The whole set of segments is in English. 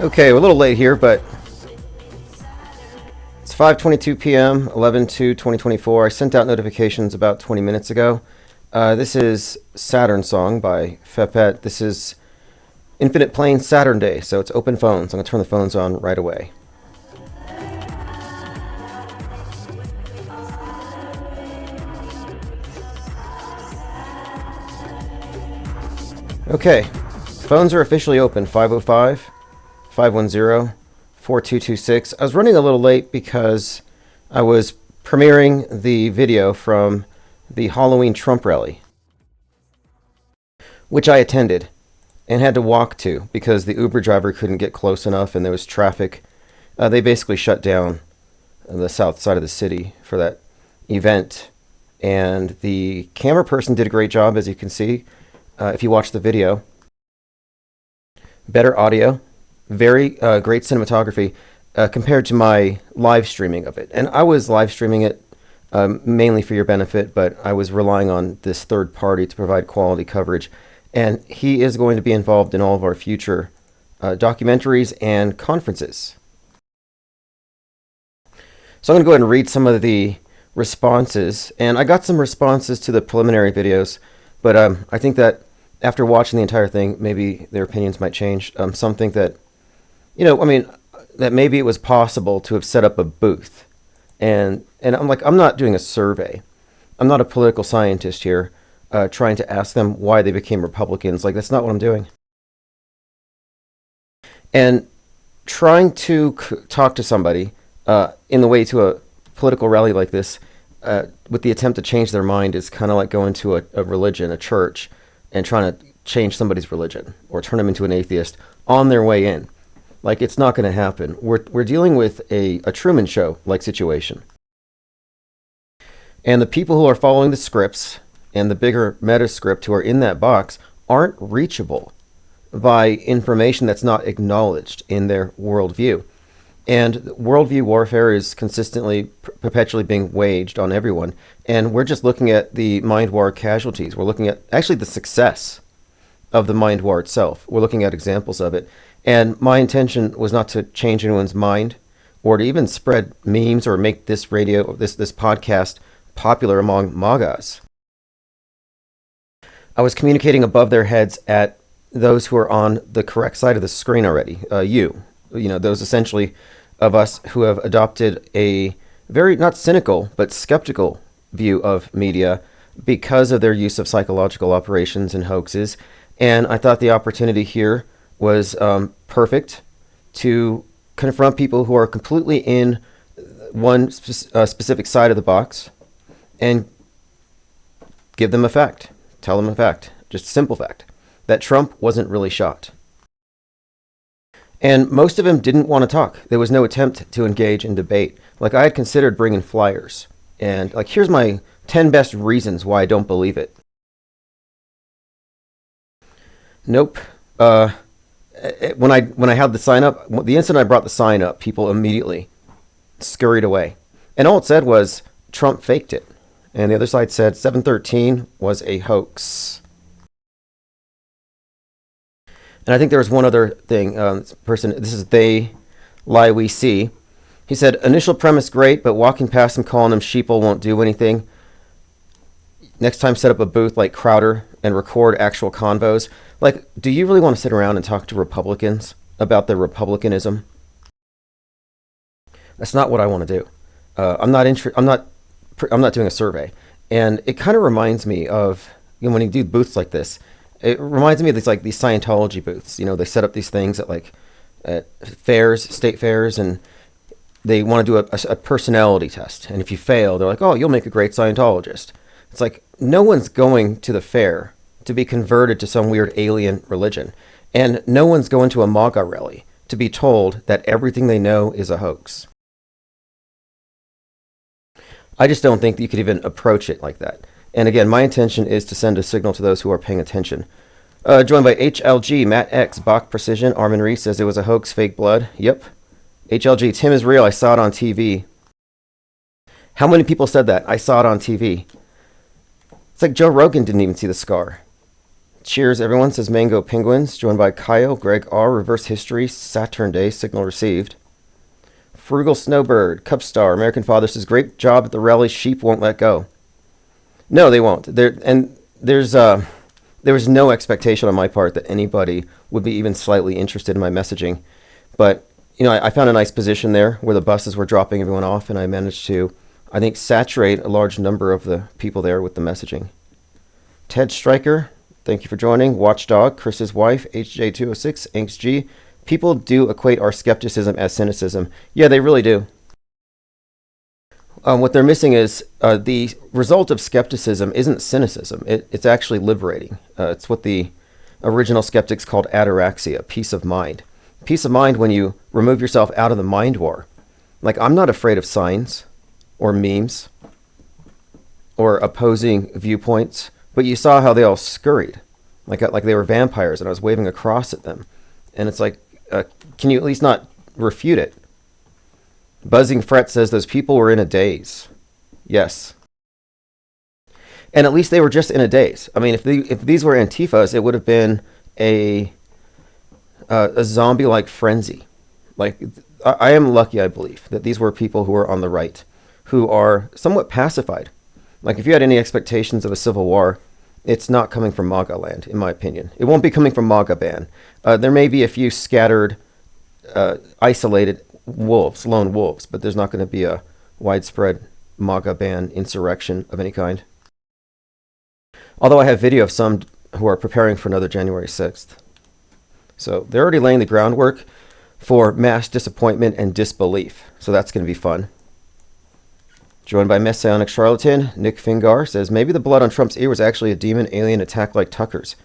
Okay, we're a little late here, but it's 5:22 p.m., 11/2/2024. I sent out notifications about 20 minutes ago. This is Saturn Song by Fepet. This is Infinite Plane Saturnday, so it's open phones. I'm going to turn the phones on right away. Okay, phones are officially open. 505 510 4226. I was running a little late because I was premiering the video from the Halloween Trump rally, which I attended and had to walk to because the Uber driver couldn't get close enough and there was traffic. They basically shut down the south side of the city for that event, and the camera person did a great job, as you can see if you watch the video. Better audio, very great cinematography compared to my live streaming of it. And I was live streaming it mainly for your benefit, but I was relying on this third party to provide quality coverage. And he is going to be involved in all of our future documentaries and conferences. So I'm going to go ahead and read some of the responses. And I got some responses to the preliminary videos, but I think that after watching the entire thing, maybe their opinions might change. Some think that, that maybe it was possible to have set up a booth. And I'm like, I'm not doing a survey. I'm not a political scientist here trying to ask them why they became Republicans. Like, that's not what I'm doing. And trying to talk to somebody in the way to a political rally like this with the attempt to change their mind is kind of like going to a religion, a church, and trying to change somebody's religion or turn them into an atheist on their way in. Like, it's not going to happen. We're dealing with a Truman Show-like situation. And the people who are following the scripts and the bigger meta script who are in that box aren't reachable by information that's not acknowledged in their worldview. And worldview warfare is consistently, perpetually being waged on everyone. And we're just looking at the mind war casualties. We're looking at actually the success of the mind war itself. We're looking at examples of it. And my intention was not to change anyone's mind or to even spread memes or make this podcast popular among MAGAs. I was communicating above their heads at those who are on the correct side of the screen already. Those essentially of us who have adopted a very, not cynical, but skeptical view of media because of their use of psychological operations and hoaxes. And I thought the opportunity here was perfect to confront people who are completely in one specific side of the box and give them a fact, tell them a fact, just a simple fact, that Trump wasn't really shot. And most of them didn't want to talk. There was no attempt to engage in debate. Like, I had considered bringing flyers. And, like, here's my 10 best reasons why I don't believe it. Nope. When I had the sign up, the instant I brought the sign up, people immediately scurried away. And all it said was, Trump faked it. And the other side said 713 was a hoax. And I think there was one other thing. This is They Lie We See. He said, initial premise great, but walking past him calling him sheeple won't do anything. Next time set up a booth like Crowder and record actual convos. Like, do you really want to sit around and talk to Republicans about their republicanism? That's not what I want to do. I'm not doing a survey. And it kind of reminds me of, when you do booths like this, it reminds me of these Scientology booths. They set up these things at fairs, state fairs, and they want to do a personality test. And if you fail, they're like, oh, you'll make a great Scientologist. It's like, no one's going to the fair to be converted to some weird alien religion. And no one's going to a MAGA rally to be told that everything they know is a hoax. I just don't think that you could even approach it like that. And again, my intention is to send a signal to those who are paying attention. Joined by HLG, Matt X, Bach Precision, Armin Reese says it was a hoax, fake blood. Yep. HLG, Tim is real, I saw it on TV. How many people said that? I saw it on TV. It's like Joe Rogan didn't even see the scar. Cheers, everyone, says Mango Penguins, joined by Kyle, Greg R, Reverse History, Saturnday, Signal Received. Frugal Snowbird, Cup Star, American Father says, great job at the rally, sheep won't let go. No, they won't. There was no expectation on my part that anybody would be even slightly interested in my messaging. But, I found a nice position there where the buses were dropping everyone off, and I managed to, I think, saturate a large number of the people there with the messaging. Ted Stryker, thank you for joining. Watchdog, Chris's wife, HJ206, Inks G. People do equate our skepticism as cynicism. Yeah, they really do. What they're missing is the result of skepticism isn't cynicism. It's actually liberating. It's what the original skeptics called ataraxia, peace of mind. Peace of mind when you remove yourself out of the mind war. Like, I'm not afraid of signs or memes or opposing viewpoints, but you saw how they all scurried, like they were vampires, and I was waving across at them. And it's like, can you at least not refute it? Buzzing Fret says those people were in a daze. Yes. And at least they were just in a daze. I mean, if these were Antifas, it would have been a zombie-like frenzy. Like, I am lucky, I believe, that these were people who were on the right, who are somewhat pacified. Like, if you had any expectations of a civil war, it's not coming from MAGA land, in my opinion. It won't be coming from MAGA ban. There may be a few scattered, isolated wolves, lone wolves, but there's not going to be a widespread MAGA ban insurrection of any kind. Although I have video of some who are preparing for another January 6th. So they're already laying the groundwork for mass disappointment and disbelief. So that's going to be fun. Joined by Messianic Charlatan, Nick Fingar says, maybe the blood on Trump's ear was actually a demon alien attack like Tucker's.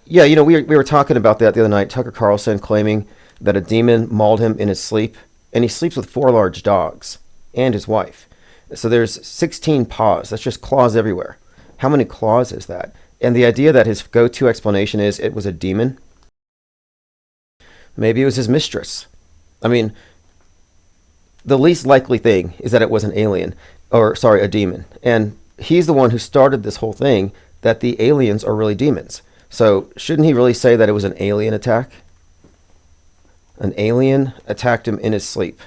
Yeah, we were talking about that the other night. Tucker Carlson claiming that a demon mauled him in his sleep, and he sleeps with 4 large dogs and his wife. So there's 16 paws. That's just claws everywhere. How many claws is that? And the idea that his go-to explanation is it was a demon. Maybe it was his mistress. I mean, the least likely thing is that it was an alien, a demon. And he's the one who started this whole thing, that the aliens are really demons. So shouldn't he really say that it was an alien attack? An alien attacked him in his sleep.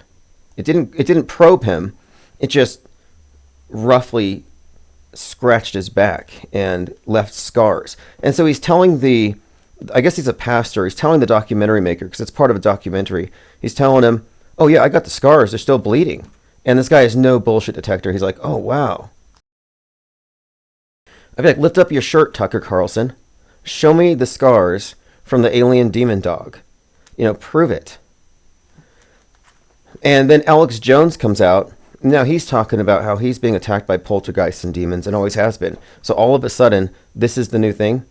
It didn't probe him. It just roughly scratched his back and left scars. And so he's telling I guess he's a pastor. He's telling the documentary maker, because it's part of a documentary. He's telling him, oh yeah, I got the scars. They're still bleeding. And this guy has no bullshit detector. He's like, oh wow. I'd be like, lift up your shirt, Tucker Carlson. Show me the scars from the alien demon dog. Prove it. And then Alex Jones comes out. Now he's talking about how he's being attacked by poltergeists and demons and always has been. So all of a sudden, this is the new thing.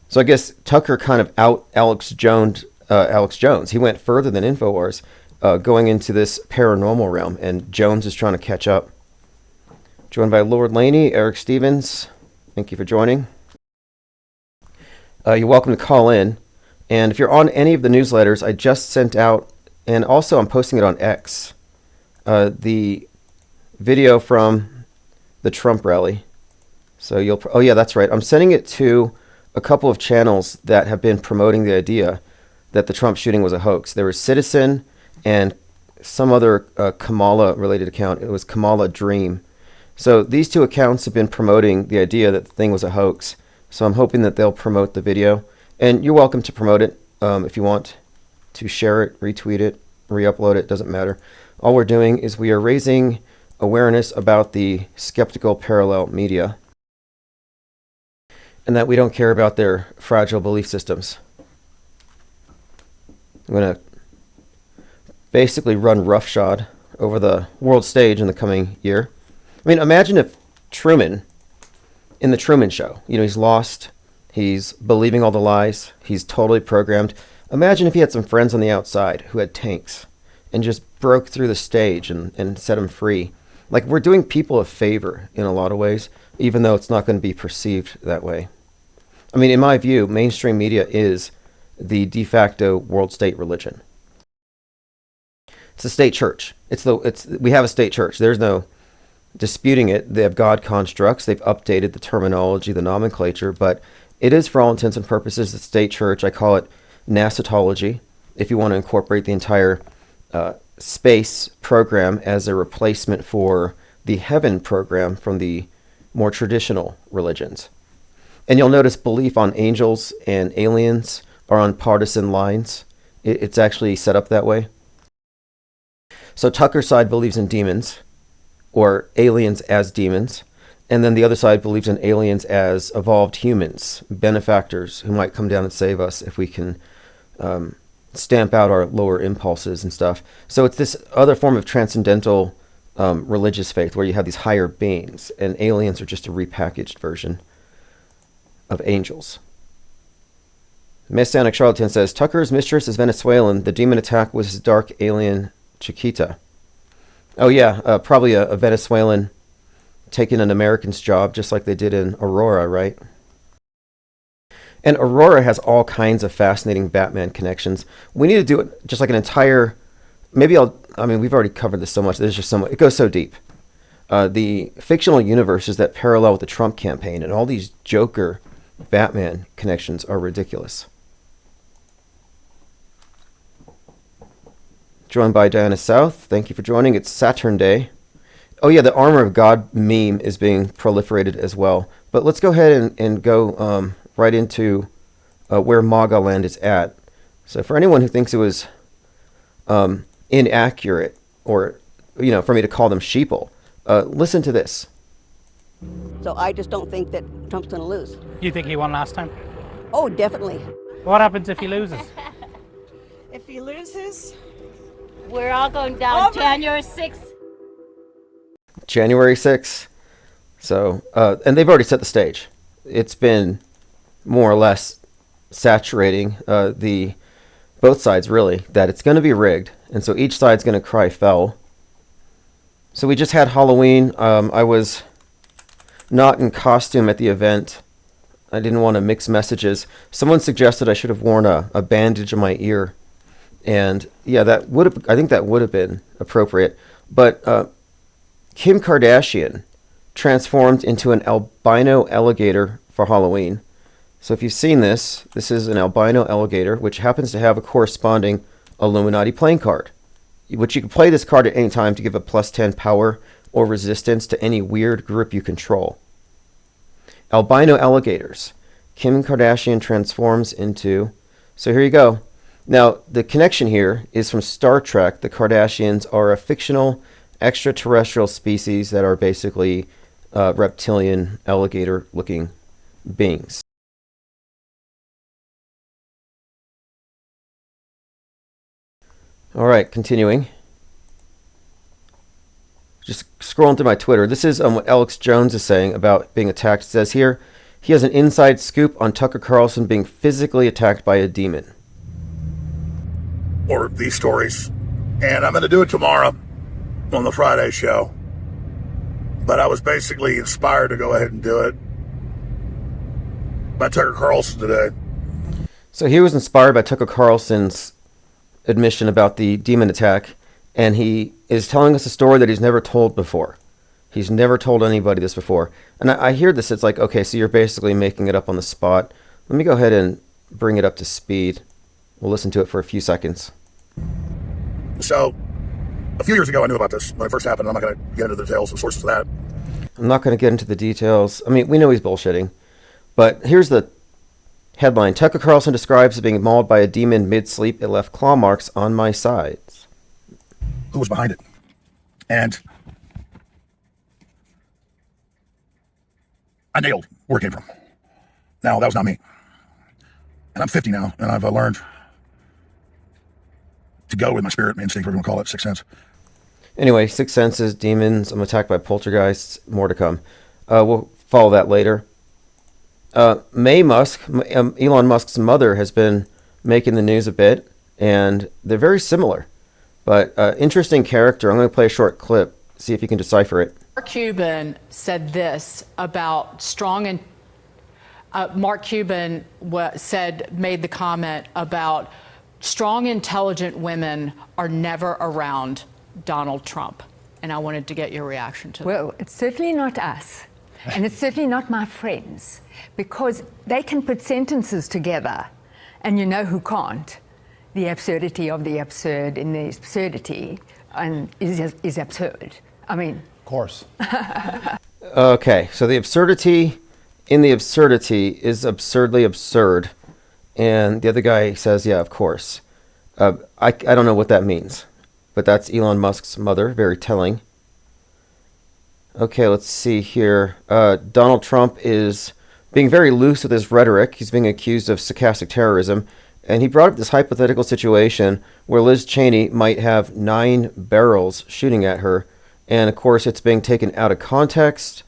So I guess Tucker kind of out Alex Jones. He went further than InfoWars, going into this paranormal realm, and Jones is trying to catch up. Joined by Lord Laney, Eric Stevens. Thank you for joining. You're welcome to call in. And if you're on any of the newsletters, I just sent out, and also I'm posting it on X, the video from the Trump rally. So oh yeah, that's right. I'm sending it to a couple of channels that have been promoting the idea that the Trump shooting was a hoax. There was Citizen and some other Kamala-related account. It was Kamala Dream. So these 2 accounts have been promoting the idea that the thing was a hoax. So I'm hoping that they'll promote the video. And you're welcome to promote it if you want to share it, retweet it, re-upload it, doesn't matter. All we're doing is we are raising awareness about the skeptical parallel media and that we don't care about their fragile belief systems. I'm going to basically run roughshod over the world stage in the coming year. I mean, imagine if Truman, in the Truman Show, he's lost, he's believing all the lies, he's totally programmed. Imagine if he had some friends on the outside who had tanks and just broke through the stage and set him free. Like, we're doing people a favor in a lot of ways, even though it's not going to be perceived that way. I mean, in my view, mainstream media is the de facto world state religion. It's a state church. We have a state church. There's no disputing it. They have God constructs. They've updated the terminology, the nomenclature, but It is, for all intents and purposes, the state church. I call it NASAtology, if you want to incorporate the entire space program as a replacement for the heaven program from the more traditional religions. And you'll notice belief on angels and aliens are on partisan lines. It's actually set up that way. So Tucker's side believes in demons, or aliens as demons, and then the other side believes in aliens as evolved humans, benefactors who might come down and save us if we can stamp out our lower impulses and stuff. So it's this other form of transcendental religious faith where you have these higher beings, and aliens are just a repackaged version of angels. Messianic Charlatan says, Tucker's mistress is Venezuelan. The demon attack was his dark alien Chiquita. Oh yeah, probably a Venezuelan taking an American's job, just like they did in Aurora, right? And Aurora has all kinds of fascinating Batman connections. We need to do it just like an entire, we've already covered this so much. There's just so much, it goes so deep. The fictional universes that parallel with the Trump campaign and all these Joker Batman connections are ridiculous. Joined by Diana South. Thank you for joining. It's Saturnday. Oh yeah, the Armor of God meme is being proliferated as well. But let's go ahead and go right into where MAGA land is at. So for anyone who thinks it was inaccurate or, for me to call them sheeple, listen to this. So I just don't think that Trump's going to lose. You think he won last time? Oh, definitely. What happens if he loses? If he loses, we're all going down January 6th. January 6th. So, and they've already set the stage. It's been more or less saturating both sides, really, that it's going to be rigged. And so each side's going to cry foul. So we just had Halloween. I was not in costume at the event. I didn't want to mix messages. Someone suggested I should have worn a bandage on my ear. And yeah, I think that would have been appropriate. But Kim Kardashian transformed into an albino alligator for Halloween. So if you've seen this is an albino alligator, which happens to have a corresponding Illuminati playing card, which you can play this card at any time to give a +10 power or resistance to any weird group you control. Albino alligators. Kim Kardashian transforms into... So here you go. Now, the connection here is from Star Trek. The Kardashians are a fictional extraterrestrial species that are basically reptilian, alligator-looking beings. All right, continuing. Just scrolling through my Twitter. This is what Alex Jones is saying about being attacked. It says here, he has an inside scoop on Tucker Carlson being physically attacked by a demon. Or these stories. And I'm going to do it tomorrow on the Friday show. But I was basically inspired to go ahead and do it by Tucker Carlson today. So he was inspired by Tucker Carlson's admission about the demon attack, and he is telling us a story that he's never told before. He's never told anybody this before. And I hear this, it's like, okay, so you're basically making it up on the spot. Let me go ahead and bring it up to speed. We'll listen to it for a few seconds. So, a few years ago I knew about this when it first happened. I'm not going to get into the details and sources of that. I'm not going to get into the details. I mean, we know he's bullshitting. But here's the headline. Tucker Carlson describes being mauled by a demon mid-sleep. It left claw marks on my sides. Who was behind it? And I nailed where it came from. Now, that was not me. And I'm 50 now, and I've learned to go with my spirit, my instinct, whatever you want to call it, sixth sense. Anyway, sixth senses, demons, I'm attacked by poltergeists, more to come. We'll follow that later. Elon Musk's mother has been making the news a bit, and they're very similar. But interesting character. I'm going to play a short clip, see if you can decipher it. Mark Cuban said this about strong and Mark Cuban made the comment about strong, intelligent women are never around Donald Trump. And I wanted to get your reaction to that. Well, it's certainly not us. And it's certainly not my friends, because they can put sentences together, and you know who can't. The absurdity of the absurd in the absurdity is absurd. I mean... Of course. Okay, so the absurdity in the absurdity is absurdly absurd. And the other guy says, yeah, of course. I don't know what that means, but that's Elon Musk's mother, very telling. Okay, let's see here. Donald Trump is being very loose with his rhetoric. He's being accused of stochastic terrorism. And he brought up this hypothetical situation where Liz Cheney might have 9 barrels shooting at her. And of course, it's being taken out of context.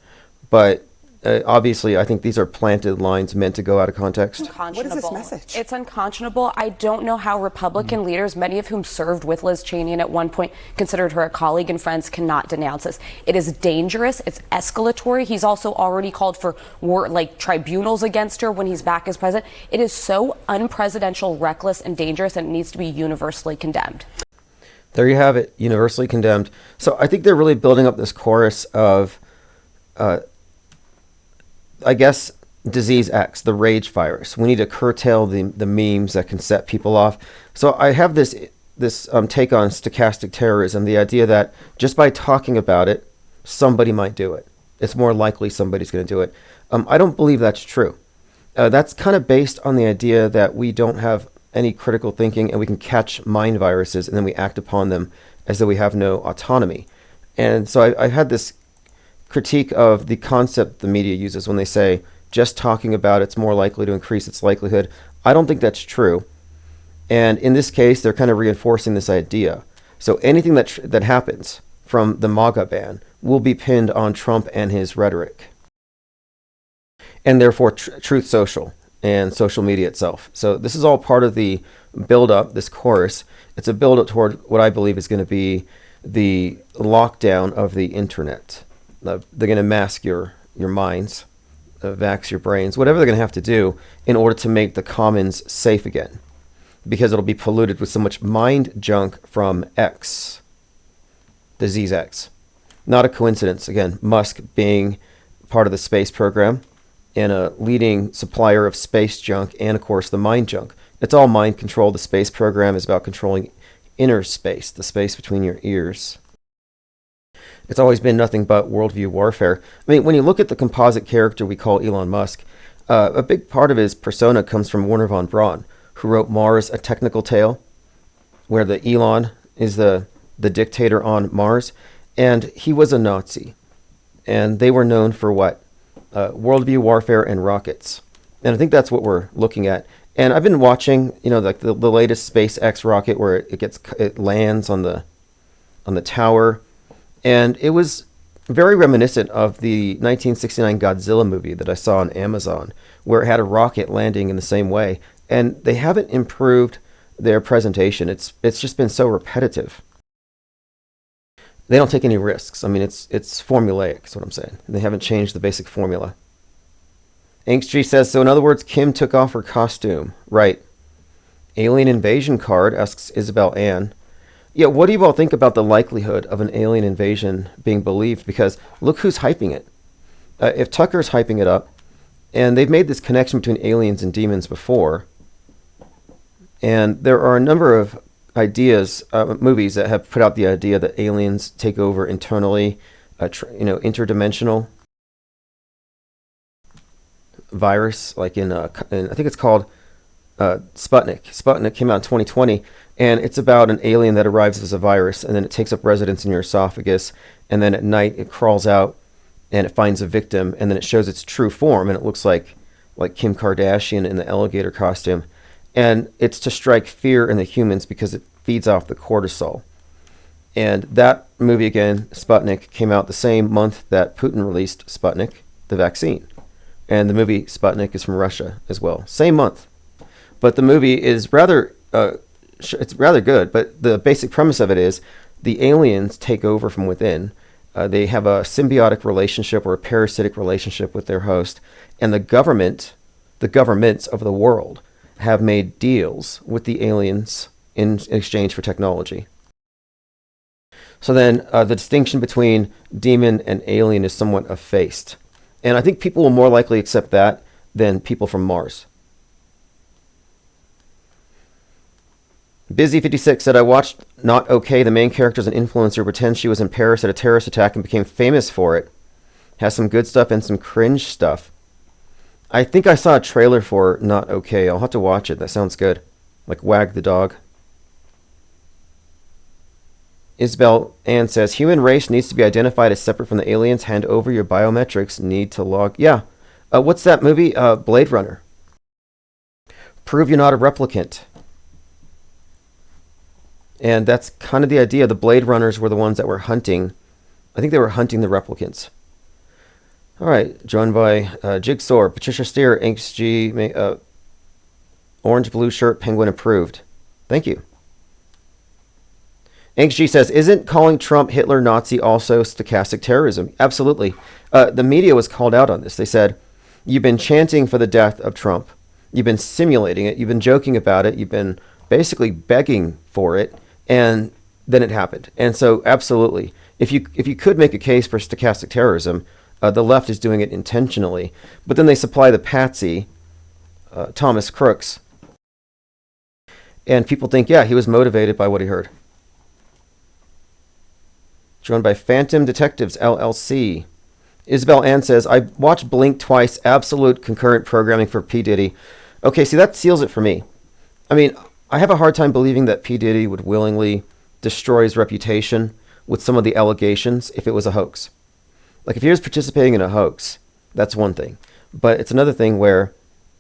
But obviously, I think these are planted lines meant to go out of context. What is this message? It's unconscionable. I don't know how Republican leaders, many of whom served with Liz Cheney and at one point considered her a colleague and friends, cannot denounce this. It is dangerous. It's escalatory. He's also already called for tribunals against her when he's back as president. It is so unpresidential, reckless, and dangerous, and it needs to be universally condemned. There you have it, universally condemned. So I think they're really building up this chorus of I guess disease X, the rage virus. We need to curtail the memes that can set people off. So I have this take on stochastic terrorism, the idea that just by talking about it, somebody might do it. It's more likely somebody's going to do it. I don't believe that's true. That's kind of based on the idea that we don't have any critical thinking and we can catch mind viruses and then we act upon them as though we have no autonomy. And so I had this critique of the concept the media uses when they say just talking about it's more likely to increase its likelihood. I don't think that's true. And in this case, they're kind of reinforcing this idea. So anything that happens from the MAGA ban will be pinned on Trump and his rhetoric. And therefore, Truth Social and social media itself. So this is all part of the build-up, this chorus. It's a build-up toward what I believe is going to be the lockdown of the internet. They're going to mask your minds, vax your brains, whatever they're going to have to do in order to make the commons safe again. Because it'll be polluted with so much mind junk from X, disease X. Not a coincidence, again, Musk being part of the space program and a leading supplier of space junk and, of course, the mind junk. It's all mind control. The space program is about controlling inner space, the space between your ears. It's always been nothing but worldview warfare. I mean, when you look at the composite character we call Elon Musk, a big part of his persona comes from Werner von Braun, who wrote Mars, A Technical Tale, where the Elon is the dictator on Mars, and he was a Nazi. And they were known for what? Worldview warfare and rockets. And I think that's what we're looking at. And I've been watching, like the latest SpaceX rocket where it lands on the tower. And it was very reminiscent of the 1969 Godzilla movie that I saw on Amazon, where it had a rocket landing in the same way. And they haven't improved their presentation. It's just been so repetitive. They don't take any risks. I mean, it's formulaic, is what I'm saying. They haven't changed the basic formula. Inkstry says, so in other words, Kim took off her costume. Right. Alien invasion card, asks Isabel Ann. Yeah, what do you all think about the likelihood of an alien invasion being believed? Because look who's hyping it. If Tucker's hyping it up, and they've made this connection between aliens and demons before, and there are a number of ideas, movies that have put out the idea that aliens take over internally, interdimensional virus, like in I think it's called Sputnik. Sputnik came out in 2020, and it's about an alien that arrives as a virus, and then it takes up residence in your esophagus, and then at night it crawls out, and it finds a victim, and then it shows its true form, and it looks like Kim Kardashian in the alligator costume. And it's to strike fear in the humans because it feeds off the cortisol. And that movie, again, Sputnik, came out the same month that Putin released Sputnik, the vaccine. And the movie Sputnik is from Russia as well. Same month. But the movie is rather good. But the basic premise of it is the aliens take over from within. They have a symbiotic relationship or a parasitic relationship with their host. And the governments of the world have made deals with the aliens in exchange for technology. So then the distinction between demon and alien is somewhat effaced. And I think people will more likely accept that than people from Mars. Busy56 said, I watched Not Okay. The main character is an influencer who pretends she was in Paris at a terrorist attack and became famous for it. Has some good stuff and some cringe stuff. I think I saw a trailer for Not Okay. I'll have to watch it. That sounds good. Like Wag the Dog. Isabel Ann says, human race needs to be identified as separate from the aliens. Hand over your biometrics. Need to log. Yeah. What's that movie? Blade Runner. Prove you're not a replicant. And that's kind of the idea. The Blade Runners were the ones that were hunting. I think they were hunting the replicants. All right. Joined by Jigsaw, Patricia Steer, Inks G, Orange Blue Shirt, Penguin approved. Thank you. Inks G says, isn't calling Trump Hitler Nazi also stochastic terrorism? Absolutely. The media was called out on this. They said, you've been chanting for the death of Trump. You've been simulating it. You've been joking about it. You've been basically begging for it. And then it happened. And so, absolutely, if you could make a case for stochastic terrorism, the left is doing it intentionally. But then they supply the patsy, Thomas Crooks, and people think, yeah, he was motivated by what he heard. Joined by Phantom Detectives LLC. Isabel Ann says, I watched Blink twice. Absolute concurrent programming for P. Diddy. Okay, see, that seals it for me. I mean, I have a hard time believing that P. Diddy would willingly destroy his reputation with some of the allegations if it was a hoax. Like, if he was participating in a hoax, that's one thing. But it's another thing where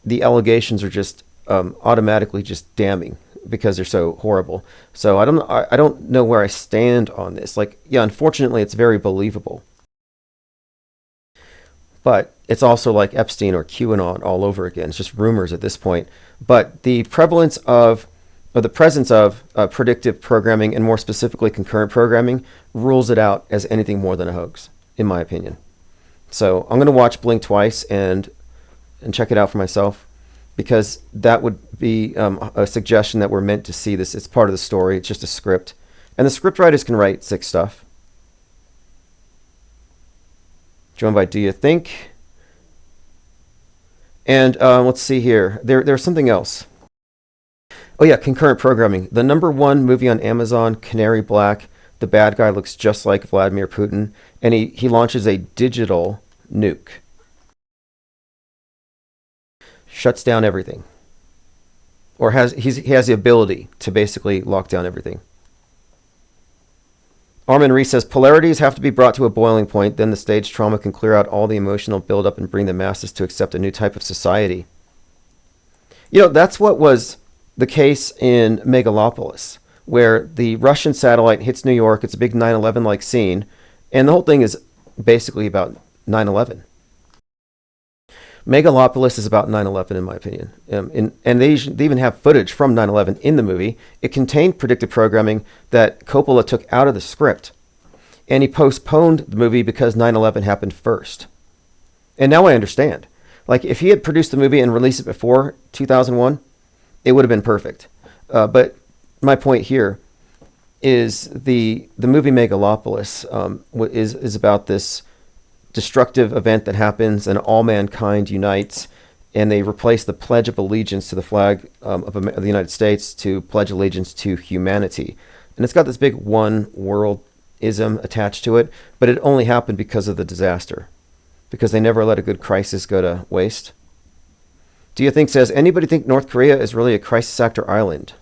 the allegations are just automatically just damning because they're so horrible. So I don't know where I stand on this. Like, yeah, unfortunately, it's very believable. But it's also like Epstein or QAnon all over again. It's just rumors at this point. But the prevalence of, or the presence of predictive programming, and more specifically concurrent programming, rules it out as anything more than a hoax, in my opinion. So I'm going to watch Blink twice and check it out for myself, because that would be a suggestion that we're meant to see this. It's part of the story. It's just a script. And the script writers can write sick stuff. Joined by Do You Think? And let's see here. There's something else. Oh yeah, concurrent programming. The #1 movie on Amazon, Canary Black. The bad guy looks just like Vladimir Putin, and he launches a digital nuke. Shuts down everything. Or he has the ability to basically lock down everything. Armin Reese says, polarities have to be brought to a boiling point, then the stage trauma can clear out all the emotional buildup and bring the masses to accept a new type of society. You know, that's what was the case in Megalopolis, where the Russian satellite hits New York. It's a big 9/11-like scene, and the whole thing is basically about 9/11. Megalopolis is about 9/11, in my opinion. And they even have footage from 9/11 in the movie. It contained predictive programming that Coppola took out of the script. And he postponed the movie because 9/11 happened first. And now I understand. Like, if he had produced the movie and released it before 2001, it would have been perfect. But my point here is the movie Megalopolis is about this destructive event that happens, and all mankind unites, and they replace the Pledge of Allegiance to the flag of the United States to pledge allegiance to humanity. And it's got this big one world-ism attached to it, but it only happened because of the disaster, because they never let a good crisis go to waste. Do you think says, anybody think North Korea is really a crisis actor island?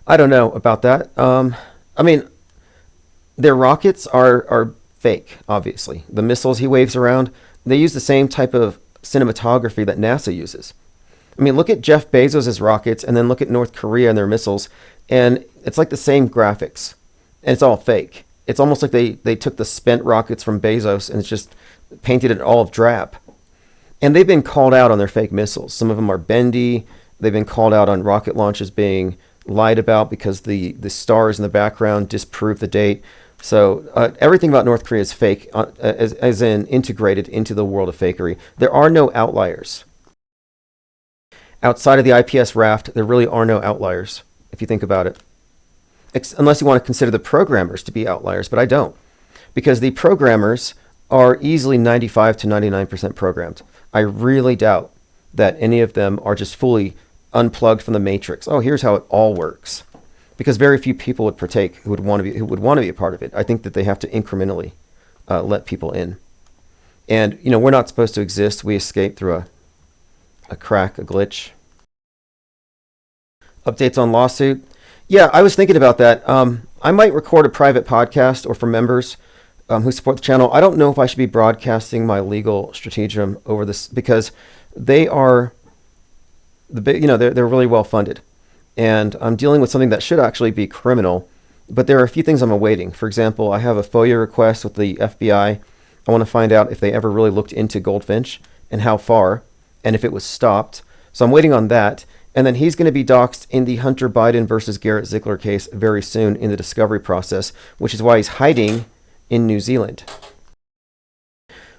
I don't know about that. I mean, their rockets are fake, obviously. The missiles he waves around, they use the same type of cinematography that NASA uses. I mean, look at Jeff Bezos' rockets, and then look at North Korea and their missiles, and it's like the same graphics, and it's all fake. It's almost like they took the spent rockets from Bezos and it's just painted it all of drab. And they've been called out on their fake missiles. Some of them are bendy. They've been called out on rocket launches being lied about because the stars in the background disprove the date. So everything about North Korea is fake, as in integrated into the world of fakery. There are no outliers. Outside of the IPS raft, there really are no outliers, if you think about it. Unless you want to consider the programmers to be outliers, but I don't. Because the programmers are easily 95 to 99% programmed. I really doubt that any of them are just fully unplugged from the matrix. Oh, here's how it all works. Because very few people would partake who would want to be a part of it. I think that they have to incrementally let people in. And, we're not supposed to exist. We escape through a crack, a glitch. Updates on lawsuit. Yeah, I was thinking about that. I might record a private podcast or for members who support the channel. I don't know if I should be broadcasting my legal stratagem over this because they are they're really well funded, and I'm dealing with something that should actually be criminal, but there are a few things I'm awaiting. For example, I have a FOIA request with the FBI. I want to find out if they ever really looked into Goldfinch and how far, and if it was stopped. So I'm waiting on that. And then he's going to be doxxed in the Hunter Biden versus Garrett Ziegler case very soon in the discovery process, which is why he's hiding in New Zealand.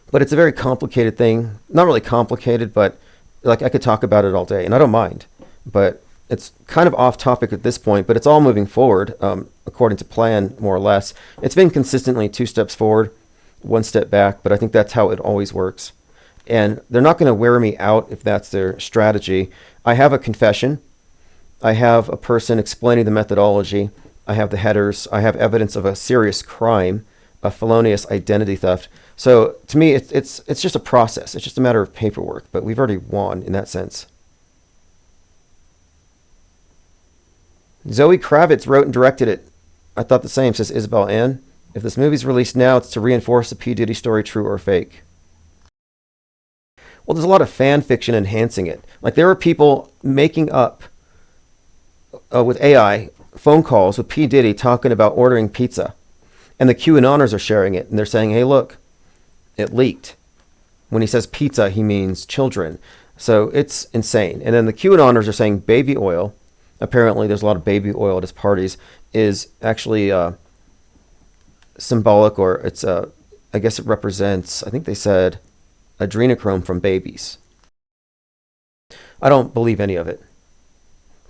But it's a very complicated thing. Not really complicated, but like I could talk about it all day, and I don't mind. But it's kind of off topic at this point, but it's all moving forward according to plan, more or less. It's been consistently 2 steps forward, 1 step back, but I think that's how it always works. And they're not going to wear me out if that's their strategy. I have a confession. I have a person explaining the methodology. I have the headers. I have evidence of a serious crime, a felonious identity theft. So to me, it's just a process. It's just a matter of paperwork. But we've already won in that sense. Zoe Kravitz wrote and directed it. I thought the same, says Isabel Ann. If this movie's released now, it's to reinforce the P. Diddy story, true or fake. Well, there's a lot of fan fiction enhancing it. Like there are people making up with AI phone calls with P. Diddy talking about ordering pizza. And the QAnoners are sharing it. And they're saying, hey, look, it leaked. When he says pizza, he means children. So it's insane. And then the QAnoners are saying baby oil. Apparently, there's a lot of baby oil at his parties. Is actually symbolic, or it's I guess it represents, I think they said, adrenochrome from babies. I don't believe any of it.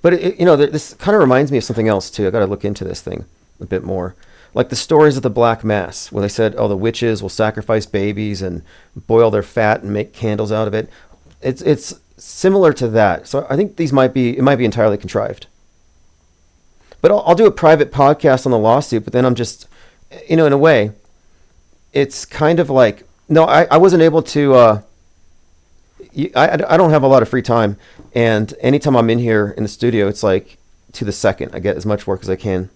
But, this kind of reminds me of something else, too. I got to look into this thing a bit more. Like the stories of the Black Mass, where they said, oh, the witches will sacrifice babies and boil their fat and make candles out of it. It's similar to that. So I think it might be entirely contrived. But I'll do a private podcast on the lawsuit, but then I'm just, in a way, it's kind of like, no, I wasn't able to, I don't have a lot of free time. And anytime I'm in here in the studio, it's like to the second. I get as much work as I can.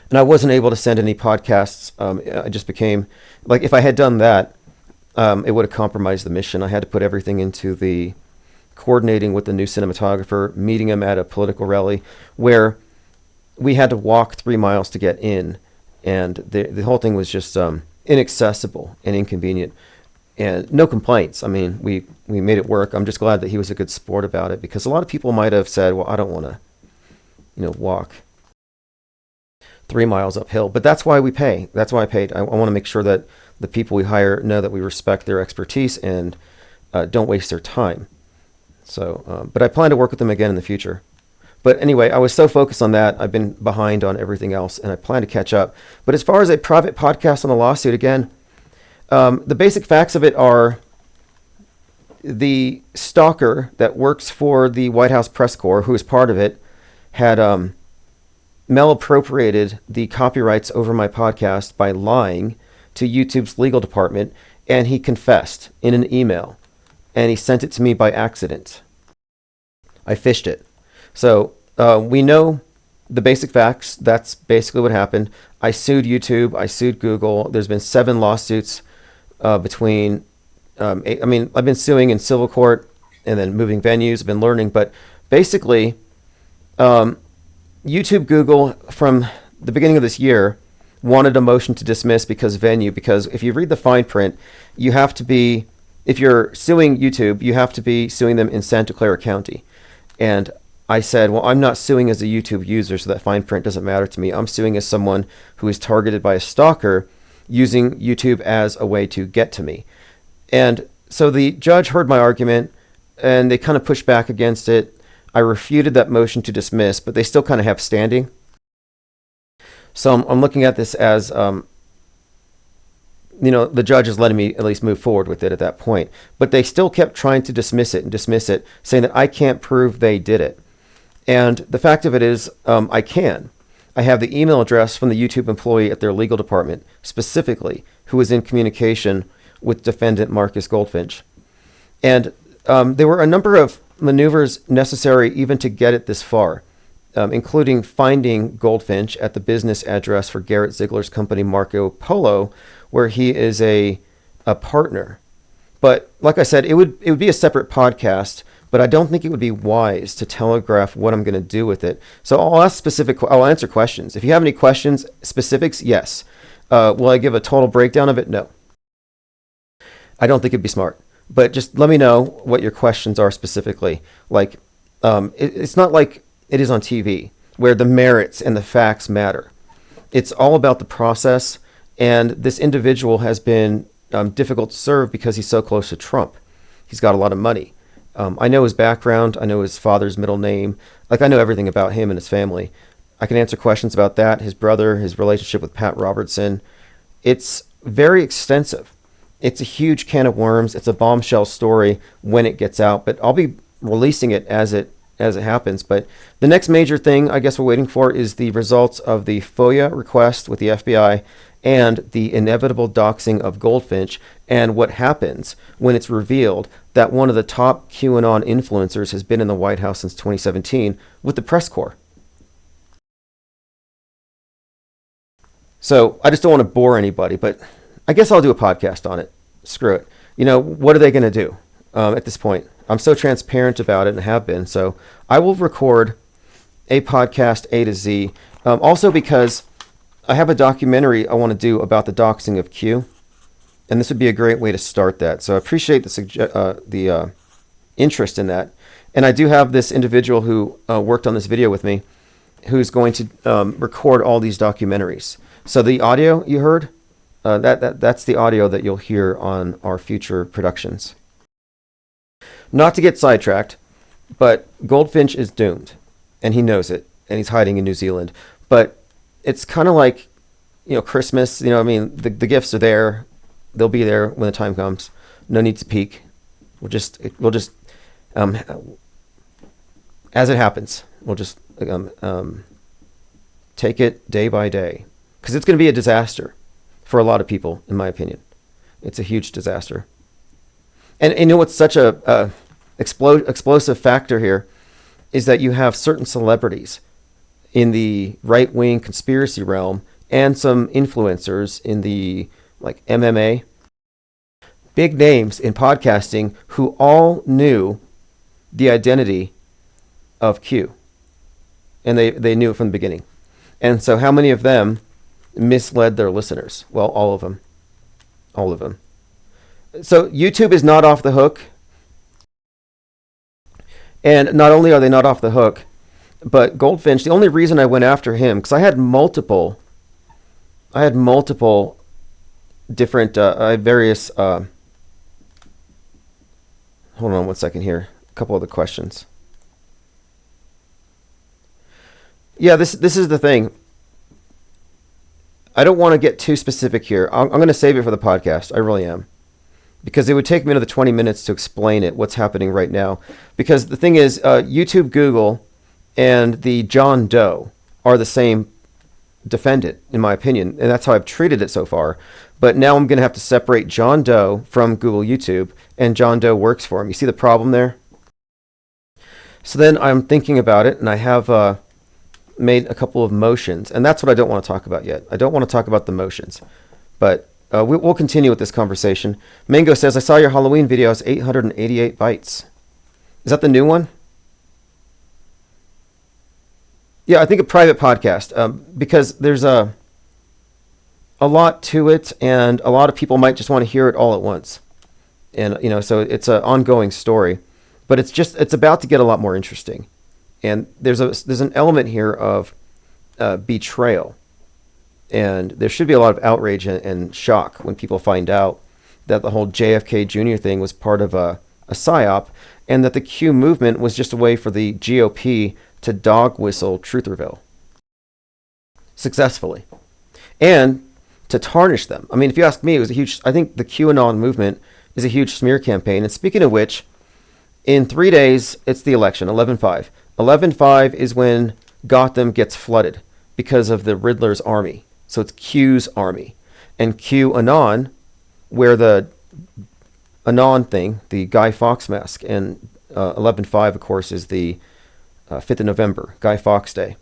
And I wasn't able to send any podcasts. I just became, like, if I had done that, it would have compromised the mission. I had to put everything into the coordinating with the new cinematographer, meeting him at a political rally where we had to walk 3 miles to get in. And the whole thing was just inaccessible and inconvenient, and no complaints. I mean, we made it work. I'm just glad that he was a good sport about it, because a lot of people might have said, well, I don't want to, walk 3 miles uphill. But that's why we pay. That's why I paid. I want to make sure that the people we hire know that we respect their expertise and don't waste their time. So, but I plan to work with them again in the future. But anyway, I was so focused on that, I've been behind on everything else, and I plan to catch up. But as far as a private podcast on the lawsuit, again, the basic facts of it are the stalker that works for the White House press corps, who is part of it, had malappropriated the copyrights over my podcast by lying to YouTube's legal department, and he confessed in an email, and he sent it to me by accident. I fished it. So we know the basic facts. That's basically what happened. I sued YouTube. I sued Google. There's been 7 lawsuits between, I've been suing in civil court and then moving venues. I've been learning. But basically, YouTube, Google, from the beginning of this year, wanted a motion to dismiss because if you read the fine print, you have to be, if you're suing YouTube, you have to be suing them in Santa Clara County. And I said, well, I'm not suing as a YouTube user, so that fine print doesn't matter to me. I'm suing as someone who is targeted by a stalker using YouTube as a way to get to me. And so the judge heard my argument, and they kind of pushed back against it. I refuted that motion to dismiss, but they still kind of have standing. So I'm looking at this as, the judge is letting me at least move forward with it at that point. But they still kept trying to dismiss it, saying that I can't prove they did it. And the fact of it is, I can. I have the email address from the YouTube employee at their legal department, specifically, who was in communication with defendant Marcus Goldfinch. And there were a number of maneuvers necessary even to get it this far, including finding Goldfinch at the business address for Garrett Ziegler's company, Marco Polo, where he is a partner. But like I said, it would be a separate podcast, but I don't think it would be wise to telegraph what I'm going to do with it. So I'll answer questions. If you have any questions, specifics, yes. Will I give a total breakdown of it? No. I don't think it'd be smart. But just let me know what your questions are specifically. Like, it's not like it is on TV, where the merits and the facts matter. It's all about the process, and this individual has been difficult to serve because he's so close to Trump. He's got a lot of money. I know his background. I know his father's middle name. Like, I know everything about him and his family. I can answer questions about that, his brother, his relationship with Pat Robertson. It's very extensive. It's a huge can of worms. It's a bombshell story when it gets out, but I'll be releasing it as it happens. But the next major thing I guess we're waiting for is the results of the FOIA request with the FBI and the inevitable doxing of Goldfinch, and what happens when it's revealed that one of the top QAnon influencers has been in the White House since 2017 with the press corps. So I just don't want to bore anybody, but I guess I'll do a podcast on it. Screw it. What are they going to do at this point? I'm so transparent about it and have been. So I will record a podcast A to Z. Also because I have a documentary I want to do about the doxing of Q. And this would be a great way to start that. So I appreciate the interest in that. And I do have this individual who worked on this video with me who's going to record all these documentaries. So the audio you heard, that's the audio that you'll hear on our future productions. Not to get sidetracked, but Goldfinch is doomed, and he knows it, and he's hiding in New Zealand. But it's kind of like, Christmas. The gifts are there; they'll be there when the time comes. No need to peek. We'll just as it happens. We'll just take it day by day, because it's going to be a disaster for a lot of people, in my opinion. It's a huge disaster. And what's such a explosive factor here is that you have certain celebrities in the right-wing conspiracy realm and some influencers in the MMA, big names in podcasting, who all knew the identity of Q. And they knew it from the beginning. And so how many of them misled their listeners? Well, all of them. All of them. So YouTube is not off the hook. And not only are they not off the hook, but Goldfinch, the only reason I went after him, because I had multiple different, various, hold on one second here. A couple other questions. Yeah, this is the thing. I don't want to get too specific here. I'm going to save it for the podcast. I really am. Because it would take me another 20 minutes to explain it, what's happening right now. Because the thing is, YouTube, Google, and the John Doe are the same defendant, in my opinion. And that's how I've treated it so far. But now I'm going to have to separate John Doe from Google YouTube, and John Doe works for him. You see the problem there? So then I'm thinking about it, and I have made a couple of motions. And that's what I don't want to talk about yet. I don't want to talk about the motions. But we'll continue with this conversation. Mango says, I saw your Halloween video. It's 888 bytes. Is that the new one? Yeah, I think a private podcast, because there's a lot to it, and a lot of people might just want to hear it all at once. And, so it's an ongoing story. But it's about to get a lot more interesting. And there's an element here of betrayal. And there should be a lot of outrage and shock when people find out that the whole JFK Jr. thing was part of a psyop, and that the Q movement was just a way for the GOP to dog whistle Trutherville successfully. And to tarnish them. I mean, if you ask me, it was a huge, I think the QAnon movement is a huge smear campaign. And speaking of which, in 3 days, it's the election, 11/5. 11/5 is when Gotham gets flooded because of the Riddler's army. So it's Q's army. And QAnon, where the Anon thing, the Guy Fawkes mask, and 11/5, of course, is the 5th of November, Guy Fawkes Day.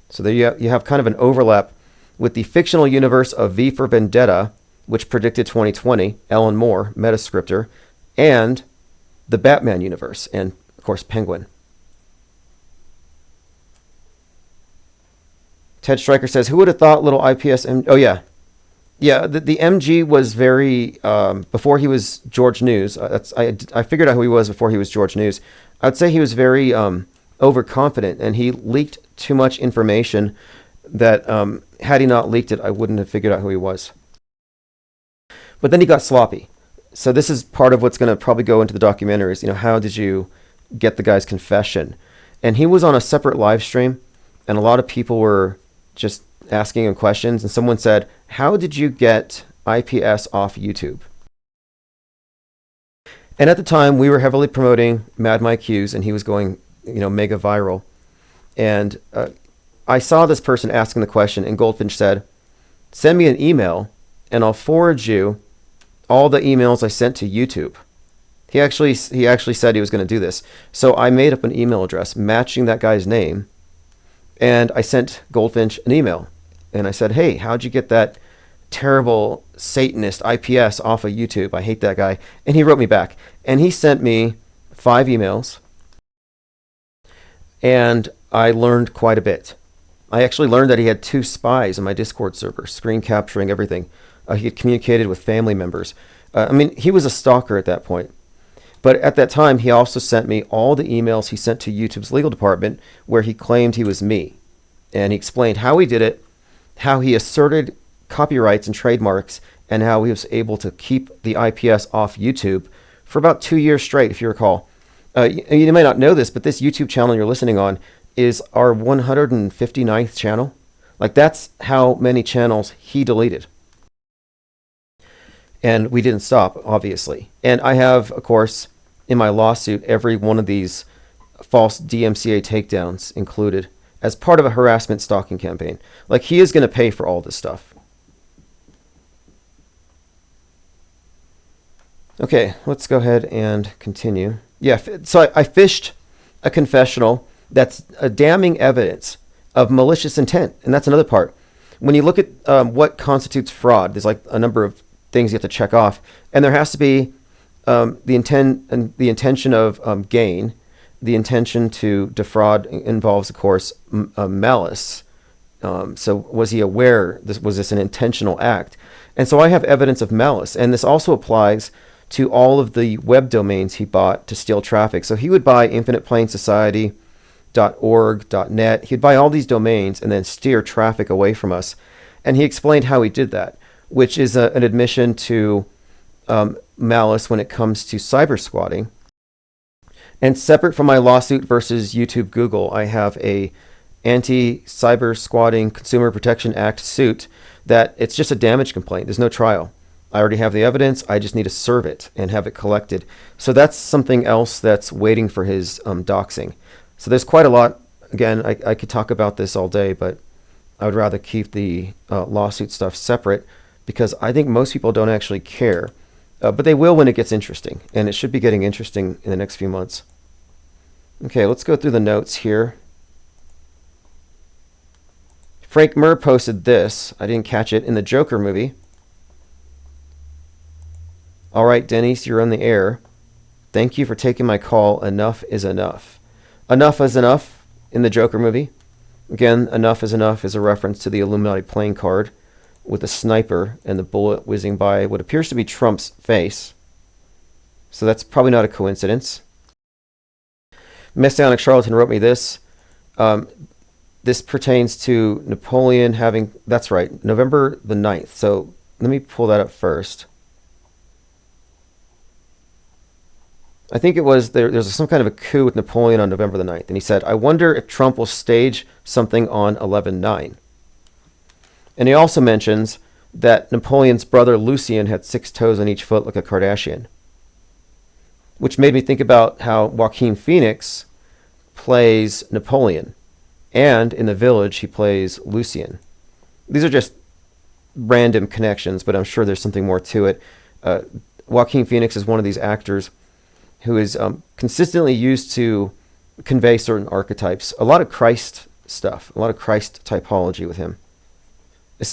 So there you have kind of an overlap with the fictional universe of V for Vendetta, which predicted 2020, Alan Moore, Metascriptor, and the Batman universe, and, of course, Penguin. Ted Stryker says, who would have thought little IPS... Oh, yeah. Yeah, the MG was very... before he was George News, I figured out who he was before he was George News. I'd say he was very overconfident, and he leaked too much information that had he not leaked it, I wouldn't have figured out who he was. But then he got sloppy. So this is part of what's going to probably go into the documentaries. You know, how did you get the guy's confession? And he was on a separate live stream, and a lot of people were just asking him questions. And someone said, how did you get IPS off YouTube? And at the time, we were heavily promoting Mad Mike Hughes, and he was going, mega viral. And I saw this person asking the question, and Goldfinch said, send me an email, and I'll forward you all the emails I sent to YouTube. He actually said he was going to do this. So I made up an email address matching that guy's name, and I sent Goldfinch an email. And I said, hey, how'd you get that terrible Satanist IPS off of YouTube? I hate that guy. And he wrote me back. And he sent me 5 emails. And I learned quite a bit. I actually learned that he had 2 spies on my Discord server, screen capturing everything. He had communicated with family members. He was a stalker at that point. But at that time, he also sent me all the emails he sent to YouTube's legal department where he claimed he was me. And he explained how he did it, how he asserted copyrights and trademarks, and how he was able to keep the IPS off YouTube for about 2 years straight, if you recall. You may not know this, but this YouTube channel you're listening on is our 159th channel. Like, that's how many channels he deleted. And we didn't stop, obviously. And I have, of course, in my lawsuit, every one of these false DMCA takedowns included as part of a harassment stalking campaign. Like, he is going to pay for all this stuff. Okay, let's go ahead and continue. Yeah, so I fished a confessional that's a damning evidence of malicious intent. And that's another part. When you look at what constitutes fraud, there's like a number of things you have to check off. And there has to be the intention of gain. The intention to defraud involves, of course, malice. So was he aware? Was this an intentional act? And so I have evidence of malice. And this also applies to all of the web domains he bought to steal traffic. So he would buy infiniteplainsociety.org, .net. He'd buy all these domains and then steer traffic away from us. And he explained how he did that, which is an admission to malice when it comes to cyber squatting. And separate from my lawsuit versus YouTube Google, I have a anti-cyber squatting Consumer Protection Act suit that it's just a damage complaint. There's no trial. I already have the evidence. I just need to serve it and have it collected. So that's something else that's waiting for his doxing. So there's quite a lot. Again, I could talk about this all day, but I would rather keep the lawsuit stuff separate because I think most people don't actually care. But they will when it gets interesting, and it should be getting interesting in the next few months. Okay, let's go through the notes here. Frank Murr posted this. I didn't catch it in the Joker movie. All right, Denise, you're on the air. Thank you for taking my call. Enough is enough. Enough is enough in the Joker movie. Again, enough is enough is a reference to the Illuminati playing card with a sniper and the bullet whizzing by what appears to be Trump's face. So that's probably not a coincidence. Messianic Charlatan wrote me this. This pertains to Napoleon having, that's right, November the 9th. So let me pull that up first. I think it was, there's some kind of a coup with Napoleon on November the 9th. And he said, I wonder if Trump will stage something on 11/9. And he also mentions that Napoleon's brother Lucien had 6 toes on each foot like a Kardashian. Which made me think about how Joaquin Phoenix plays Napoleon. And in The Village, he plays Lucien. These are just random connections, but I'm sure there's something more to it. Joaquin Phoenix is one of these actors who is consistently used to convey certain archetypes. A lot of Christ stuff, a lot of Christ typology with him.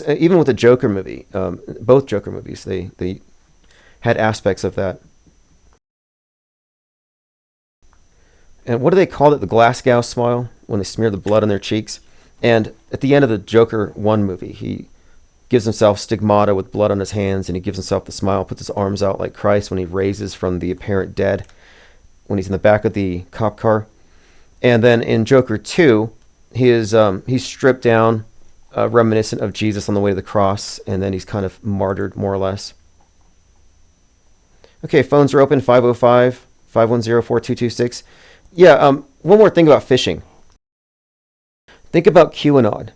Even with the Joker movie, both Joker movies, they had aspects of that. And what do they call it? The Glasgow smile, when they smear the blood on their cheeks. And at the end of the Joker 1 movie, he gives himself stigmata with blood on his hands, and he gives himself the smile, puts his arms out like Christ when he raises from the apparent dead, when he's in the back of the cop car. And then in Joker 2, he's stripped down, reminiscent of Jesus on the way to the cross, and then he's kind of martyred, more or less. Okay, phones are open, 505-510-4226. Yeah, one more thing about phishing. Think about QAnon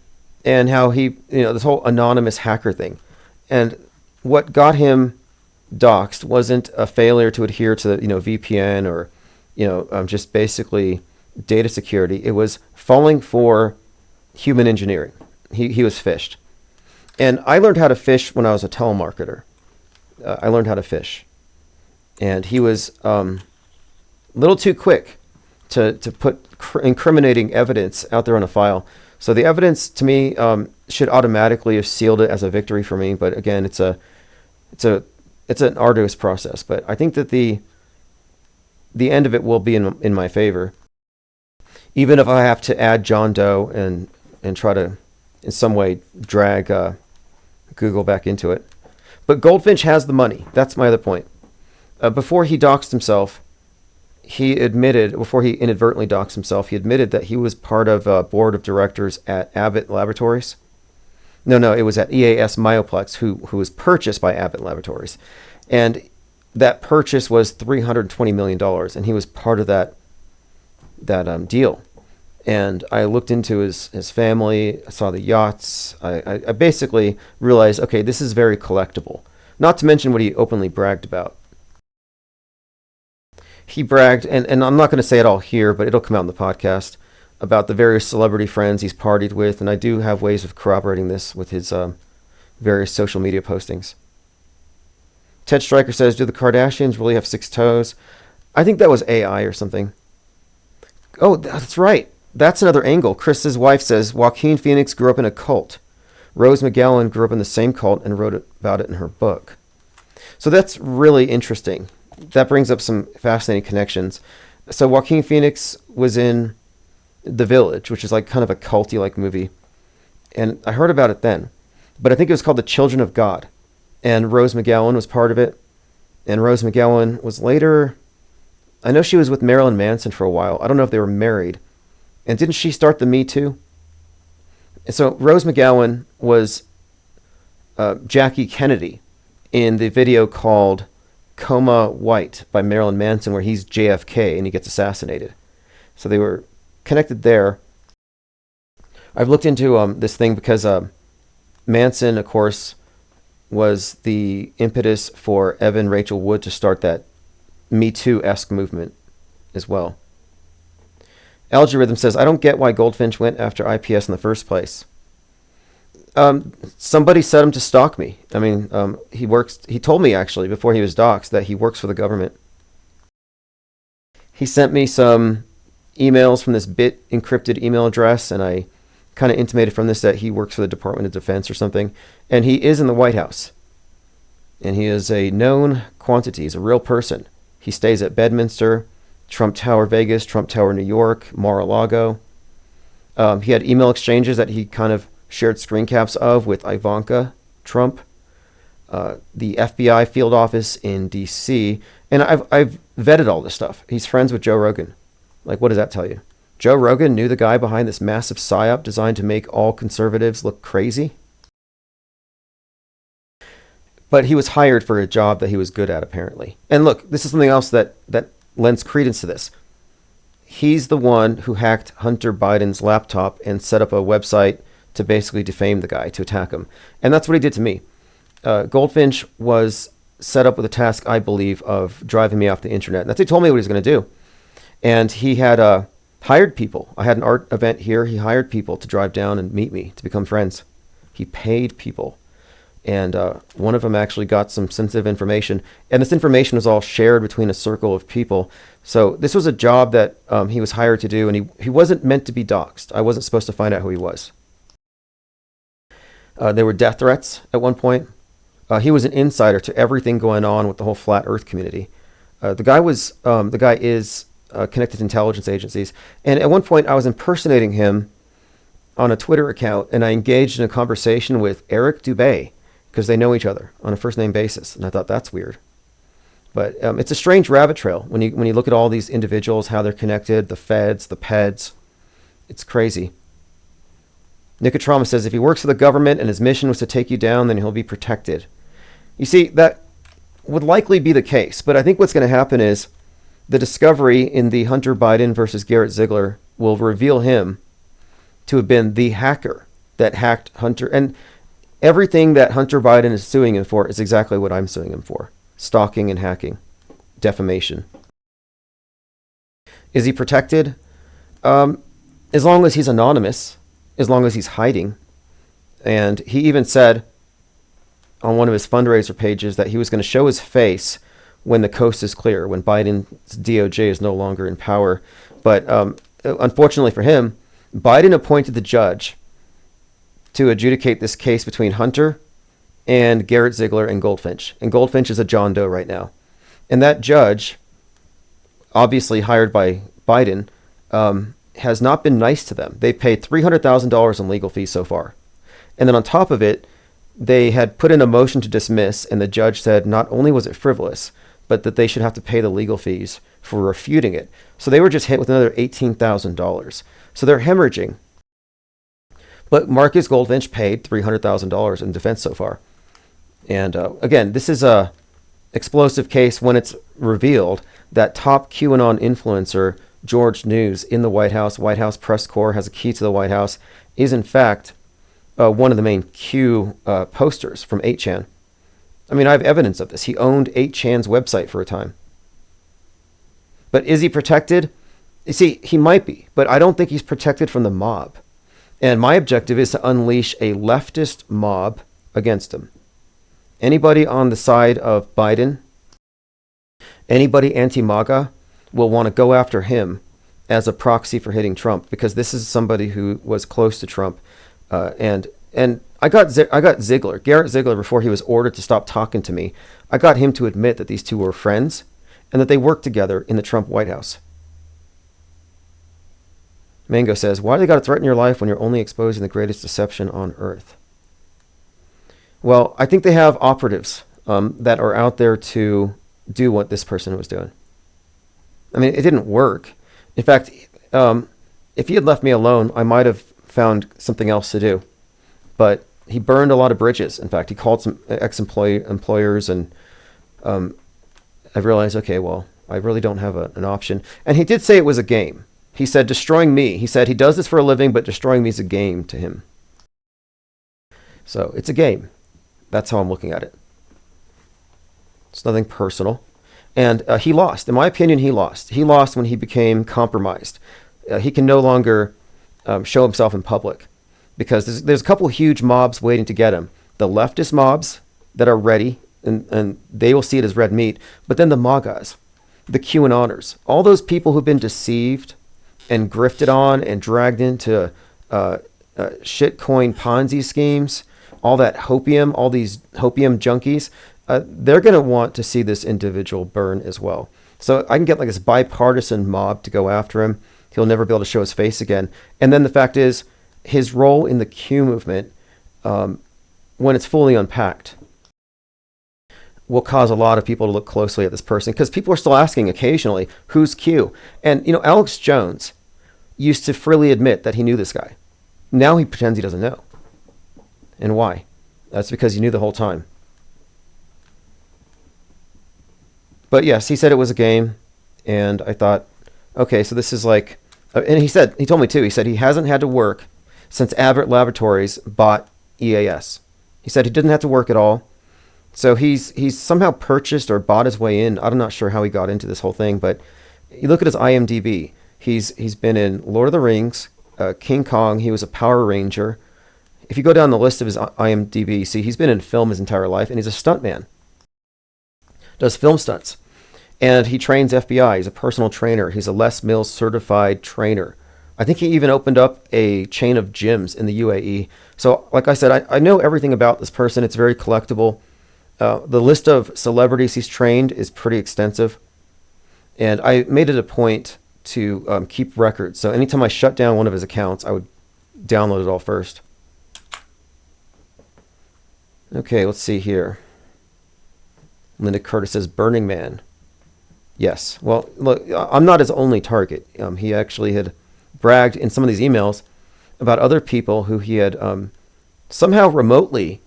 and how he, this whole anonymous hacker thing. And what got him doxxed wasn't a failure to adhere to, VPN or, just basically data security. It was falling for human engineering. He was phished. And I learned how to fish when I was a telemarketer. I learned how to fish. And he was a little too quick to put incriminating evidence out there on a file. So the evidence, to me, should automatically have sealed it as a victory for me. But again, it's an arduous process. But I think that the end of it will be in my favor, even if I have to add John Doe and try to, in some way, drag Google back into it. But Goldfinch has the money. That's my other point. Before he doxed himself, before he inadvertently doxed himself, he admitted that he was part of a board of directors at Abbott Laboratories. No, it was at EAS Myoplex, who was purchased by Abbott Laboratories. And that purchase was $320 million, and he was part of that deal. And I looked into his family, I saw the yachts. I basically realized, okay, this is very collectible. Not to mention what he openly bragged about. He bragged, and I'm not going to say it all here, but it'll come out in the podcast, about the various celebrity friends he's partied with, and I do have ways of corroborating this with his various social media postings. Ted Stryker says, do the Kardashians really have 6 toes? I think that was AI or something. Oh, that's right. That's another angle. Chris's wife says, Joaquin Phoenix grew up in a cult. Rose McGowan grew up in the same cult and wrote about it in her book. So that's really interesting. That brings up some fascinating connections. So Joaquin Phoenix was in The Village, which is like kind of a culty-like movie. And I heard about it then. But I think it was called The Children of God. And Rose McGowan was part of it. And Rose McGowan was later... I know she was with Marilyn Manson for a while. I don't know if they were married. And didn't she start the Me Too? And so Rose McGowan was Jackie Kennedy in the video called Coma White by Marilyn Manson, where he's JFK and he gets assassinated. So they were connected there. I've looked into this thing because Manson, of course, was the impetus for Evan Rachel Wood to start that Me Too-esque movement as well. Algorithm says, I don't get why Goldfinch went after IPS in the first place. Somebody set him to stalk me. I mean, he told me actually before he was doxxed that he works for the government. He sent me some emails from this bit encrypted email address, and I kind of intimated from this that he works for the Department of Defense or something. And he is in the White House. And he is a known quantity. He's a real person. He stays at Bedminster, Trump Tower Vegas, Trump Tower New York, Mar-a-Lago. He had email exchanges that he kind of shared screen caps of with Ivanka Trump, the FBI field office in D.C. And I've vetted all this stuff. He's friends with Joe Rogan. Like, what does that tell you? Joe Rogan knew the guy behind this massive psyop designed to make all conservatives look crazy. But he was hired for a job that he was good at, apparently. And look, this is something else that lends credence to this. He's the one who hacked Hunter Biden's laptop and set up a website to basically defame the guy, to attack him. And that's what he did to me. Goldfinch was set up with a task, I believe, of driving me off the internet. That's what he told me what he was going to do. And he had hired people. I had an art event here. He hired people to drive down and meet me, to become friends. He paid people. And one of them actually got some sensitive information. And this information was all shared between a circle of people. So this was a job that he was hired to do, and he wasn't meant to be doxxed. I wasn't supposed to find out who he was. There were death threats at one point. He was an insider to everything going on with the whole flat Earth community. The guy is connected to intelligence agencies. And at one point, I was impersonating him on a Twitter account, and I engaged in a conversation with Eric Dubé because they know each other on a first-name basis. And I thought, that's weird. But it's a strange rabbit trail when you look at all these individuals, how they're connected, the feds, the peds. It's crazy. Nicotrama says, if he works for the government and his mission was to take you down, then he'll be protected. You see, that would likely be the case. But I think what's going to happen is the discovery in the Hunter Biden versus Garrett Ziegler will reveal him to have been the hacker that hacked Hunter. And everything that Hunter Biden is suing him for is exactly what I'm suing him for. Stalking and hacking. Defamation. Is he protected? As long as he's anonymous. As long as he's hiding. And he even said on one of his fundraiser pages that he was going to show his face when the coast is clear, when Biden's DOJ is no longer in power. But unfortunately for him, Biden appointed the judge to adjudicate this case between Hunter and Garrett Ziegler and Goldfinch. And Goldfinch is a John Doe right now. And that judge, obviously hired by Biden, has not been nice to them. They've paid $300,000 in legal fees so far. And then on top of it, they had put in a motion to dismiss, and the judge said not only was it frivolous, but that they should have to pay the legal fees for refuting it. So they were just hit with another $18,000. So they're hemorrhaging. But Marcus Goldfinch paid $300,000 in defense so far. And again, this is a explosive case when it's revealed that top QAnon influencer George News in the White House press corps, has a key to the White House, is in fact one of the main Q posters from 8chan. I mean, I have evidence of this. He owned 8chan's website for a time. But is he protected? You see, he might be, but I don't think he's protected from the mob. And my objective is to unleash a leftist mob against him. Anybody on the side of Biden, anybody anti-MAGA, will want to go after him as a proxy for hitting Trump, because this is somebody who was close to Trump. And I got Ziegler, Garrett Ziegler, before he was ordered to stop talking to me. I got him to admit that these two were friends and that they worked together in the Trump White House. Mango says, why do they got to threaten your life when you're only exposing the greatest deception on earth? Well, I think they have operatives that are out there to do what this person was doing. I mean, it didn't work. In fact, if he had left me alone, I might have found something else to do. But he burned a lot of bridges. In fact, he called some employers, and I realized, okay, well, I really don't have an option. And he did say it was a game. He said destroying me. He said he does this for a living, but destroying me is a game to him. So it's a game. That's how I'm looking at it. It's nothing personal. And he lost. In my opinion, he lost. He lost when he became compromised. He can no longer show himself in public, because there's a couple huge mobs waiting to get him. The leftist mobs that are ready, and they will see it as red meat. But then the MAGAs, the QAnoners, all those people who've been deceived and grifted on and dragged into shitcoin Ponzi schemes, all that hopium, all these hopium junkies, they're going to want to see this individual burn as well. So I can get like this bipartisan mob to go after him. He'll never be able to show his face again. And then the fact is, his role in the Q movement, when it's fully unpacked, will cause a lot of people to look closely at this person, because people are still asking occasionally, who's Q? And, you know, Alex Jones used to freely admit that he knew this guy. Now he pretends he doesn't know. And why? That's because he knew the whole time. But yes, he said it was a game, and I thought, okay, so this is like, and he told me too, he said he hasn't had to work since Abbott Laboratories bought EAS. He said he didn't have to work at all. So he's somehow purchased or bought his way in. I'm not sure how he got into this whole thing, but you look at his IMDb. He's been in Lord of the Rings, King Kong. He was a Power Ranger. If you go down the list of his IMDb, see he's been in film his entire life, and he's a stuntman. Does film stunts, and he trains FBI. He's a personal trainer. He's a Les Mills certified trainer. I think he even opened up a chain of gyms in the UAE. So, like I said, I know everything about this person. It's very collectible. The list of celebrities he's trained is pretty extensive. And I made it a point to keep records. So anytime I shut down one of his accounts, I would download it all first. Okay, let's see here. Linda Curtis says, Burning Man. Yes. Well, look, I'm not his only target. He actually had bragged in some of these emails about other people who he had somehow remotely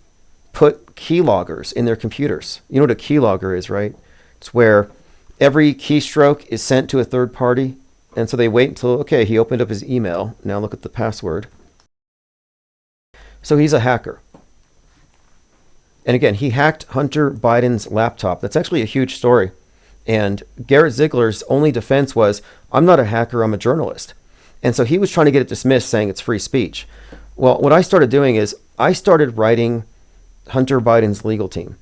put keyloggers in their computers. You know what a keylogger is, right? It's where every keystroke is sent to a third party. And so they wait until, okay, he opened up his email. Now look at the password. So he's a hacker. And again, he hacked Hunter Biden's laptop. That's actually a huge story. And Garrett Ziegler's only defense was, I'm not a hacker, I'm a journalist. And so he was trying to get it dismissed, saying it's free speech. Well, what I started doing is I started writing Hunter Biden's legal team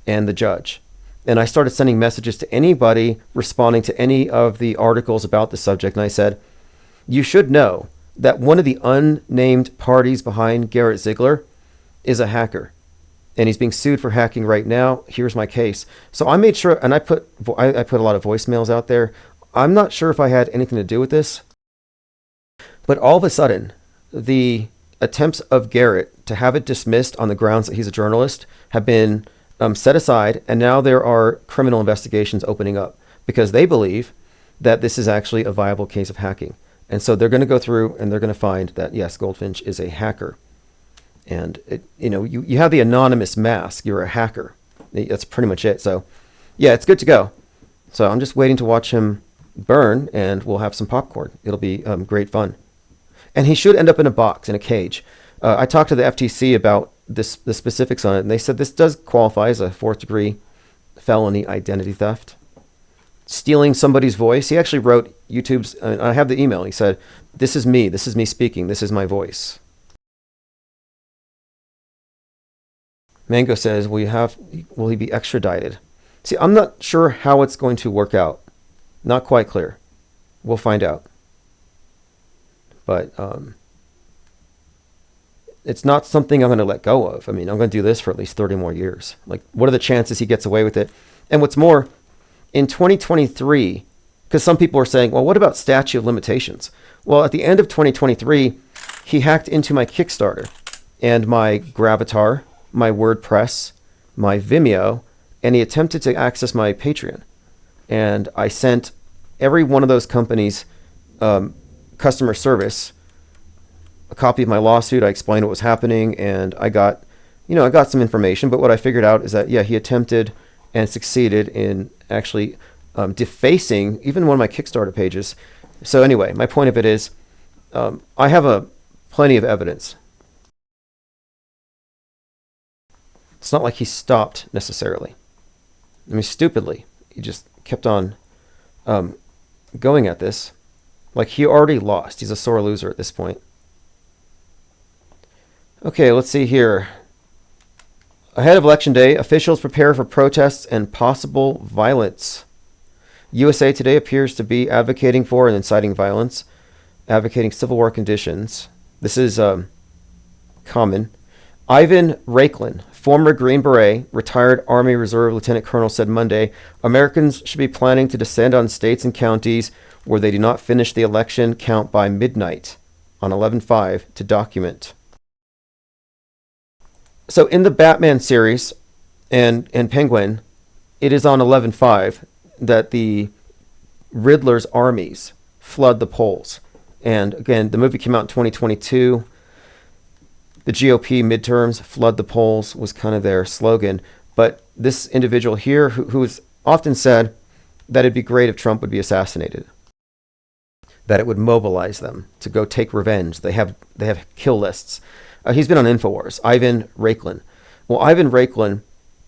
and the judge. And I started sending messages to anybody responding to any of the articles about the subject. And I said, you should know that one of the unnamed parties behind Garrett Ziegler is a hacker. And he's being sued for hacking right now. Here's my case. So I made sure, and I put a lot of voicemails out there. I'm not sure if I had anything to do with this. But all of a sudden, the attempts of Garrett to have it dismissed on the grounds that he's a journalist have been set aside, and now there are criminal investigations opening up because they believe that this is actually a viable case of hacking. And so they're going to go through and they're going to find that, yes, Goldfinch is a hacker. And, you have the anonymous mask. You're a hacker. That's pretty much it. So, yeah, it's good to go. So I'm just waiting to watch him burn, and we'll have some popcorn. It'll be great fun. And he should end up in a box, in a cage. I talked to the FTC about the specifics on it, and they said this does qualify as a fourth-degree felony identity theft. Stealing somebody's voice. He actually wrote YouTube's, I have the email. He said, this is me speaking, this is my voice. Mango says, will he be extradited? See, I'm not sure how it's going to work out. Not quite clear. We'll find out. But it's not something I'm going to let go of. I mean, I'm going to do this for at least 30 more years. Like, what are the chances he gets away with it? And what's more, in 2023, because some people are saying, well, what about statute of limitations? Well, at the end of 2023, he hacked into my Kickstarter and my Gravatar, my WordPress, my Vimeo, and he attempted to access my Patreon. And I sent every one of those companies customer service a copy of my lawsuit. I explained what was happening, and I got some information. But what I figured out is that, yeah, he attempted and succeeded in actually defacing even one of my Kickstarter pages. So anyway, my point of it is I have plenty of evidence. It's not like he stopped necessarily. I mean, stupidly, he just kept on going at this. Like, he already lost. He's a sore loser at this point. Okay, let's see here. Ahead of Election Day, officials prepare for protests and possible violence. USA Today appears to be advocating for and inciting violence, advocating civil war conditions. This is common. Ivan Raiklin, former Green Beret, retired Army Reserve Lieutenant Colonel, said Monday, Americans should be planning to descend on states and counties where they do not finish the election count by midnight on 11/5 to document. So in the Batman series and Penguin, it is on 11/5 that the Riddler's armies flood the polls. And again, the movie came out in 2022. The GOP midterms, flood the polls, was kind of their slogan. But this individual here, who has often said that it'd be great if Trump would be assassinated, that it would mobilize them to go take revenge. They have kill lists. He's been on InfoWars, Ivan Raiklin. Well, Ivan Raiklin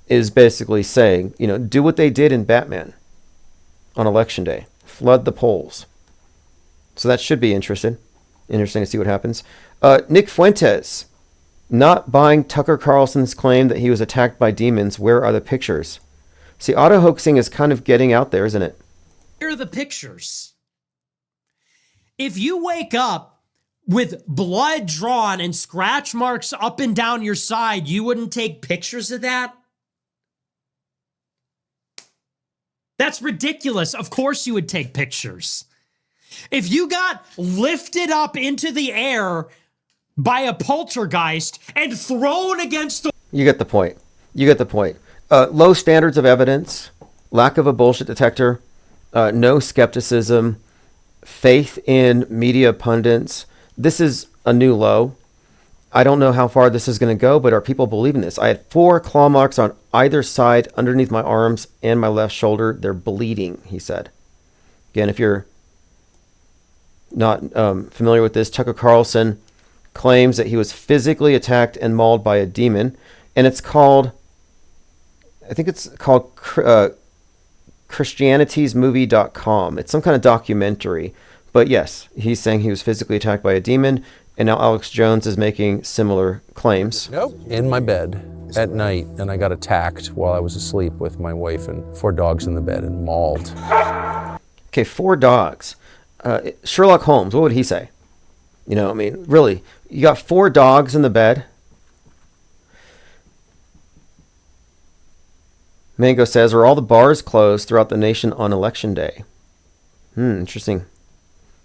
is basically saying, do what they did in Batman on Election Day. Flood the polls. So that should be interesting. Interesting to see what happens. Nick Fuentes, not buying Tucker Carlson's claim that he was attacked by demons. Where are the pictures? See, auto-hoaxing is kind of getting out there, isn't it? Here are the pictures. If you wake up with blood drawn and scratch marks up and down your side, you wouldn't take pictures of that? That's ridiculous. Of course you would take pictures. If you got lifted up into the air by a poltergeist and thrown against the... You get the point. Low standards of evidence, lack of a bullshit detector, no skepticism, faith in media pundits. This is a new low. I don't know how far this is going to go, but are people believing this? I had 4 claw marks on either side underneath my arms and my left shoulder. They're bleeding, he said. Again, if you're not familiar with this, Tucker Carlson claims that he was physically attacked and mauled by a demon, and it's called, I think it's called Christianity'sMovie.com. It's some kind of documentary, but yes, he's saying he was physically attacked by a demon, and now Alex Jones is making similar claims. In my bed at night, and I got attacked while I was asleep with my wife and 4 dogs in the bed and mauled. Okay, 4 dogs. Sherlock Holmes, what would he say? Really, you got 4 dogs in the bed. Mango says, are all the bars closed throughout the nation on Election Day? Interesting.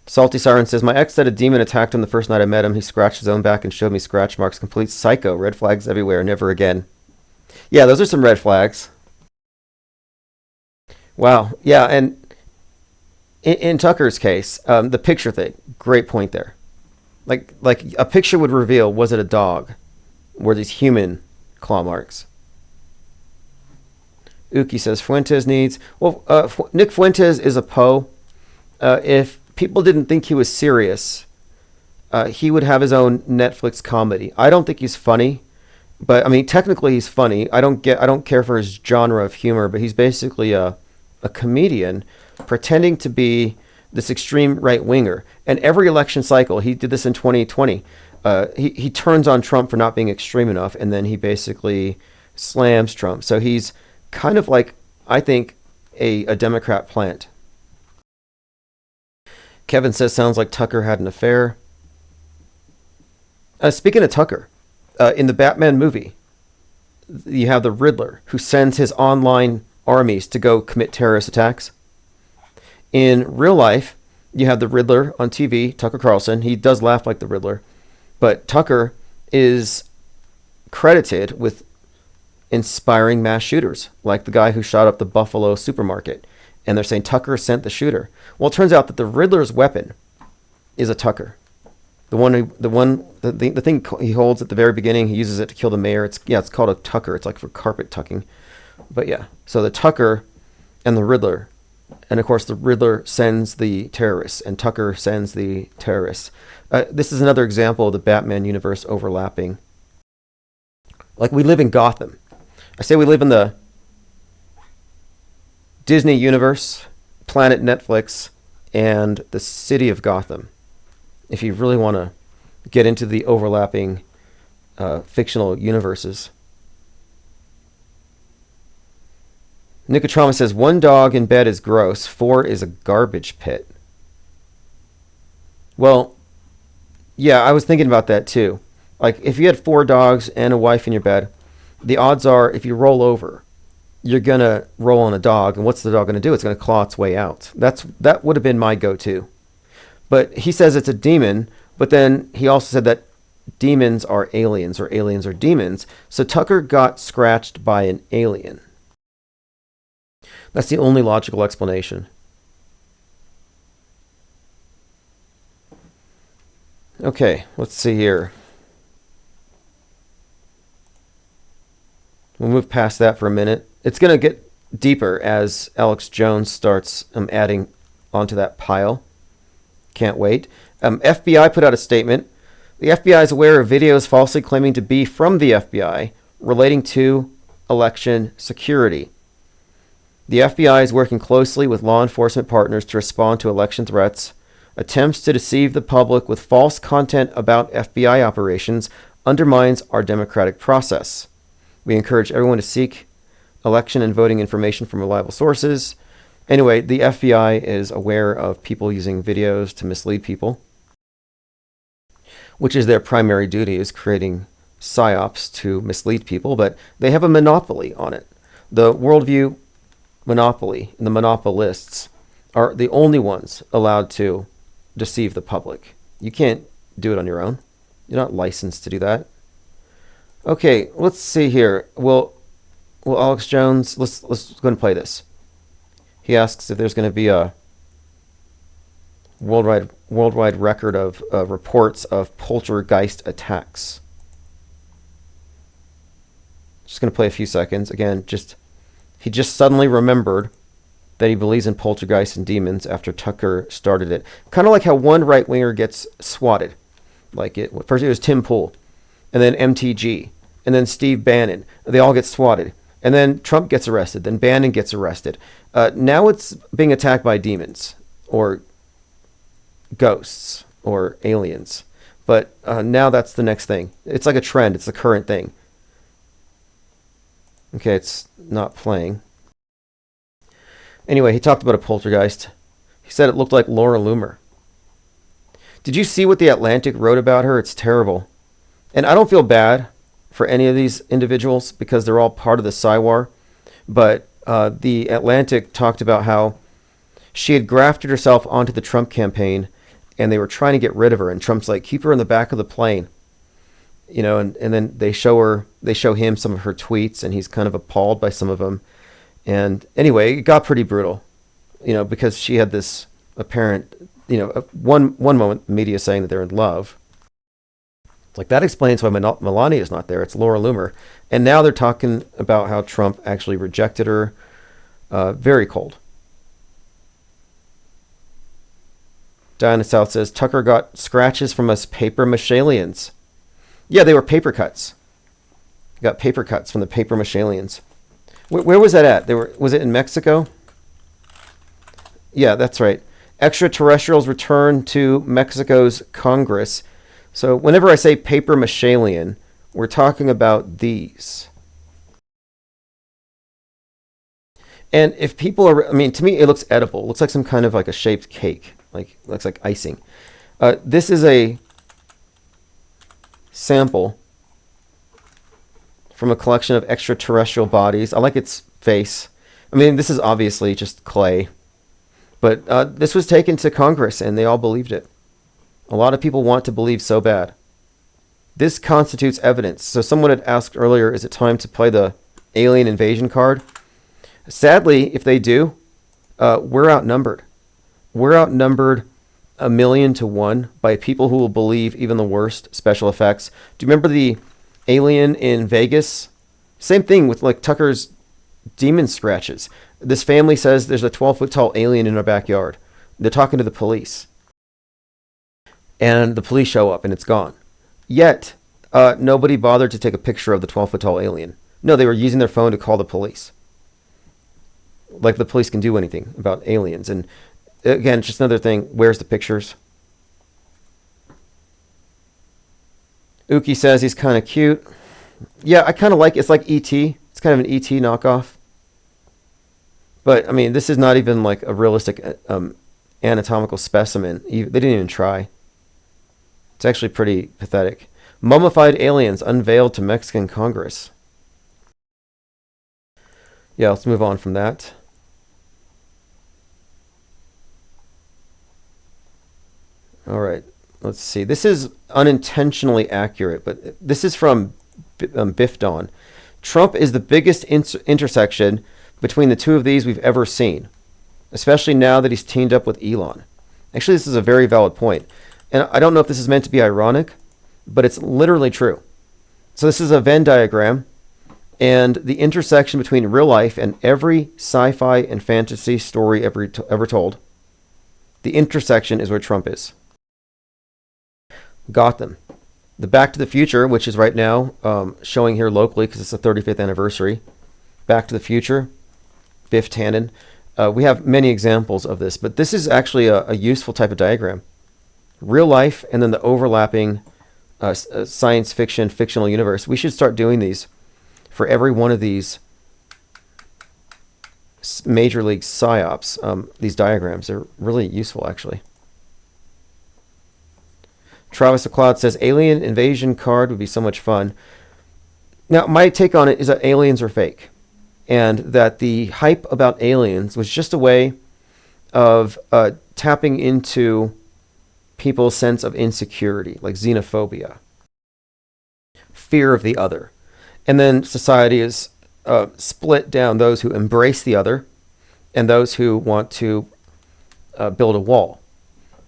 Salty Siren says, my ex said a demon attacked him the first night I met him. He scratched his own back and showed me scratch marks. Complete psycho. Red flags everywhere. Never again. Yeah, those are some red flags. Wow. Yeah, and in Tucker's case, the picture thing, great point there. Like a picture would reveal, was it a dog? Were these human claw marks? Uki says, Fuentes needs... Well, Nick Fuentes is a Poe. If people didn't think he was serious, he would have his own Netflix comedy. I don't think he's funny, but technically he's funny. I don't care for his genre of humor, but he's basically a comedian pretending to be this extreme right-winger. And every election cycle, he did this in 2020, he turns on Trump for not being extreme enough, and then he basically slams Trump. So he's kind of like, I think, a Democrat plant. Kevin says, sounds like Tucker had an affair. Speaking of Tucker, in the Batman movie, you have the Riddler, who sends his online armies to go commit terrorist attacks. In real life, you have the Riddler on TV, Tucker Carlson. He does laugh like the Riddler. But Tucker is credited with inspiring mass shooters, like the guy who shot up the Buffalo supermarket. And they're saying Tucker sent the shooter. Well, it turns out that the Riddler's weapon is a Tucker. The thing he holds at the very beginning, he uses it to kill the mayor. It's called a Tucker. It's like for carpet tucking. But yeah, so the Tucker and the Riddler, and of course the Riddler sends the terrorists, and Tucker sends the terrorists. This is another example of the Batman universe overlapping. Like, we live in Gotham. I say we live in the Disney universe, Planet Netflix, and the city of Gotham. If you really want to get into the overlapping fictional universes. Nicotrama says, 1 dog in bed is gross, 4 is a garbage pit. Well, yeah, I was thinking about that too. Like, if you had 4 dogs and a wife in your bed, the odds are, if you roll over, you're going to roll on a dog, and what's the dog going to do? It's going to claw its way out. That would have been my go-to. But he says it's a demon, but then he also said that demons are aliens, or aliens are demons. So Tucker got scratched by an alien. That's the only logical explanation. Okay, let's see here. We'll move past that for a minute. It's going to get deeper as Alex Jones starts adding onto that pile. Can't wait. FBI put out a statement. The FBI is aware of videos falsely claiming to be from the FBI relating to election security. The FBI is working closely with law enforcement partners to respond to election threats. Attempts to deceive the public with false content about FBI operations undermines our democratic process. We encourage everyone to seek election and voting information from reliable sources. Anyway, the FBI is aware of people using videos to mislead people, which is their primary duty, is creating psyops to mislead people, but they have a monopoly on it. The worldview monopoly and the monopolists are the only ones allowed to deceive the public. You can't do it on your own. You're not licensed to do that. Okay, let's see here. Well, Alex Jones, let's go and play this. He asks if there's going to be a worldwide record of reports of poltergeist attacks. Just going to play a few seconds. Again, he just suddenly remembered that he believes in poltergeists and demons after Tucker started it. Kind of like how one right-winger gets swatted. First it was Tim Pool, and then MTG, and then Steve Bannon. They all get swatted. And then Trump gets arrested. Then Bannon gets arrested. Now it's being attacked by demons or ghosts or aliens. But now that's the next thing. It's like a trend. It's the current thing. Okay, it's not playing. Anyway, he talked about a poltergeist. He said it looked like Laura Loomer. Did you see what The Atlantic wrote about her? It's terrible. And I don't feel bad for any of these individuals because they're all part of the Psywar. But The Atlantic talked about how she had grafted herself onto the Trump campaign and they were trying to get rid of her. And Trump's like, keep her in the back of the plane. You know, and then they show him some of her tweets and he's kind of appalled by some of them. And anyway, it got pretty brutal, you know, because she had this apparent, you know, one moment media saying that they're in love. Like that explains why Melania is not there. It's Laura Loomer. And now they're talking about how Trump actually rejected her. Very cold. Diana South says, Tucker got scratches from us paper mache-aliens. Yeah, they were paper cuts. Got paper cuts from the paper mache-aliens. Where was that at? Was it in Mexico? Yeah, that's right. Extraterrestrials return to Mexico's Congress. So whenever I say paper mache-alien, we're talking about these. And if people are, I mean, to me, it looks edible. It looks like some kind of like a shaped cake. Like, looks like icing. This is a sample from a collection of extraterrestrial bodies. I like its face. I mean, this is obviously just clay. But this was taken to Congress, and they all believed it. A lot of people want to believe so bad. This constitutes evidence. So someone had asked earlier, is it time to play the alien invasion card? Sadly, if they do, we're outnumbered. We're outnumbered 1,000,000 to 1 by people who will believe even the worst special effects. Do you remember the alien in Vegas? Same thing with like Tucker's demon scratches. This family says there's a 12-foot tall alien in our backyard. They're talking to the police. And the police show up and it's gone. Yet, nobody bothered to take a picture of the 12-foot tall alien. No, they were using their phone to call the police. Like the police can do anything about aliens. And again, just another thing. Where's the pictures? Uki says he's kind of cute. Yeah, I kind of like it. It's like E.T. It's kind of an E.T. knockoff. But, I mean, this is not even like a realistic anatomical specimen. They didn't even try. It's actually pretty pathetic. Mummified aliens unveiled to Mexican Congress. Yeah, let's move on from that. All right, let's see. This is unintentionally accurate, but this is from Biff Dawn. Trump is the biggest intersection between the two of these we've ever seen, especially now that he's teamed up with Elon. Actually, this is a very valid point. And I don't know if this is meant to be ironic, but it's literally true. So this is a Venn diagram, and the intersection between real life and every sci-fi and fantasy story ever told, the intersection is where Trump is. Gotham. The Back to the Future, which is right now showing here locally because it's the 35th anniversary. Back to the Future, Biff Tannen. We have many examples of this, but this is actually a useful type of diagram. Real life and then the overlapping science fiction, fictional universe. We should start doing these for every one of these Major League psyops. These diagrams are really useful, actually. Travis McLeod says, alien invasion card would be so much fun. Now, my take on it is that aliens are fake, and that the hype about aliens was just a way of tapping into people's sense of insecurity, like xenophobia, fear of the other. And then society is split down those who embrace the other and those who want to build a wall.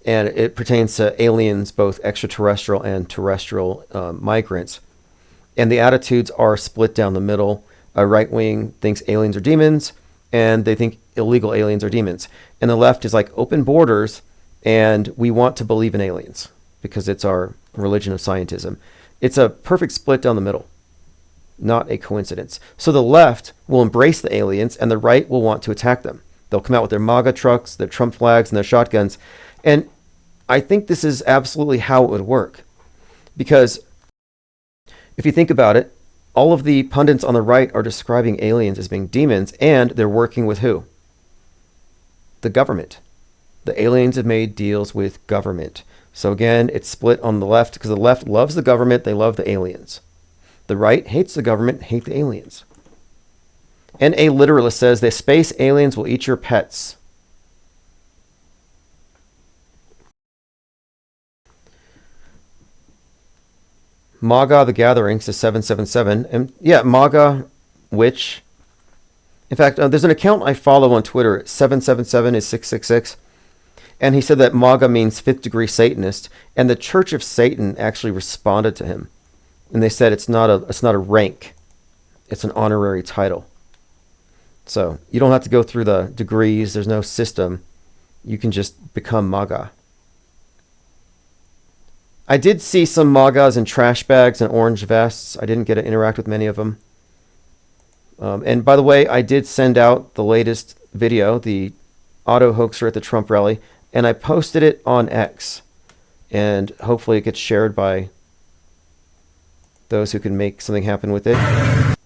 And it pertains to aliens, both extraterrestrial and terrestrial migrants. And the attitudes are split down the middle. A right wing thinks aliens are demons, and they think illegal aliens are demons. And the left is like open borders, and we want to believe in aliens because it's our religion of scientism. It's a perfect split down the middle, not a coincidence. So the left will embrace the aliens, and the right will want to attack them. They'll come out with their MAGA trucks, their Trump flags, and their shotguns. And I think this is absolutely how it would work. Because if you think about it, all of the pundits on the right are describing aliens as being demons, and they're working with who? The government. The aliens have made deals with government. So again, it's split on the left because the left loves the government, they love the aliens. The right hates the government, hate the aliens. And a literalist says the space aliens will eat your pets. MAGA the Gathering says 777. And yeah, MAGA Witch. In fact, there's an account I follow on Twitter. 777 is 666. And he said that MAGA means fifth degree Satanist. And the Church of Satan actually responded to him. And they said it's not a rank. It's an honorary title. So you don't have to go through the degrees. There's no system. You can just become MAGA. I did see some MAGAs in trash bags and orange vests. I didn't get to interact with many of them. And by the way, I did send out the latest video, the auto hoaxer at the Trump rally, and I posted it on X. And hopefully it gets shared by those who can make something happen with it.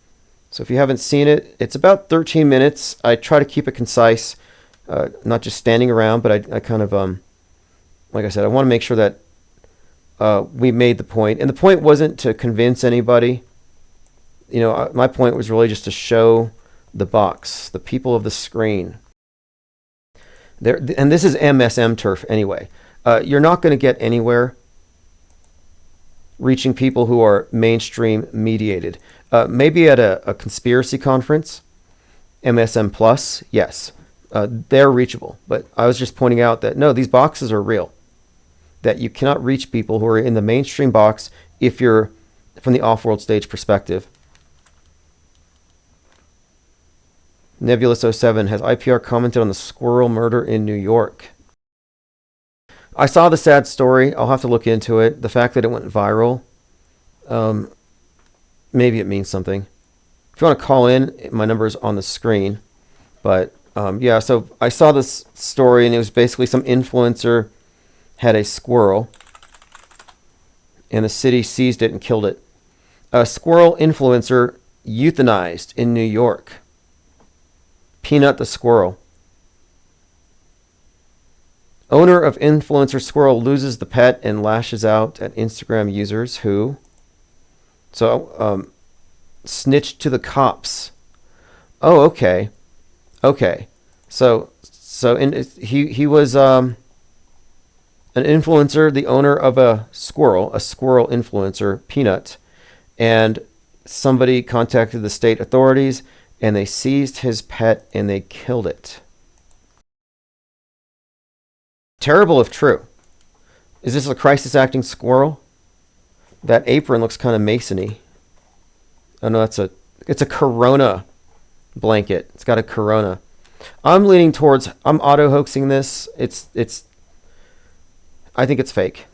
So if you haven't seen it, it's about 13 minutes. I try to keep it concise, not just standing around, but I kind of, like I said, I want to make sure that we made the point. And the point wasn't to convince anybody. You know, my point was really just to show the box, the people of the screen. And this is MSM turf anyway. You're not going to get anywhere reaching people who are mainstream mediated. Maybe at a conspiracy conference, MSM Plus, yes, they're reachable. But I was just pointing out that, no, these boxes are real. That you cannot reach people who are in the mainstream box if you're from the off-world stage perspective. Nebulous07 has IPR commented on the squirrel murder in New York. I saw the sad story. I'll have to look into it. The fact that it went viral, maybe it means something. If you want to call in, my number is on the screen. But yeah, so I saw this story, and it was basically some influencer had a squirrel, and the city seized it and killed it. A squirrel influencer euthanized in New York. Peanut the squirrel. Owner of influencer squirrel loses the pet and lashes out at Instagram users who snitched to the cops. Oh, okay. Okay. So he was an influencer, the owner of a squirrel influencer, Peanut, and somebody contacted the state authorities, and they seized his pet and they killed it. Terrible if true. Is this a crisis acting squirrel? That apron looks kind of masony. Oh no, it's a Corona blanket. It's got a Corona. I'm leaning towards, I'm auto hoaxing this. I think it's fake.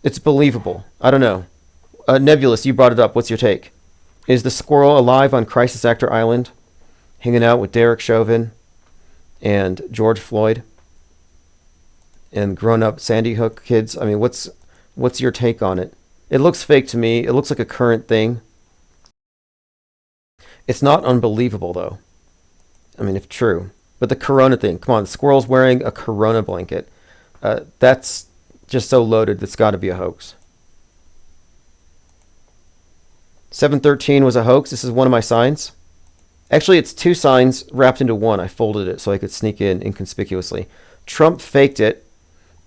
It's believable. I don't know. Nebulous, you brought it up. What's your take? Is the squirrel alive on Crisis Actor Island, hanging out with Derek Chauvin and George Floyd and grown-up Sandy Hook kids? I mean, what's your take on it? It looks fake to me. It looks like a current thing. It's not unbelievable, though. I mean, if true. But the corona thing, come on, the squirrel's wearing a corona blanket. That's just so loaded, that's got to be a hoax. 713 was a hoax. This is one of my signs. Actually, it's two signs wrapped into one. I folded it so I could sneak in inconspicuously. Trump faked it,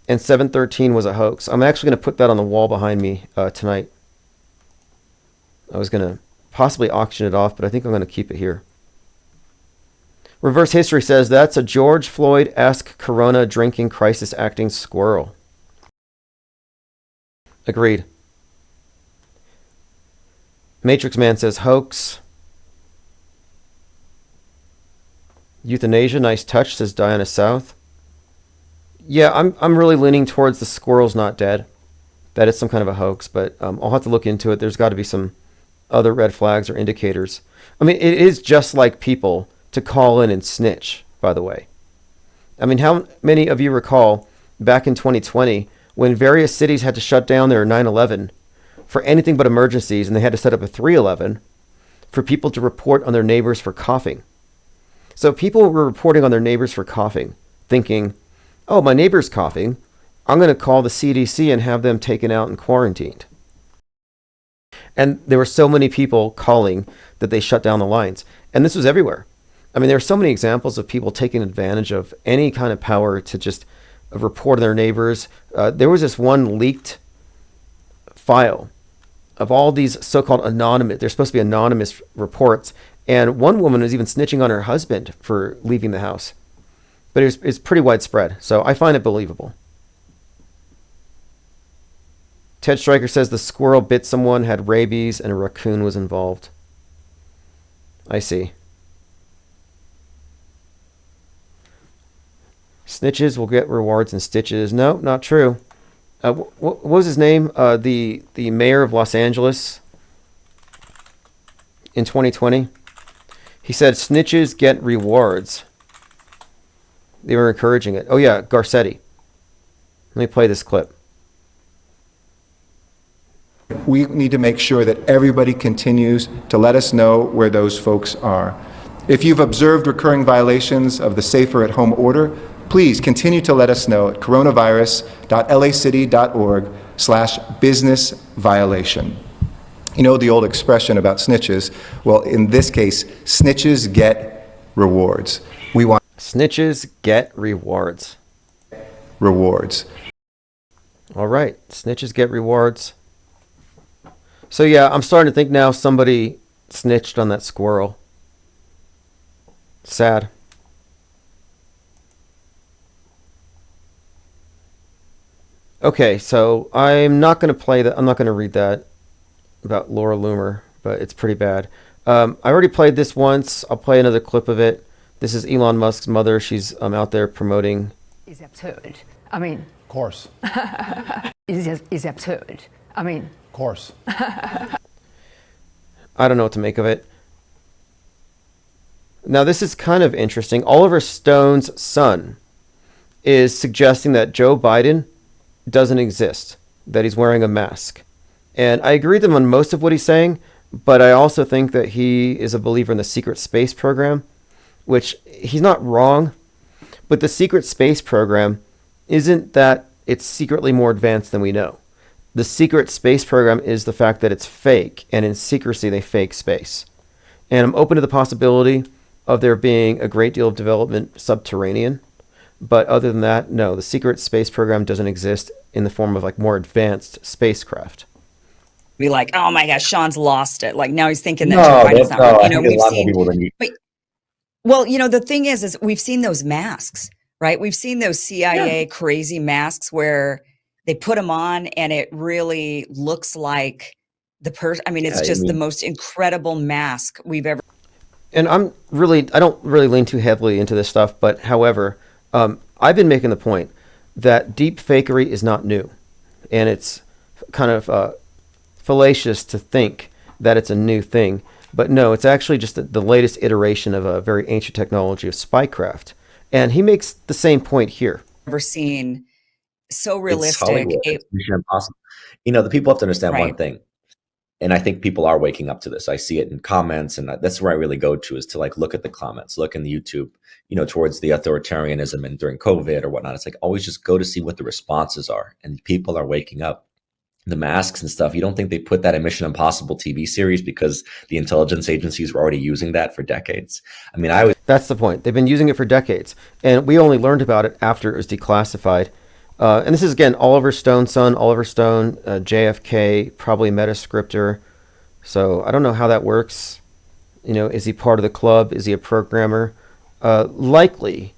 and 713 was a hoax. I'm actually going to put that on the wall behind me tonight. I was going to possibly auction it off, but I think I'm going to keep it here. Reverse History says that's a George Floyd-esque corona drinking crisis acting squirrel. Agreed. Matrix Man says hoax. Euthanasia, nice touch, says Diana South. Yeah, I'm really leaning towards the squirrel's not dead. That is some kind of a hoax, but I'll have to look into it. There's got to be some other red flags or indicators. I mean, it is just like people to call in and snitch, by the way. I mean, how many of you recall back in 2020 when various cities had to shut down their 9/11 for anything but emergencies, and they had to set up a 3/11 for people to report on their neighbors for coughing? So people were reporting on their neighbors for coughing, thinking, oh, my neighbor's coughing. I'm going to call the CDC and have them taken out and quarantined. And there were so many people calling that they shut down the lines. And this was everywhere. I mean, there are so many examples of people taking advantage of any kind of power to just report on their neighbors. There was this one leaked file of all these so-called anonymous, they're supposed to be anonymous reports. And one woman was even snitching on her husband for leaving the house. But it's pretty widespread. So I find it believable. Ted Stryker says the squirrel bit someone, had rabies, and a raccoon was involved. I see. Snitches will get rewards and stitches. No, not true. What was his name? The mayor of Los Angeles in 2020. He said snitches get rewards. They were encouraging it. Oh yeah, Garcetti. Let me play this clip. We need to make sure that everybody continues to let us know where those folks are. If you've observed recurring violations of the Safer at Home order, please continue to let us know at coronavirus.lacity.org/business violation. You know the old expression about snitches? Well, in this case, snitches get rewards. We want snitches get rewards. Rewards. All right, snitches get rewards. So yeah, I'm starting to think now somebody snitched on that squirrel. Sad. Okay, so I'm not going to play that. I'm not going to read that about Laura Loomer, but it's pretty bad. I already played this once. I'll play another clip of it. This is Elon Musk's mother. She's out there promoting. Is absurd. I mean. Of course. Is absurd. I mean. Of course. I don't know what to make of it. Now, this is kind of interesting. Oliver Stone's son is suggesting that Joe Biden doesn't exist, that he's wearing a mask. And I agree with him on most of what he's saying, but I also think that he is a believer in the secret space program, which he's not wrong, but the secret space program isn't that it's secretly more advanced than we know. The secret space program is the fact that it's fake, and in secrecy they fake space. And I'm open to the possibility of there being a great deal of development subterranean, but other than that, no, the secret space program doesn't exist in the form of like more advanced spacecraft. Be like, oh my gosh, Sean's lost it. Like now he's thinking that No, Joe Biden's that's not. no. I You know, think a we've lot more seen. people than you. But, well, you know, the thing is we've seen those masks, right? We've seen those CIA crazy masks where they put them on and it really looks like the person. I mean, it's just the most incredible mask we've ever. And I don't really lean too heavily into this stuff, but however, I've been making the point that deep fakery is not new. And it's kind of fallacious to think that it's a new thing. But no, it's actually just the latest iteration of a very ancient technology of spycraft. And he makes the same point here. Never seen so It's realistic. Hollywood. It's Mission Impossible. You know, the people have to understand one Right. thing, and I think people are waking up to this. I see it in comments, and that's where I really go to, is to like look at the comments, look in the YouTube, you know, towards the authoritarianism and during COVID or whatnot. It's like always just go to see what the responses are, and people are waking up. The masks and stuff. You don't think they put that in Mission Impossible TV series because the intelligence agencies were already using that for decades? I mean, That's the point. They've been using it for decades, and we only learned about it after it was declassified. And this is, again, Oliver Stone's son, Oliver Stone, JFK, probably Metascriptor. So I don't know how that works. You know, is he part of the club? Is he a programmer? Likely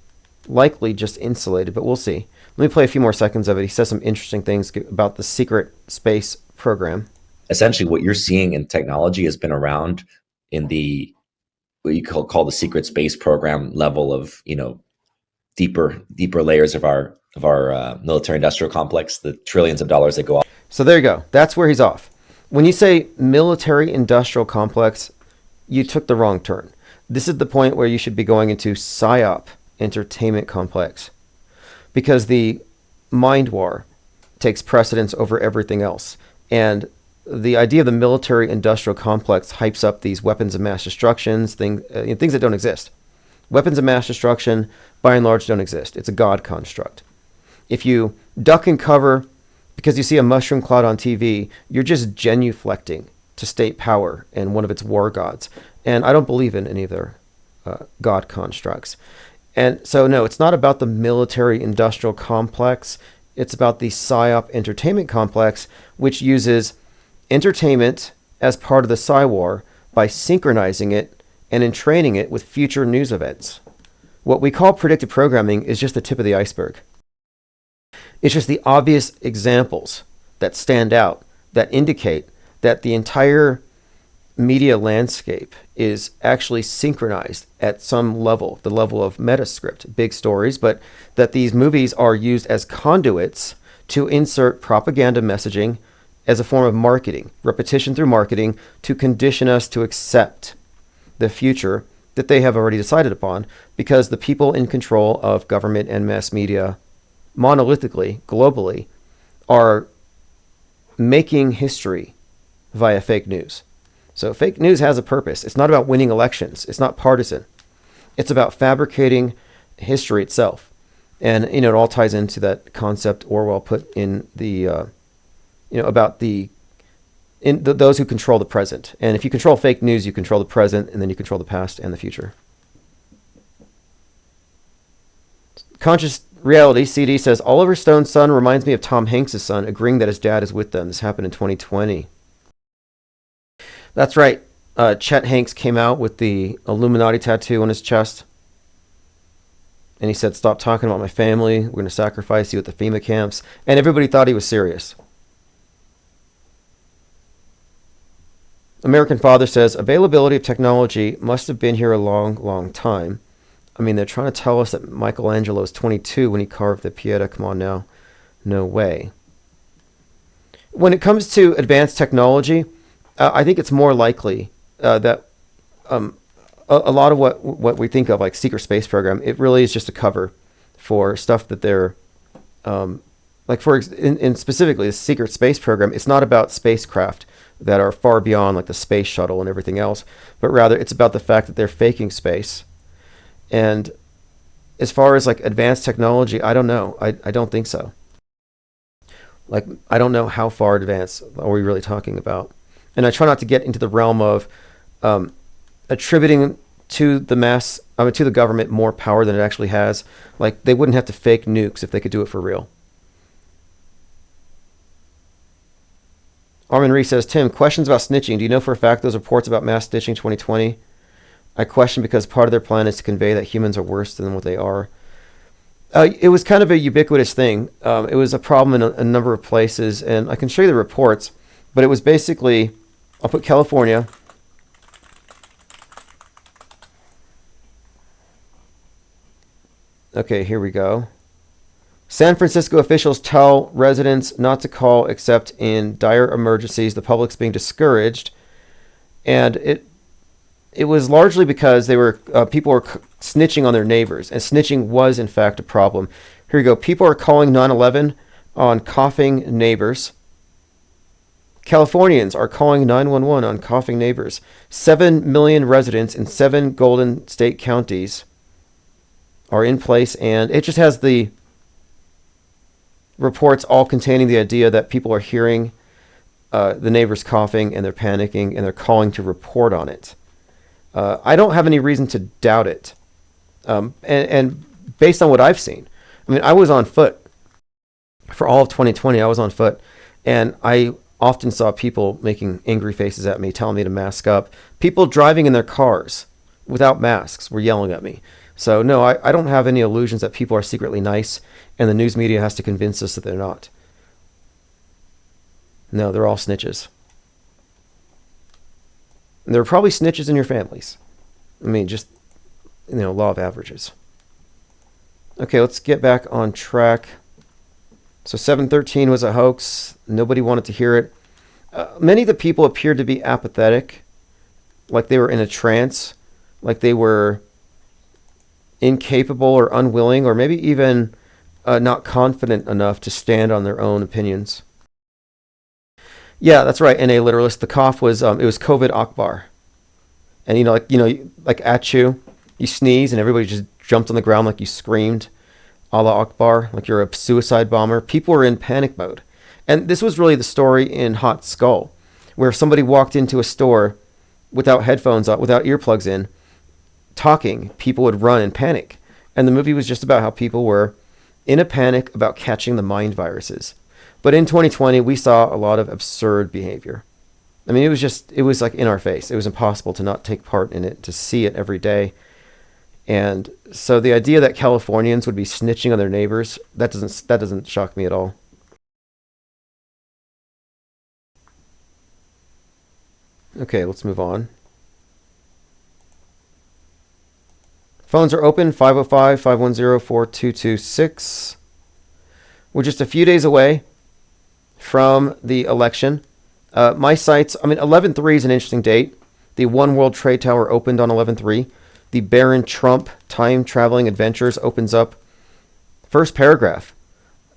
just insulated, but we'll see. Let me play a few more seconds of it. He says some interesting things about the secret space program. essentially what you're seeing in technology has been around in the what you call the secret space program level of, you know, deeper layers of our military industrial complex, the trillions of dollars that go off. So there you go. That's where he's off. When you say military industrial complex, you took the wrong turn. This is the point where you should be going into PSYOP, entertainment complex, because the mind war takes precedence over everything else. And the idea of the military industrial complex hypes up these weapons of mass destruction, things that don't exist. Weapons of mass destruction, by and large, don't exist. It's a God construct. If you duck and cover because you see a mushroom cloud on TV, you're just genuflecting to state power and one of its war gods. And I don't believe in any of their God constructs. And so, no, it's not about the military industrial complex. It's about the PSYOP entertainment complex, which uses entertainment as part of the Psy War by synchronizing it and entraining it with future news events. What we call predictive programming is just the tip of the iceberg. It's just the obvious examples that stand out, that indicate that the entire media landscape is actually synchronized at some level, the level of metascript, big stories, but that these movies are used as conduits to insert propaganda messaging as a form of marketing, repetition through marketing, to condition us to accept the future that they have already decided upon, because the people in control of government and mass media monolithically, globally, are making history via fake news. So fake news has a purpose. It's not about winning elections. It's not partisan. It's about fabricating history itself. And, you know, it all ties into that concept Orwell put in the, about those who control the present. And if you control fake news, you control the present, and then you control the past and the future. Conscious Reality CD says, Oliver Stone's son reminds me of Tom Hanks' son, agreeing that his dad is with them. This happened in 2020. That's right. Chet Hanks came out with the Illuminati tattoo on his chest. And he said, stop talking about my family. We're going to sacrifice you at the FEMA camps. And everybody thought he was serious. American Father says, availability of technology must have been here a long, long time. I mean, they're trying to tell us that Michelangelo was 22 when he carved the Pieta. Come on now. No way. When it comes to advanced technology, I think it's more likely that a lot of what we think of like secret space program, it really is just a cover for stuff that they're in specifically the secret space program. It's not about spacecraft that are far beyond like the space shuttle and everything else, but rather it's about the fact that they're faking space. And as far as like advanced technology, I don't know. I don't think so. Like, I don't know how far advanced are we really talking about. And I try not to get into the realm of attributing to the government more power than it actually has. Like, they wouldn't have to fake nukes if they could do it for real. Armin Reese says, Tim, questions about snitching. Do you know for a fact those reports about mass snitching 2020? I question because part of their plan is to convey that humans are worse than what they are. It was kind of a ubiquitous thing. It was a problem in a number of places, and I can show you the reports, but it was basically, I'll put California. Okay, here we go. San Francisco officials tell residents not to call except in dire emergencies. The public's being discouraged. and it was largely because they were people were snitching on their neighbors, and snitching was in fact a problem. Here you go. People are calling 911 on coughing neighbors. Californians are calling 911 on coughing neighbors. 7 million residents in 7 Golden State counties are in place, and it just has the reports all containing the idea that people are hearing the neighbors coughing, and they're panicking, and they're calling to report on it. I don't have any reason to doubt it. And based on what I've seen, I mean, I was on foot for all of 2020. I was on foot, and I often saw people making angry faces at me, telling me to mask up. People driving in their cars without masks were yelling at me. So no, I don't have any illusions that people are secretly nice, and the news media has to convince us that they're not. No, they're all snitches. And there are probably snitches in your families. I mean, just, law of averages. Okay, let's get back on track. So 713 was a hoax. Nobody wanted to hear it. Many of the people appeared to be apathetic, like they were in a trance, like they were incapable or unwilling, or maybe even not confident enough to stand on their own opinions. Yeah, that's right. In a literalist, the cough was it was COVID Akbar, and like at you sneeze and everybody just jumped on the ground like you screamed, Allah Akbar, like you're a suicide bomber. People were in panic mode, and this was really the story in Hot Skull, where if somebody walked into a store without headphones on, without earplugs in, talking, people would run and panic, and the movie was just about how people were in a panic about catching the mind viruses. But in 2020, we saw a lot of absurd behavior. I mean, it was like in our face. It was impossible to not take part in it, to see it every day. And so the idea that Californians would be snitching on their neighbors, that doesn't shock me at all. Okay, let's move on. Phones are open, 505-510-4226. We're just a few days away from the election. My sites, 11/3 is an interesting date. The One World Trade Tower opened on 11/3. The Barron Trump Time Traveling Adventures opens up. First paragraph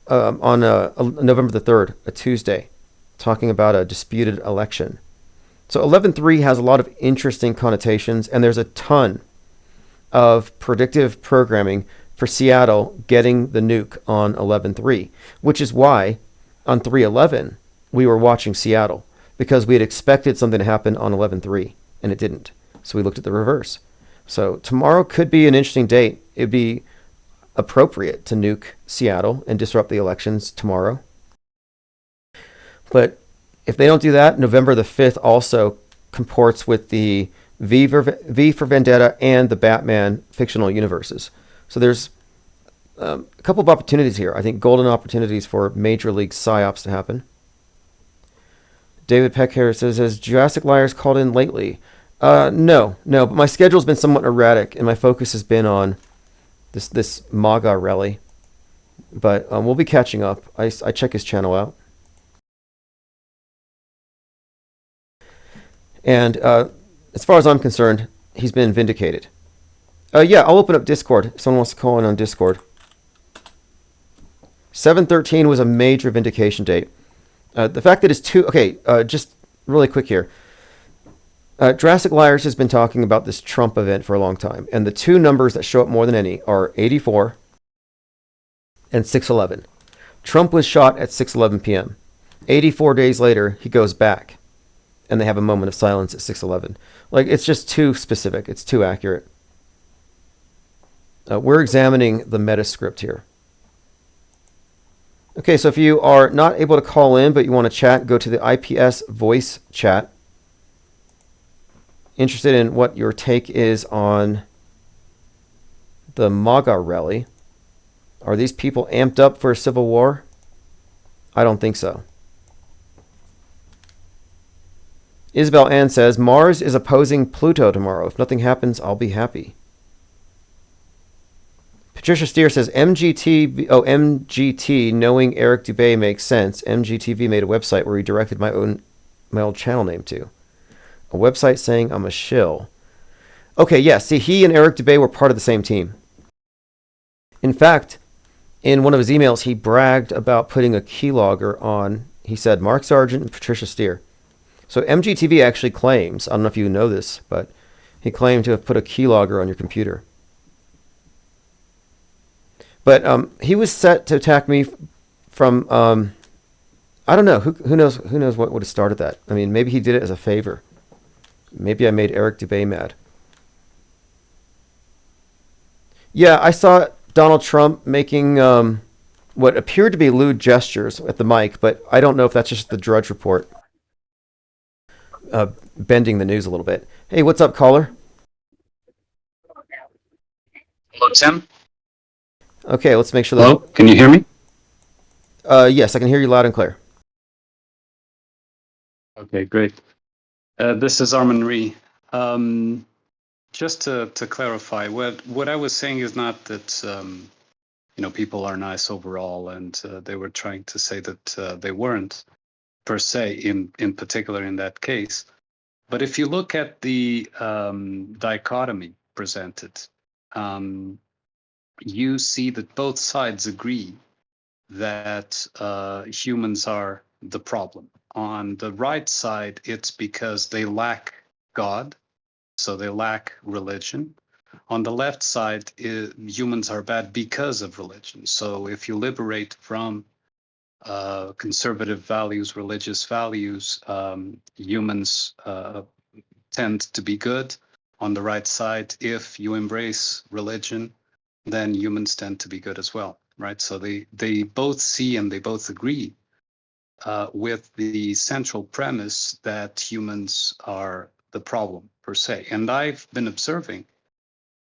on November the 3rd, a Tuesday, talking about a disputed election. So 11/3 has a lot of interesting connotations, and there's a ton of predictive programming for Seattle getting the nuke on 11/3, which is why on 3/11 we were watching Seattle, because we had expected something to happen on 11/3 and it didn't. So we looked at the reverse. So tomorrow could be an interesting date. It'd be appropriate to nuke Seattle and disrupt the elections tomorrow. But if they don't do that, November the 5th also comports with the V for Vendetta and the Batman fictional universes. So there's a couple of opportunities here. I think golden opportunities for Major League psyops to happen. David Peck here says, has Jurassic Liars called in lately? No, but my schedule's been somewhat erratic, and my focus has been on this MAGA rally. But we'll be catching up. I check his channel out. And as far as I'm concerned, he's been vindicated. Yeah, I'll open up Discord if someone wants to call in on Discord. 7/13 was a major vindication date. The fact that it's two... Okay, just really quick here. Jurassic Liars has been talking about this Trump event for a long time, and the two numbers that show up more than any are 84 and 6/11. Trump was shot at 6:11 p.m. 84 days later, he goes back, and they have a moment of silence at 6:11. Like, it's just too specific. It's too accurate. We're examining the metascript here. Okay, so if you are not able to call in, but you want to chat, go to the IPS voice chat. Interested in what your take is on the MAGA rally. Are these people amped up for a civil war? I don't think so. Isabel Ann says, Mars is opposing Pluto tomorrow. If nothing happens, I'll be happy. Patricia Steer says, MGT, knowing Eric Dubay makes sense. MGTV made a website where he directed my old channel name to. A website saying I'm a shill. Okay, yeah, see, he and Eric Dubay were part of the same team. In fact, in one of his emails, he bragged about putting a keylogger on, he said, Mark Sargent and Patricia Steer. So MGTV actually claims, I don't know if you know this, but he claimed to have put a keylogger on your computer. But he was set to attack me from, I don't know, who knows what would have started that. I mean, maybe he did it as a favor. Maybe I made Eric Dubay mad. Yeah, I saw Donald Trump making what appeared to be lewd gestures at the mic, but I don't know if that's just the Drudge Report bending the news a little bit. Hey, what's up, caller? Hello, Tim. Okay, let's make sure Hello, can you hear me? Yes, I can hear you loud and clear. Okay, great. This is Armin Ree. Just to clarify, what I was saying is not that people are nice overall, and they were trying to say that they weren't per se in particular in that case. But if you look at the dichotomy presented, you see that both sides agree that humans are the problem. On the right side, it's because they lack God, so they lack religion. On the left side, humans are bad because of religion. So if you liberate from conservative values, religious values, humans tend to be good. On the right side, if you embrace religion, then humans tend to be good as well, right? So they both see and they both agree with the central premise that humans are the problem per se. And I've been observing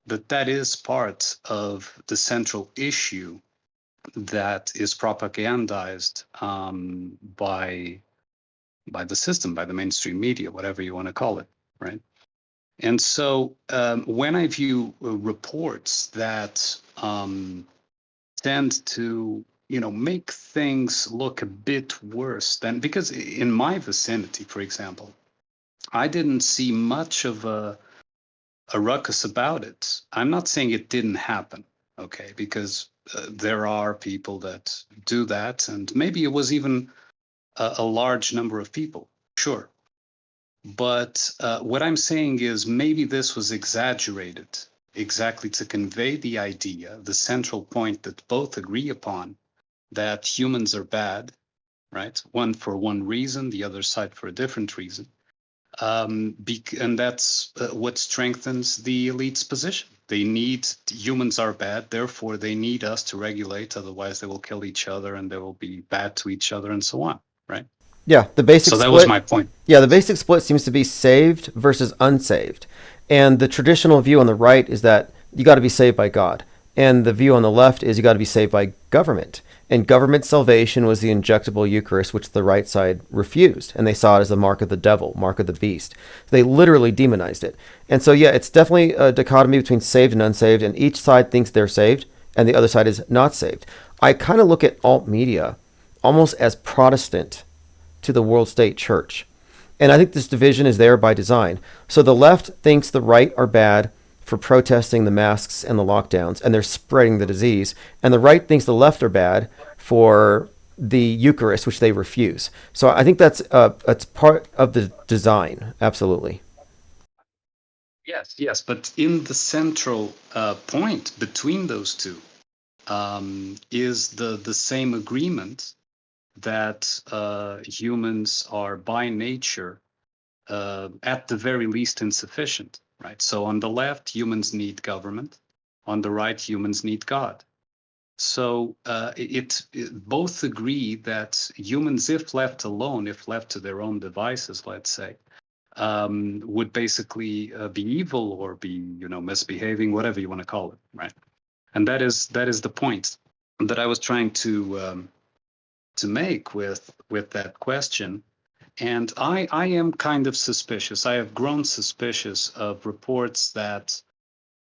that that is part of the central issue that is propagandized by the system, by the mainstream media, whatever you want to call it, right? And so when I view reports that tend to make things look a bit worse than, because in my vicinity, for example, I didn't see much of a ruckus about it. I'm not saying it didn't happen, okay, because there are people that do that, and maybe it was even a large number of people, sure. But what I'm saying is maybe this was exaggerated exactly to convey the idea, the central point that both agree upon, that humans are bad, right? One for one reason, the other side for a different reason. And that's what strengthens the elite's position. They need, humans are bad, therefore they need us to regulate, otherwise they will kill each other and they will be bad to each other and so on, right? Yeah, the basic so that split, was my point. Yeah, the basic split seems to be saved versus unsaved. And the traditional view on the right is that you got to be saved by God. And the view on the left is you got to be saved by government. And government salvation was the injectable Eucharist, which the right side refused. And they saw it as the mark of the devil, mark of the beast. They literally demonized it. And so, yeah, it's definitely a dichotomy between saved and unsaved. And each side thinks they're saved, and the other side is not saved. I kind of look at alt media almost as Protestant to the world state church. And I think this division is there by design. So the left thinks the right are bad for protesting the masks and the lockdowns, and they're spreading the disease. And the right thinks the left are bad for the Eucharist, which they refuse. So I think that's part of the design, absolutely. Yes, but in the central point between those two is the same agreement that humans are by nature at the very least insufficient, right? So on the left, humans need government. On the right, humans need God. So both agree that humans, if left alone, if left to their own devices, let's say, would basically be evil or be, misbehaving, whatever you want to call it, right? And that is the point that I was trying to make with that question. And I am kind of suspicious. I have grown suspicious of reports that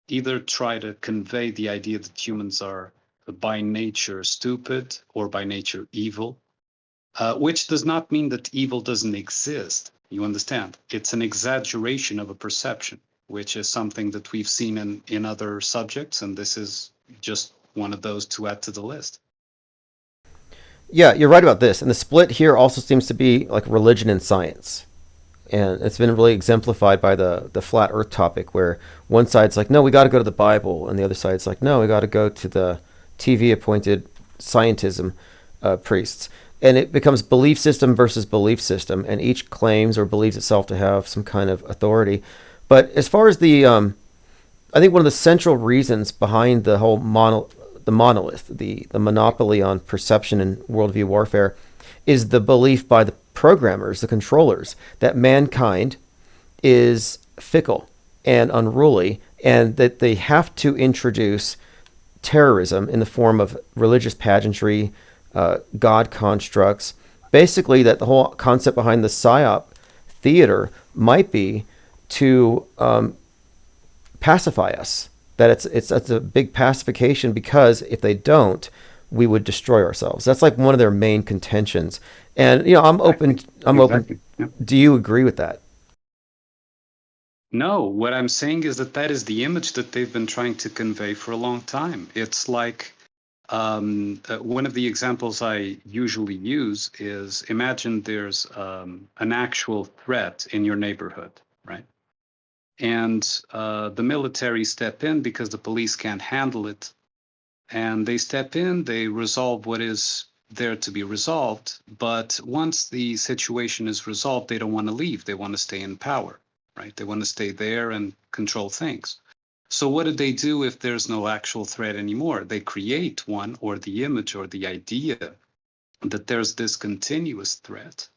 either try to convey the idea that humans are by nature stupid or by nature evil, which does not mean that evil doesn't exist. You understand? It's an exaggeration of a perception, which is something that we've seen in other subjects, and this is just one of those to add to the list. Yeah, you're right about this. And the split here also seems to be like religion and science. And it's been really exemplified by the flat earth topic, where one side's like, no, we got to go to the Bible. And the other side's like, no, we got to go to the TV appointed scientism priests. And it becomes belief system versus belief system. And each claims or believes itself to have some kind of authority. But as far as I think one of the central reasons behind the whole monolith, the monopoly on perception and worldview warfare, is the belief by the programmers, the controllers, that mankind is fickle and unruly, and that they have to introduce terrorism in the form of religious pageantry, God constructs. Basically, that the whole concept behind the PSYOP theater might be to pacify us. That it's a big pacification, because if they don't, we would destroy ourselves. That's like one of their main contentions. And I'm open. Yeah. Do you agree with that? No, what I'm saying is that is the image that they've been trying to convey for a long time. It's like one of the examples I usually use is, imagine there's an actual threat in your neighborhood, right? And the military step in because the police can't handle it. And they step in, they resolve what is there to be resolved. But once the situation is resolved, they don't want to leave. They want to stay in power, right? They want to stay there and control things. So what do they do if there's no actual threat anymore? They create one, or the image or the idea that there's this continuous threat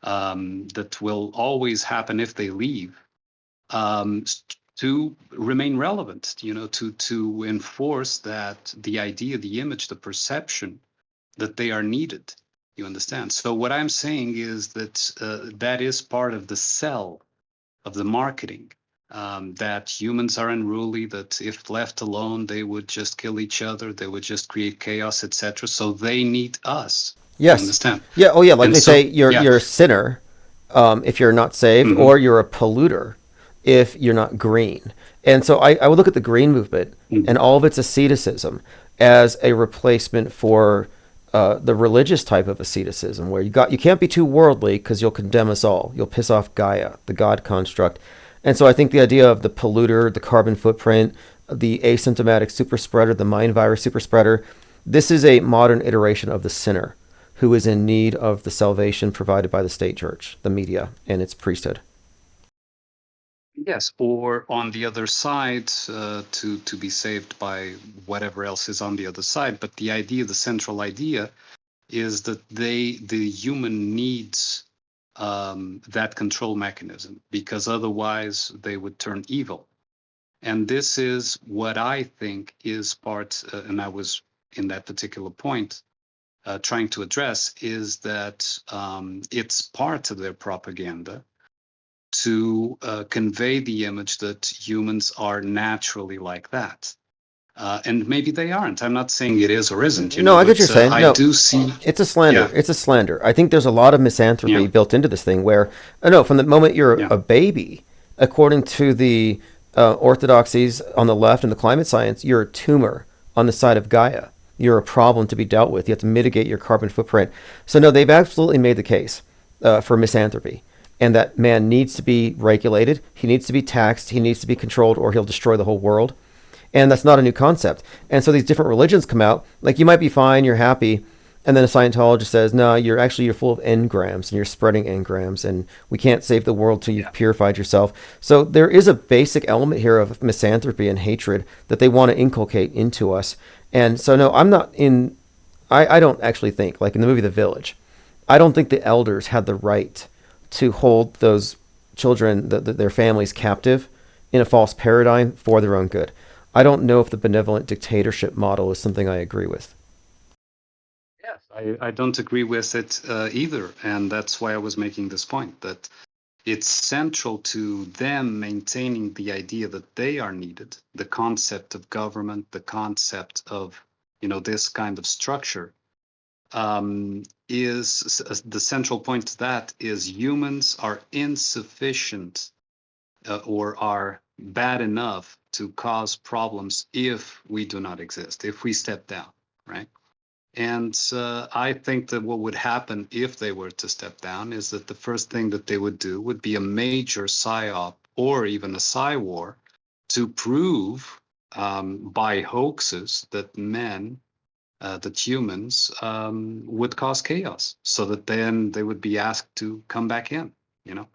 that will always happen if they leave, to remain relevant, to enforce that the idea, the image, the perception that they are needed. You understand? So what I'm saying is that that is part of the sell of the marketing, that humans are unruly, that if left alone, they would just kill each other, they would just create chaos, etc. So they need us. You Yes. understand? Yeah. Oh, yeah. Like And they so, say, you're yeah. you're a sinner if you're not saved, Mhm. or you're a polluter if you're not green. And so I would look at the green movement and all of its asceticism as a replacement for the religious type of asceticism, where you can't be too worldly because you'll condemn us all. You'll piss off Gaia, the God construct. And so I think the idea of the polluter, the carbon footprint, the asymptomatic super spreader, the mind virus super spreader, this is a modern iteration of the sinner who is in need of the salvation provided by the state church, the media, and its priesthood. Yes, or on the other side, to be saved by whatever else is on the other side. But the idea, the central idea, is that the human needs that control mechanism, because otherwise they would turn evil. And this is what I think is part, and I was in that particular point trying to address, is that it's part of their propaganda to convey the image that humans are naturally like that. And maybe they aren't. I'm not saying it is or isn't, No, I get what you're but saying. I No, do see. it's a slander. Yeah. It's a slander. I think there's a lot of misanthropy Yeah. built into this thing where, no, from the moment you're Yeah. a baby, according to the orthodoxies on the left and the climate science, you're a tumor on the side of Gaia. You're a problem to be dealt with. You have to mitigate your carbon footprint. So, no, they've absolutely made the case for misanthropy, and that man needs to be regulated. He needs to be taxed. He needs to be controlled, or he'll destroy the whole world. And that's not a new concept. And so these different religions come out, like you might be fine, you're happy, and then a Scientologist says, no, you're full of engrams and you're spreading engrams, and we can't save the world till you've purified yourself. So there is a basic element here of misanthropy and hatred that they want to inculcate into us. And so, no, I don't actually think, like in the movie The Village, I don't think the elders had the right to hold those children, their families, captive in a false paradigm for their own good. I don't know if the benevolent dictatorship model is something I agree with. Yes, I don't agree with it either. And that's why I was making this point, that it's central to them maintaining the idea that they are needed, the concept of government, the concept of, this kind of structure, is the central point to that is humans are insufficient or are bad enough to cause problems if we do not exist, if we step down, right? And I think that what would happen if they were to step down is that the first thing that they would do would be a major psyop or even a psy war to prove by hoaxes that that humans would cause chaos, so that then they would be asked to come back in, you know?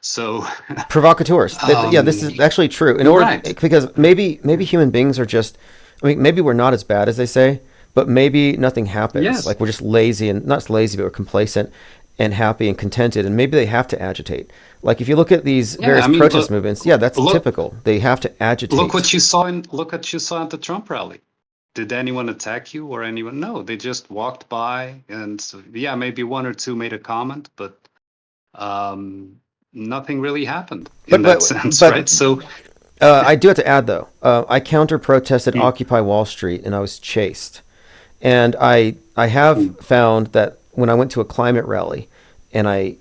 So, Provocateurs. Yeah, this is actually true. In order, right. because maybe human beings are just, I mean, maybe we're not as bad as they say, but maybe nothing happens. Yes. Like we're just lazy and not lazy, but we're complacent and happy and contented. And maybe they have to agitate. Like if you look at these various protest movements, yeah, that's typical. They have to agitate. Look what you saw at the Trump rally. Did anyone attack you or anyone? No, they just walked by and yeah, maybe one or two made a comment, but nothing really happened in that sense, right? So I do have to add though, I counter protested Occupy Wall Street and I was chased. And I have found that when I went to a climate rally and I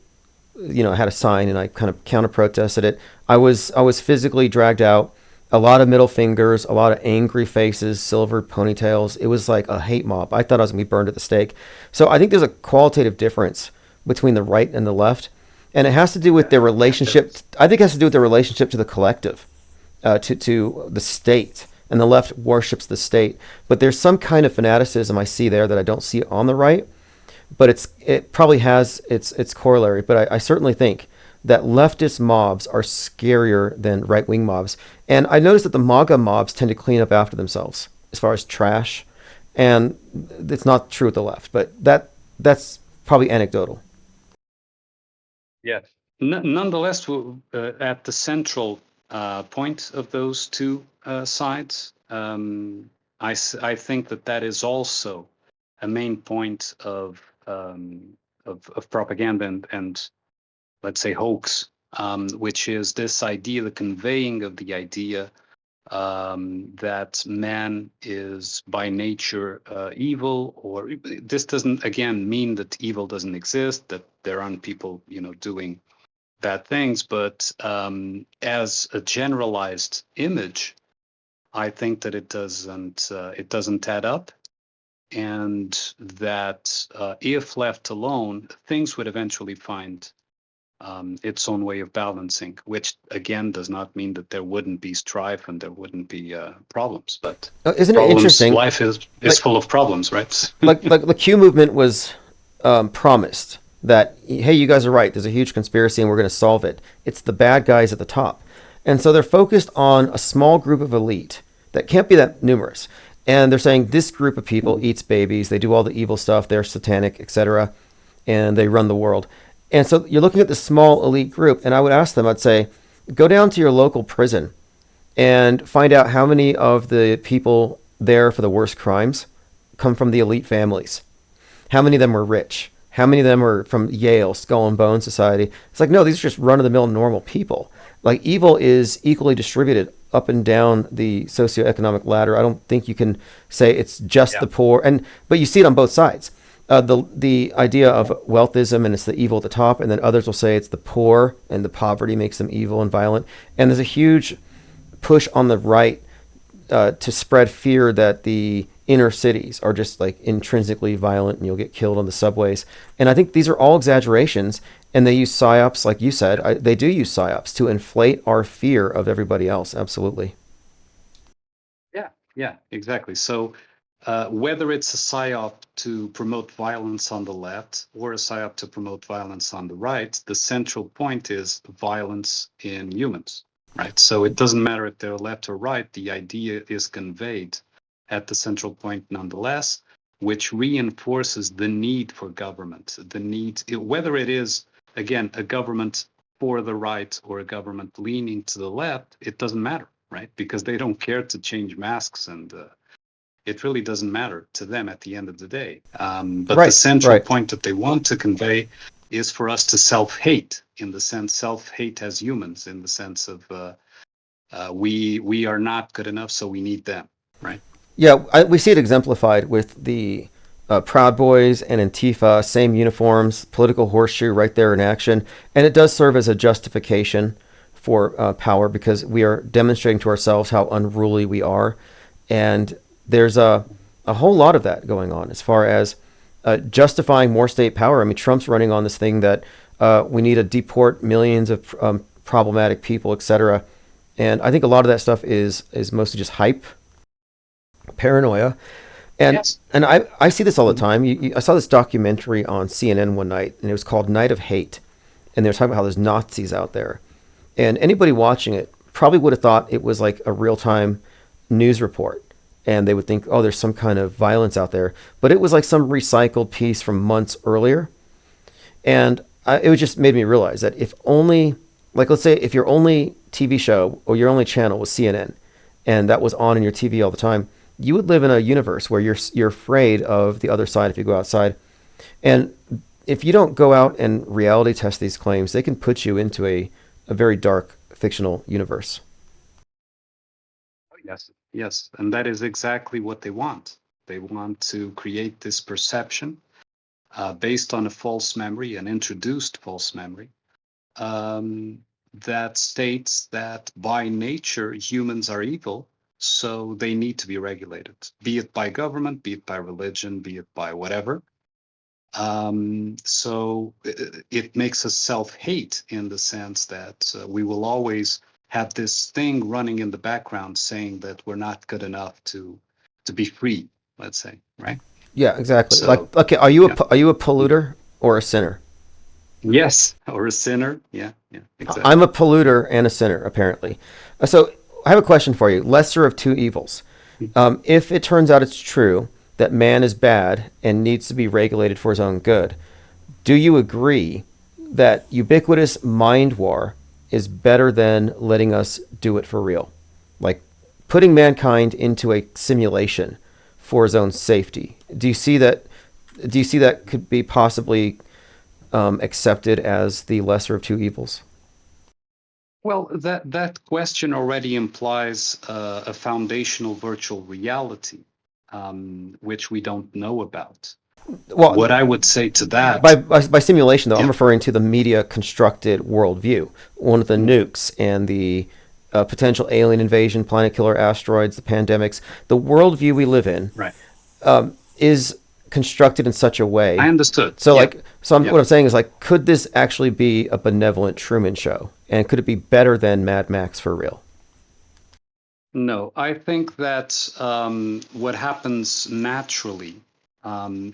had a sign and I kind of counter protested it, I was physically dragged out. A lot of middle fingers, a lot of angry faces, silvered ponytails. It was like a hate mob. I thought I was going to be burned at the stake. So I think there's a qualitative difference between the right and the left. And it has to do with their relationship. I think it has to do with their relationship to the collective, to the state. And the left worships the state. But there's some kind of fanaticism I see there that I don't see on the right. But it probably has its corollary. But I certainly think that leftist mobs are scarier than right-wing mobs. And I noticed that the MAGA mobs tend to clean up after themselves as far as trash. And it's not true with the left, but that's probably anecdotal. yes. Nonetheless, at the central point of those two sides, I think that is also a main point of propaganda and let's say hoax, which is this idea, the conveying of the idea that man is by nature evil, or this doesn't again mean that evil doesn't exist, that there aren't people doing bad things, but as a generalized image, I think that it doesn't add up, and that if left alone, things would eventually find its own way of balancing, which again does not mean that there wouldn't be strife and there wouldn't be problems. But isn't it interesting? Life is full of problems, right? like the Q movement was promised that, hey, you guys are right. There's a huge conspiracy and we're going to solve it. It's the bad guys at the top. And so they're focused on a small group of elite that can't be that numerous. And they're saying this group of people eats babies. They do all the evil stuff. They're satanic, etc. And they run the world. And so you're looking at this small elite group. And I would ask them, I'd say, go down to your local prison and find out how many of the people there for the worst crimes come from the elite families. How many of them were rich? How many of them were from Yale, Skull and Bone Society? It's like, no, these are just run-of-the-mill normal people. Like, evil is equally distributed up and down the socioeconomic ladder. I don't think you can say it's just the poor, but you see it on both sides. The idea of wealthism, and it's the evil at the top, and then others will say it's the poor and the poverty makes them evil and violent. And there's a huge push on the right to spread fear that the inner cities are just like intrinsically violent and you'll get killed on the subways. And I think these are all exaggerations, and they use psyops, like you said. They do use psyops to inflate our fear of everybody else. Absolutely. Yeah, exactly. So whether it's a psyop to promote violence on the left or a psyop to promote violence on the right, the central point is violence in humans, right? So it doesn't matter if they're left or right, the idea is conveyed at the central point nonetheless, which reinforces the need for government, whether it is, again, a government for the right or a government leaning to the left, it doesn't matter, right? Because they don't care to change masks, and it really doesn't matter to them at the end of the day. But the central point that they want to convey is for us to self-hate, in the sense self-hate as humans, in the sense of we are not good enough, so we need them, right? Yeah, we see it exemplified with the Proud Boys and Antifa, same uniforms, political horseshoe right there in action. And it does serve as a justification for power because we are demonstrating to ourselves how unruly we are. And there's a whole lot of that going on as far as justifying more state power. I mean, Trump's running on this thing that we need to deport millions of problematic people, etc. And I think a lot of that stuff is mostly just hype, paranoia. And Yes. and I see this all the time. I saw this documentary on CNN one night, and it was called Night of Hate. And they were talking about how there's Nazis out there. And anybody watching it probably would have thought it was like a real-time news report. And they would think, oh, there's some kind of violence out there. But it was like some recycled piece from months earlier. And it just made me realize that if only, like, let's say if your only TV show or your only channel was CNN, and that was on in your TV all the time, you would live in a universe where you're afraid of the other side if you go outside. And if you don't go out and reality test these claims, they can put you into a very dark fictional universe. Yes, yes, and that is exactly what they want. They want to create this perception based on a false memory, an introduced false memory, that states that by nature humans are evil, so they need to be regulated, be it by government, be it by religion, be it by whatever. So it makes us self-hate in the sense that we will always have this thing running in the background saying that we're not good enough to be free, let's say, right? Yeah, exactly. So, Like, okay, are you yeah. are you a polluter or a sinner? Yes, or a sinner. Yeah, yeah, exactly. I'm a polluter and a sinner, apparently. So I have a question for you. Lesser of two evils. If it turns out it's true that man is bad and needs to be regulated for his own good, do you agree that ubiquitous mind war is better than letting us do it for real? Like putting mankind into a simulation for his own safety. Do you see that? Do you see that could be possibly accepted as the lesser of two evils? Well, that question already implies a foundational virtual reality, which we don't know about. Well, What I would say to that, by simulation, though, I'm yeah. referring to the media constructed worldview. One of the nukes and the potential alien invasion, planet killer asteroids, the pandemics. The worldview we live in Right. is constructed in such a way. I understood. So, Yeah. what I'm saying is, like, could this actually be a benevolent Truman Show? And could it be better than Mad Max for real? No, I think that what happens naturally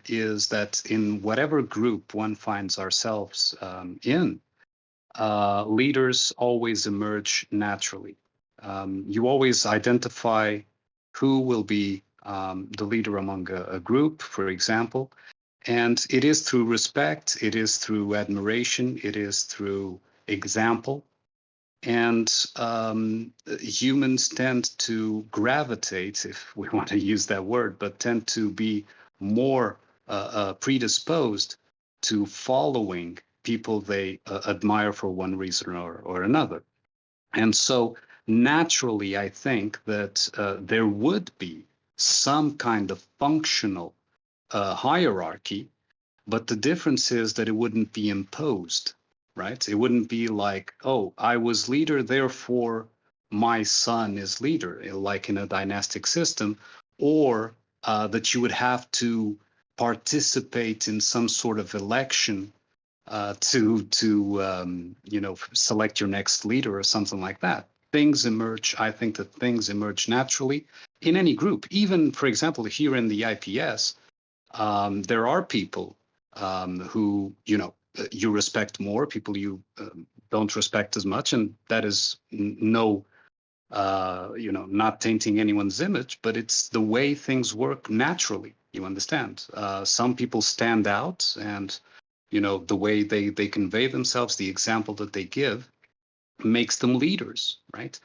is that in whatever group one finds ourselves in, leaders always emerge naturally. You always identify who will be the leader among a group, for example, and it is through respect, it is through admiration, it is through example. And humans tend to gravitate, if we want to use that word, but tend to be more predisposed to following people they admire for one reason or another. And so naturally, I think that there would be some kind of functional hierarchy, but the difference is that it wouldn't be imposed, right? It wouldn't be like, oh, I was leader, therefore my son is leader, like in a dynastic system, or that you would have to participate in some sort of election to select your next leader or something like that. Things emerge. I think that things emerge naturally in any group. Even, for example, here in the IPS, there are people who you respect more, people you don't respect as much, and that is no not tainting anyone's image, but it's the way things work naturally. You understand? Some people stand out, and the way they convey themselves, the example that they give, makes them leaders, right?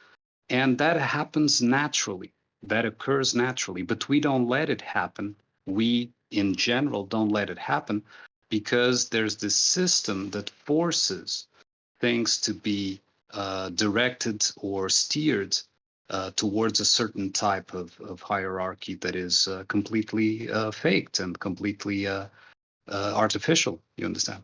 And that happens naturally. That occurs naturally, but we don't let it happen. We, in general, don't let it happen because there's this system that forces things to be directed or steered towards a certain type of hierarchy that is completely faked and completely artificial. You understand?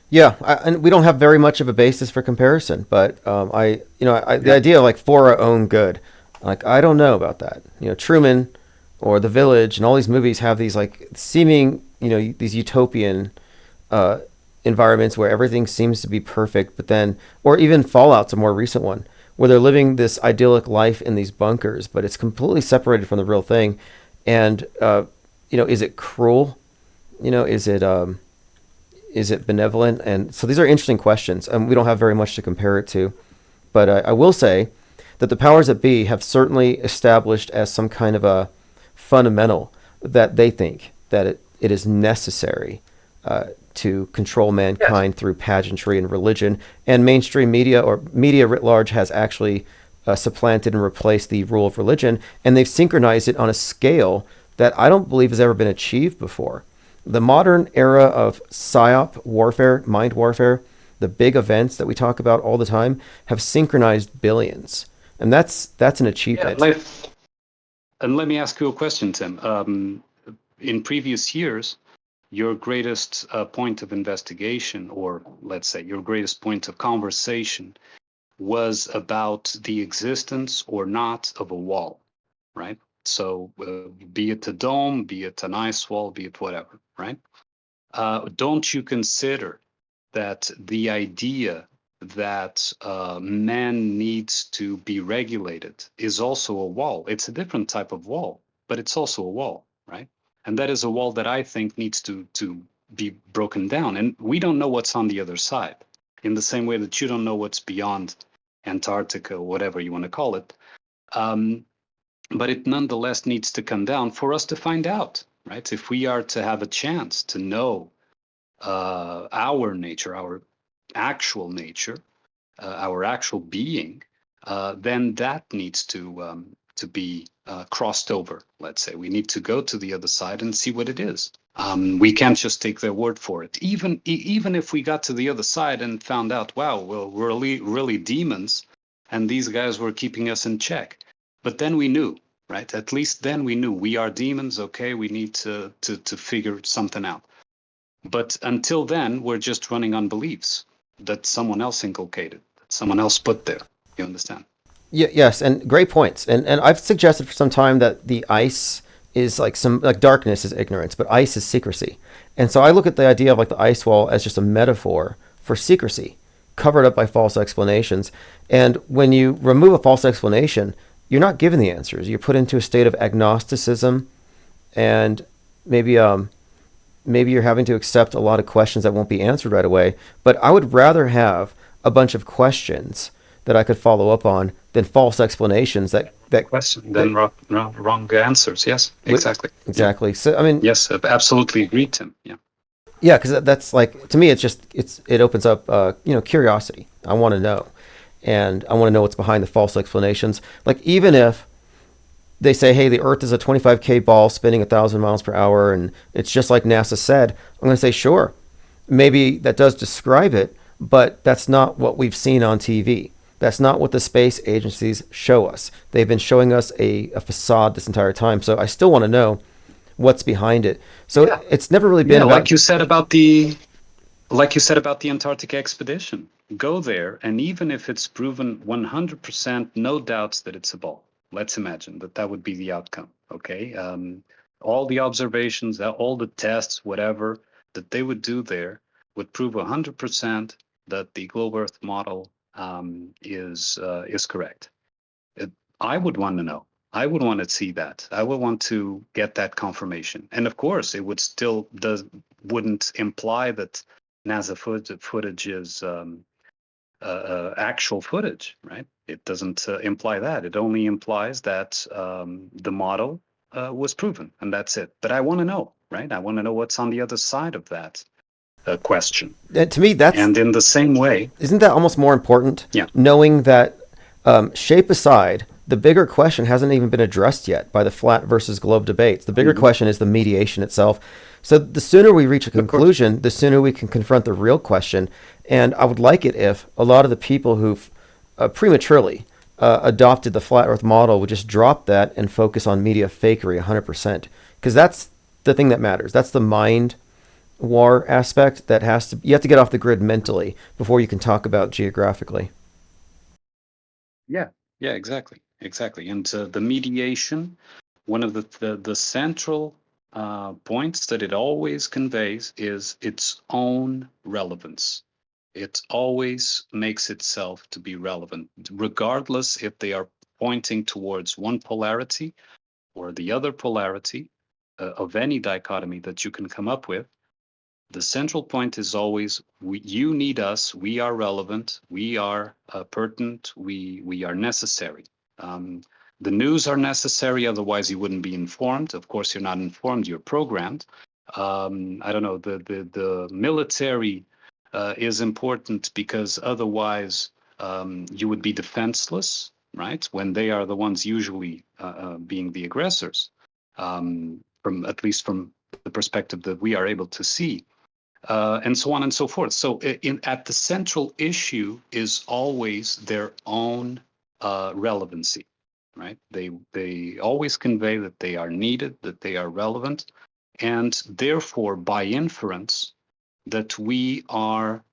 Yeah, and we don't have very much of a basis for comparison, but the idea of like for our own good, like I don't know about that. Truman or The Village and all these movies have these like seeming, these utopian environments where everything seems to be perfect, but then, or even Fallout's a more recent one, where they're living this idyllic life in these bunkers, but it's completely separated from the real thing. And is it cruel? Is it benevolent? And so these are interesting questions, and we don't have very much to compare it to. But I will say that the powers that be have certainly established as some kind of a fundamental that they think that it is necessary to control mankind through pageantry and religion. And mainstream media or media writ large has actually supplanted and replaced the rule of religion, and they've synchronized it on a scale that I don't believe has ever been achieved before. The modern era of psyop warfare, mind warfare, the big events that we talk about all the time have synchronized billions. And that's an achievement. And let me ask you a question, Tim. In previous years, your greatest point of investigation, or let's say your greatest point of conversation, was about the existence or not of a wall, right? So be it a dome, be it an ice wall, be it whatever, right? Don't you consider that the idea that man needs to be regulated is also a wall? It's a different type of wall, but it's also a wall, right? And that is a wall that I think needs to be broken down. And we don't know what's on the other side, in the same way that you don't know what's beyond Antarctica, or whatever you want to call it. But it nonetheless needs to come down for us to find out, right? If we are to have a chance to know our nature, our actual nature, our actual being, then that needs to be crossed over. Let's say we need to go to the other side and see what it is. We can't just take their word for it. Even if we got to the other side and found out, wow, well, we're really demons, and these guys were keeping us in check. But then we knew, right? At least then we knew we are demons. Okay, we need to figure something out. But until then, we're just running on beliefs that someone else inculcated, that someone else put there. You understand? Yes, and great points. And I've suggested for some time that the ice is like darkness is ignorance, but ice is secrecy. And so I look at the idea of like the ice wall as just a metaphor for secrecy, covered up by false explanations. And when you remove a false explanation, you're not given the answers. You're put into a state of agnosticism, and maybe you're having to accept a lot of questions that won't be answered right away. But I would rather have a bunch of questions that I could follow up on than false explanations that question then wrong answers. Yes, exactly. So I mean, yes, absolutely agree, Tim. Yeah, because that's like, to me, it opens up curiosity. I want to know, and I want to know what's behind the false explanations. Like, even if they say, hey, the Earth is a 25K ball spinning 1,000 miles per hour, and it's just like NASA said, I'm going to say, sure, maybe that does describe it, but that's not what we've seen on TV. That's not what the space agencies show us. They've been showing us a facade this entire time. So I still want to know what's behind it. So it's never really been about, like you said about the Antarctic expedition. Go there, and even if it's proven 100%, no doubts that it's a ball. Let's imagine that would be the outcome. Okay, all the observations, all the tests, whatever that they would do there would prove 100% that the globe Earth model is correct. I would want to know. I would want to see that. I would want to get that confirmation. And of course, it would still wouldn't imply that NASA footage is actual footage, right? It doesn't imply that. It only implies that the model was proven, and that's it. But I want to know, right? I want to know what's on the other side of that question. To me, and in the same way, isn't that almost more important? Yeah. Knowing that shape aside, the bigger question hasn't even been addressed yet by the flat versus globe debates. The bigger question is the mediation itself. So the sooner we reach a conclusion, the sooner we can confront the real question. And I would like it if a lot of the people who've prematurely adopted the flat Earth model would just drop that and focus on media fakery 100%, because that's the thing that matters. That's the mind war aspect that you have to get off the grid mentally before you can talk about geographically. Yeah, yeah, exactly. And the mediation, one of the central points that it always conveys is its own relevance. It always makes itself to be relevant, regardless if they are pointing towards one polarity or the other polarity of any dichotomy that you can come up with. The central point is always you need us, we are relevant, we are pertinent, we are necessary. Um, the news are necessary, otherwise you wouldn't be informed. Of course, you're not informed, you're programmed. I don't know, the military is important because otherwise you would be defenseless, right? When they are the ones usually being the aggressors, from at least from the perspective that we are able to see. And so on and so forth. So at the central issue is always their own relevancy, right? They always convey that they are needed, that they are relevant, and therefore, by inference, that we are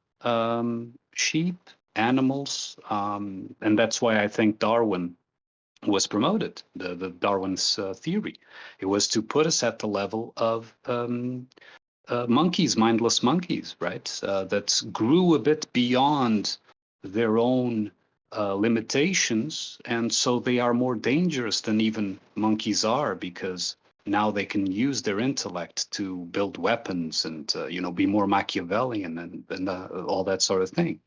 sheep, animals, and that's why I think Darwin was promoted, the Darwin's theory. It was to put us at the level of monkeys, mindless monkeys, right? That grew a bit beyond their own limitations. And so they are more dangerous than even monkeys are, because now they can use their intellect to build weapons and, be more Machiavellian and all that sort of thing.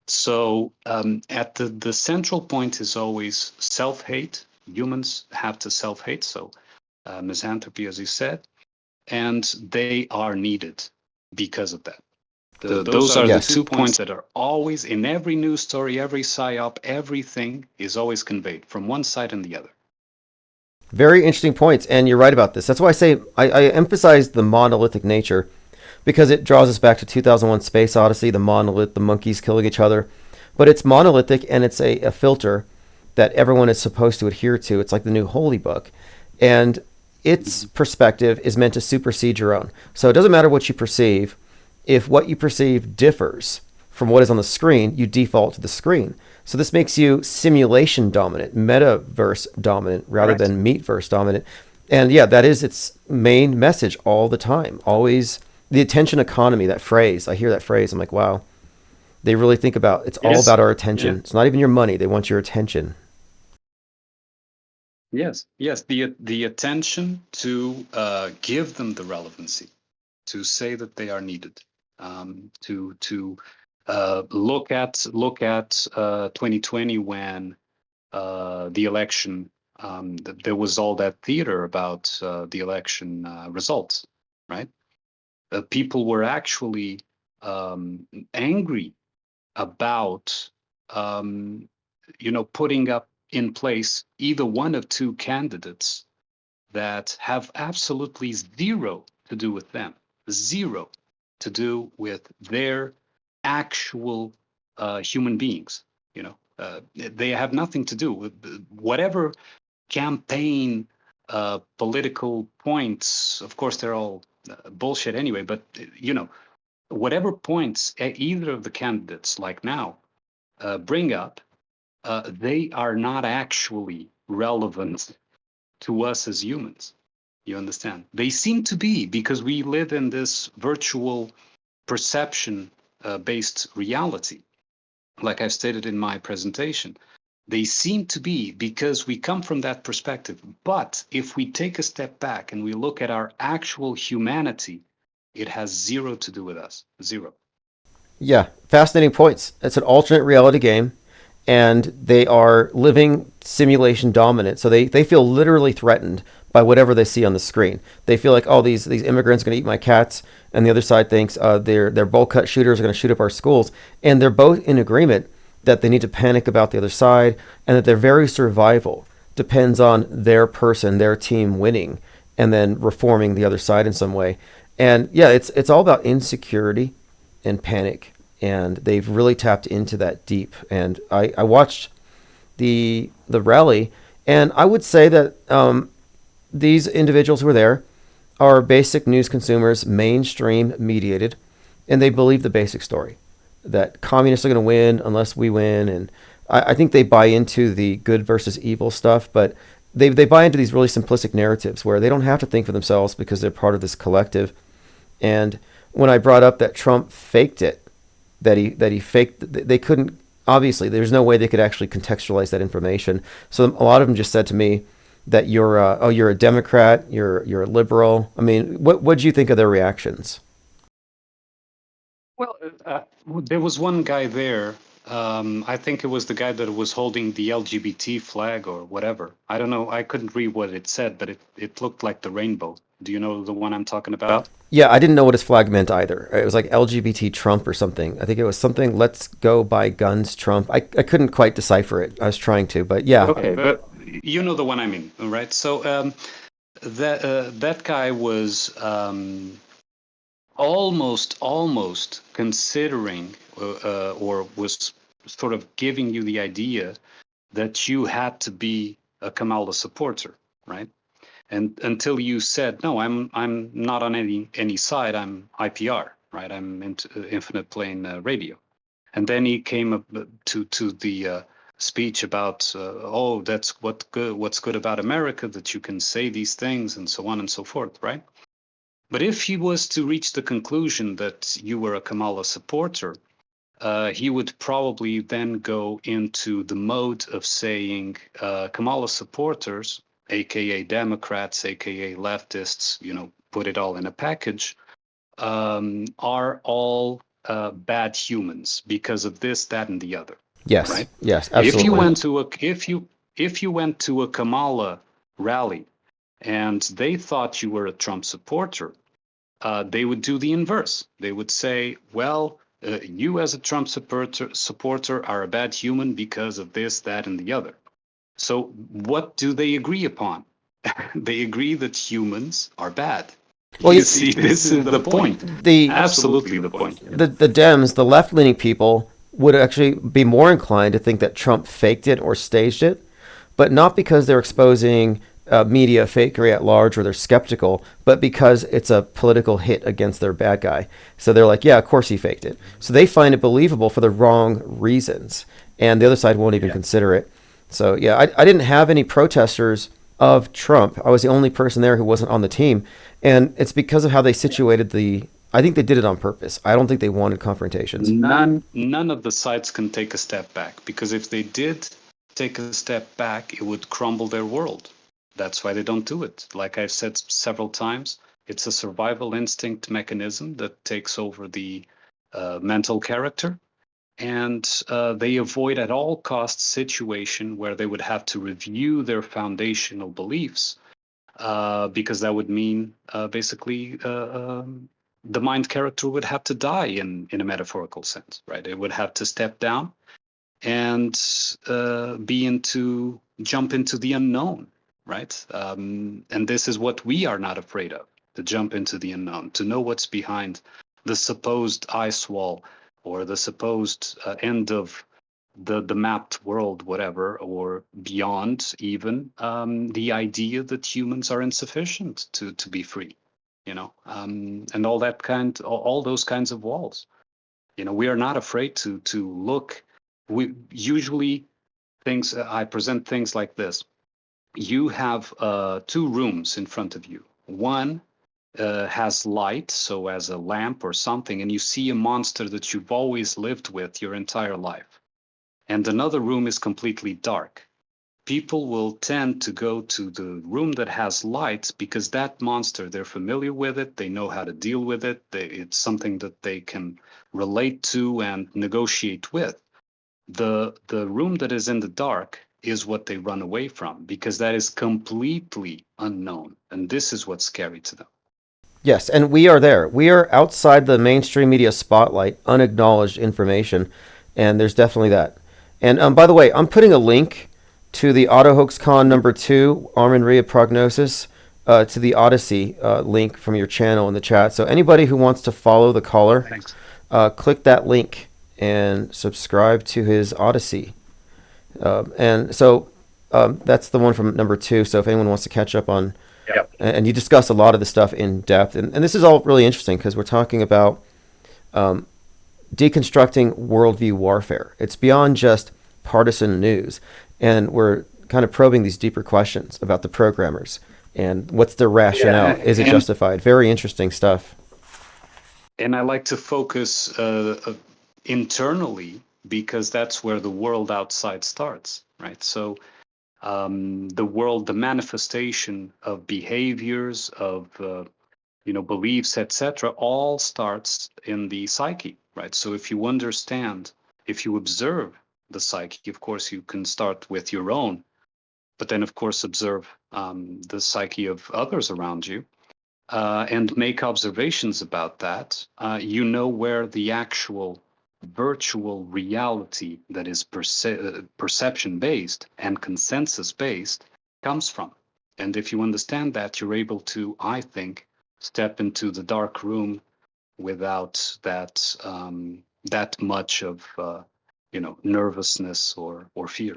So at the central point is always self-hate. Humans have to self-hate. So misanthropy, as you said, and they are needed because of that. Those are the 2 points that are always in every news story, every psyop, everything is always conveyed from one side and the other. Very interesting points, and you're right about this. That's why I say I emphasize the monolithic nature, because it draws us back to 2001 Space Odyssey, the monolith, the monkeys killing each other. But it's monolithic, and it's a filter that everyone is supposed to adhere to. It's like the new holy book. And its perspective is meant to supersede your own. So it doesn't matter what you perceive. If what you perceive differs from what is on the screen, you default to the screen. So this makes you simulation dominant, metaverse dominant, rather than meatverse dominant. And yeah, that is its main message all the time. Always the attention economy, that phrase. I hear that phrase. I'm like, wow. They really think about it's all about our attention. Yeah. It's not even your money. They want your attention. Yes, the attention to give them the relevancy, to say that they are needed, to look at 2020 when the election, there was all that theater about the election results, right? People were actually angry about putting up in place either one of two candidates that have absolutely zero to do with them, zero to do with their actual human beings. They have nothing to do with whatever campaign political points. Of course, they're all bullshit anyway, but whatever points either of the candidates, like now, bring up, they are not actually relevant to us as humans. You understand? They seem to be, because we live in this virtual perception based reality. Like I've stated in my presentation, they seem to be because we come from that perspective. But if we take a step back and we look at our actual humanity, it has zero to do with us. Zero. Yeah, fascinating points. It's an alternate reality game, and they are living simulation dominant. So they feel literally threatened by whatever they see on the screen. They feel like, oh, these immigrants are going to eat my cats, and the other side thinks they're bowl cut shooters are going to shoot up our schools. And they're both in agreement that they need to panic about the other side, and that their very survival depends on their person, their team winning, and then reforming the other side in some way. And yeah, it's all about insecurity and panic, and they've really tapped into that deep. And I watched the rally. And I would say that these individuals who are there are basic news consumers, mainstream mediated, and they believe the basic story that communists are going to win unless we win. And I think they buy into the good versus evil stuff, but they buy into these really simplistic narratives where they don't have to think for themselves because they're part of this collective. And when I brought up that Trump faked it, that he faked, they couldn't, obviously, there's no way they could actually contextualize that information. So a lot of them just said to me that you're a Democrat, you're a liberal. I mean, what did you think of their reactions? Well, there was one guy there. I think it was the guy that was holding the LGBT flag or whatever. I don't know. I couldn't read what it said, but it looked like the rainbow. Do you know the one I'm talking about? Yeah, I didn't know what his flag meant either. It was like LGBT Trump or something. I think it was something, let's go buy guns Trump. I couldn't quite decipher it. I was trying to, but yeah. Okay, but you know the one I mean, right? So that guy was almost considering or was sort of giving you the idea that you had to be a Kamala supporter, right? And until you said, no, I'm not on any side. I'm IPR, right? I'm into infinite plane radio. And then he came up to the speech about, oh, that's what's good about America, that you can say these things and so on and so forth, right? But if he was to reach the conclusion that you were a Kamala supporter, he would probably then go into the mode of saying Kamala supporters, aka Democrats, aka leftists, put it all in a package, are all bad humans because of this, that, and the other. Yes. Right? Yes. Absolutely. If you went to a Kamala rally and they thought you were a Trump supporter, they would do the inverse. They would say, well, you as a Trump supporter are a bad human because of this, that, and the other. So what do they agree upon? They agree that humans are bad. Well, you see, this is the point. Absolutely the point. The Dems, the left-leaning people, would actually be more inclined to think that Trump faked it or staged it, but not because they're exposing media fakery at large or they're skeptical, but because it's a political hit against their bad guy. So they're like, yeah, of course he faked it. So they find it believable for the wrong reasons, and the other side won't even consider it. So yeah, I didn't have any protesters of Trump. I was the only person there who wasn't on the team, and it's because of how they situated I think they did it on purpose. I don't think they wanted confrontations. None of the sides can take a step back, because if they did take a step back, it would crumble their world. That's why they don't do it. Like I've said several times, it's a survival instinct mechanism that takes over the mental character. And they avoid at all costs situation where they would have to review their foundational beliefs, because that would mean basically the mind character would have to die in a metaphorical sense, right? It would have to step down and jump into the unknown, right? And this is what we are not afraid of, to jump into the unknown, to know what's behind the supposed ice wall or the supposed end of the mapped world, whatever, or beyond even the idea that humans are insufficient to be free, and all those kinds of walls. We are not afraid to look. We usually I present things like this. You have two rooms in front of you. One has light, so as a lamp or something, and you see a monster that you've always lived with your entire life. And another room is completely dark. People will tend to go to the room that has light because that monster, they're familiar with it, they know how to deal with it, it's something that they can relate to and negotiate with. The room that is in the dark is what they run away from, because that is completely unknown, and this is what's scary to them. Yes, and we are there. We are outside the mainstream media spotlight, unacknowledged information, and there's definitely that. And by the way, I'm putting a link to the AutoHoaxCon #2, Armin Ria Prognosis, to the Odyssey link from your channel in the chat. So anybody who wants to follow the caller, click that link and subscribe to his Odyssey. And so that's the one from number 2. So if anyone wants to catch up on, and you discuss a lot of the stuff in depth, and this is all really interesting because we're talking about deconstructing worldview warfare. It's beyond just partisan news, and we're kind of probing these deeper questions about the programmers and what's their rationale. Is it justified? Very interesting stuff. And I like to focus internally, because that's where the world outside starts, right? So the world, the manifestation of behaviors, of beliefs, etc., all starts in the psyche, right? So if you understand, if you observe the psyche, of course, you can start with your own, but then, of course, observe the psyche of others around you, and make observations about that. You know where the actual virtual reality that is perception based and consensus based comes from. And if you understand that, you're able to, I think, step into the dark room without that that much of nervousness or fear.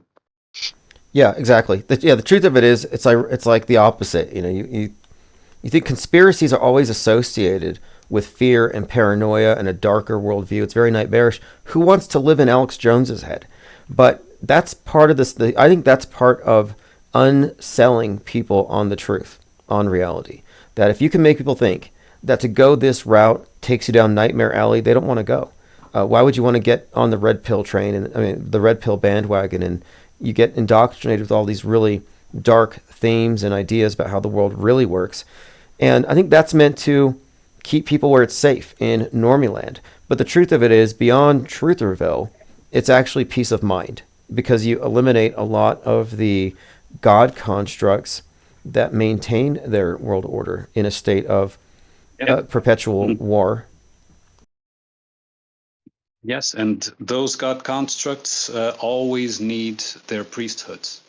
Yeah, exactly. The truth of it is, it's like the opposite. You think conspiracies are always associated with fear and paranoia and a darker worldview. It's very nightmarish. Who wants to live in Alex Jones's head? But that's part of this. I think that's part of unselling people on the truth, on reality. That if you can make people think that to go this route takes you down nightmare alley, they don't want to go. Why would you want to get on the red pill train and the red pill bandwagon, and you get indoctrinated with all these really dark themes and ideas about how the world really works? And I think that's meant to keep people where it's safe in Normieland. But the truth of it is, beyond Trutherville, it's actually peace of mind, because you eliminate a lot of the God constructs that maintain their world order in a state of perpetual war. Yes, and those God constructs always need their priesthoods,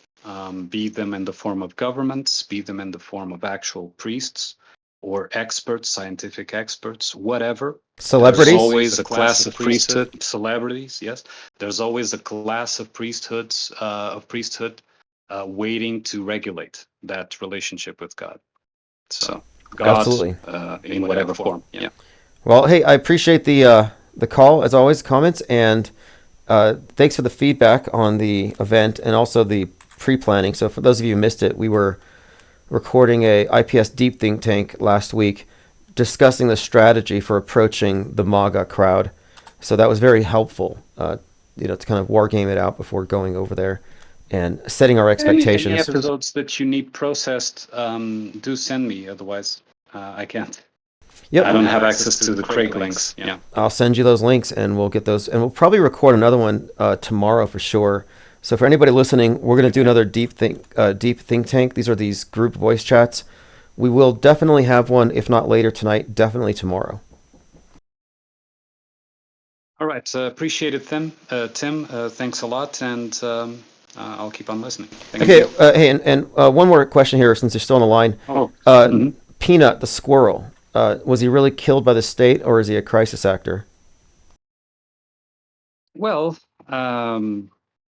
be them in the form of governments, be them in the form of actual priests or experts, scientific experts, whatever. Celebrities? There's always a class of priesthood. Celebrities, yes. There's always a class of priesthood waiting to regulate that relationship with God. So God, absolutely, in whatever form. Yeah. Well, hey, I appreciate the call, as always, comments, and thanks for the feedback on the event and also the pre-planning. So for those of you who missed it, we were recording a IPS deep think tank last week discussing the strategy for approaching the MAGA crowd. So that was very helpful, to kind of war game it out before going over there and setting our expectations. Any episodes that you need processed, do send me. Otherwise, I can't. Yep. I don't have access to the Craig links. Yeah. I'll send you those links, and we'll get those, and we'll probably record another one tomorrow for sure. So for anybody listening, we're going to do another deep think tank. These are these group voice chats. We will definitely have one, if not later tonight, definitely tomorrow. All right. Appreciate it, Tim. Thanks a lot, and I'll keep on listening. Thank you. Hey, and one more question here, since you're still on the line. Peanut, the squirrel, was he really killed by the state, or is he a crisis actor? Well,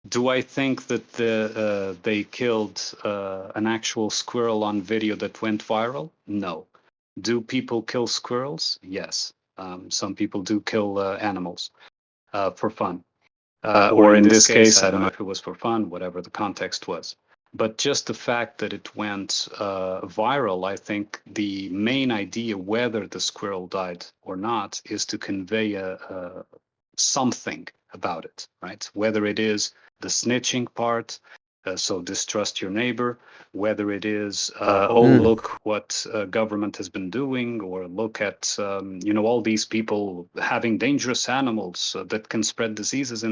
do I think that they killed an actual squirrel on video that went viral? No. Do people kill squirrels? Yes. Some people do kill animals for fun. Or in this case, I don't know if it was for fun, whatever the context was. But just the fact that it went viral, I think the main idea, whether the squirrel died or not, is to convey something about it, right? Whether it is the snitching part, so distrust your neighbor, whether it is, look what government has been doing, or look at, all these people having dangerous animals that can spread diseases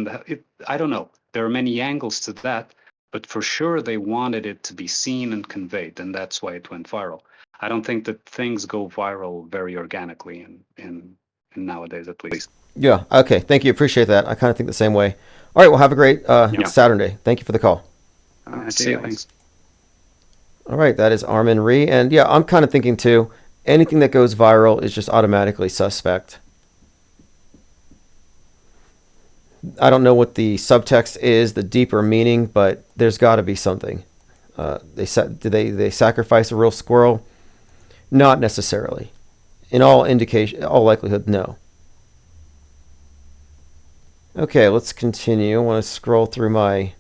I don't know. There are many angles to that, but for sure they wanted it to be seen and conveyed, and that's why it went viral. I don't think that things go viral very organically in nowadays, at least. Yeah. Okay. Thank you. Appreciate that. I kind of think the same way. All right. Well, have a great Saturday. Thank you for the call. See you. Thanks. All right. That is Armin Ree. And yeah, I'm kind of thinking too, anything that goes viral is just automatically suspect. I don't know what the subtext is, the deeper meaning, but there's got to be something. Did they sacrifice a real squirrel? Not necessarily. In all likelihood, no. Okay, let's continue. I want to scroll through my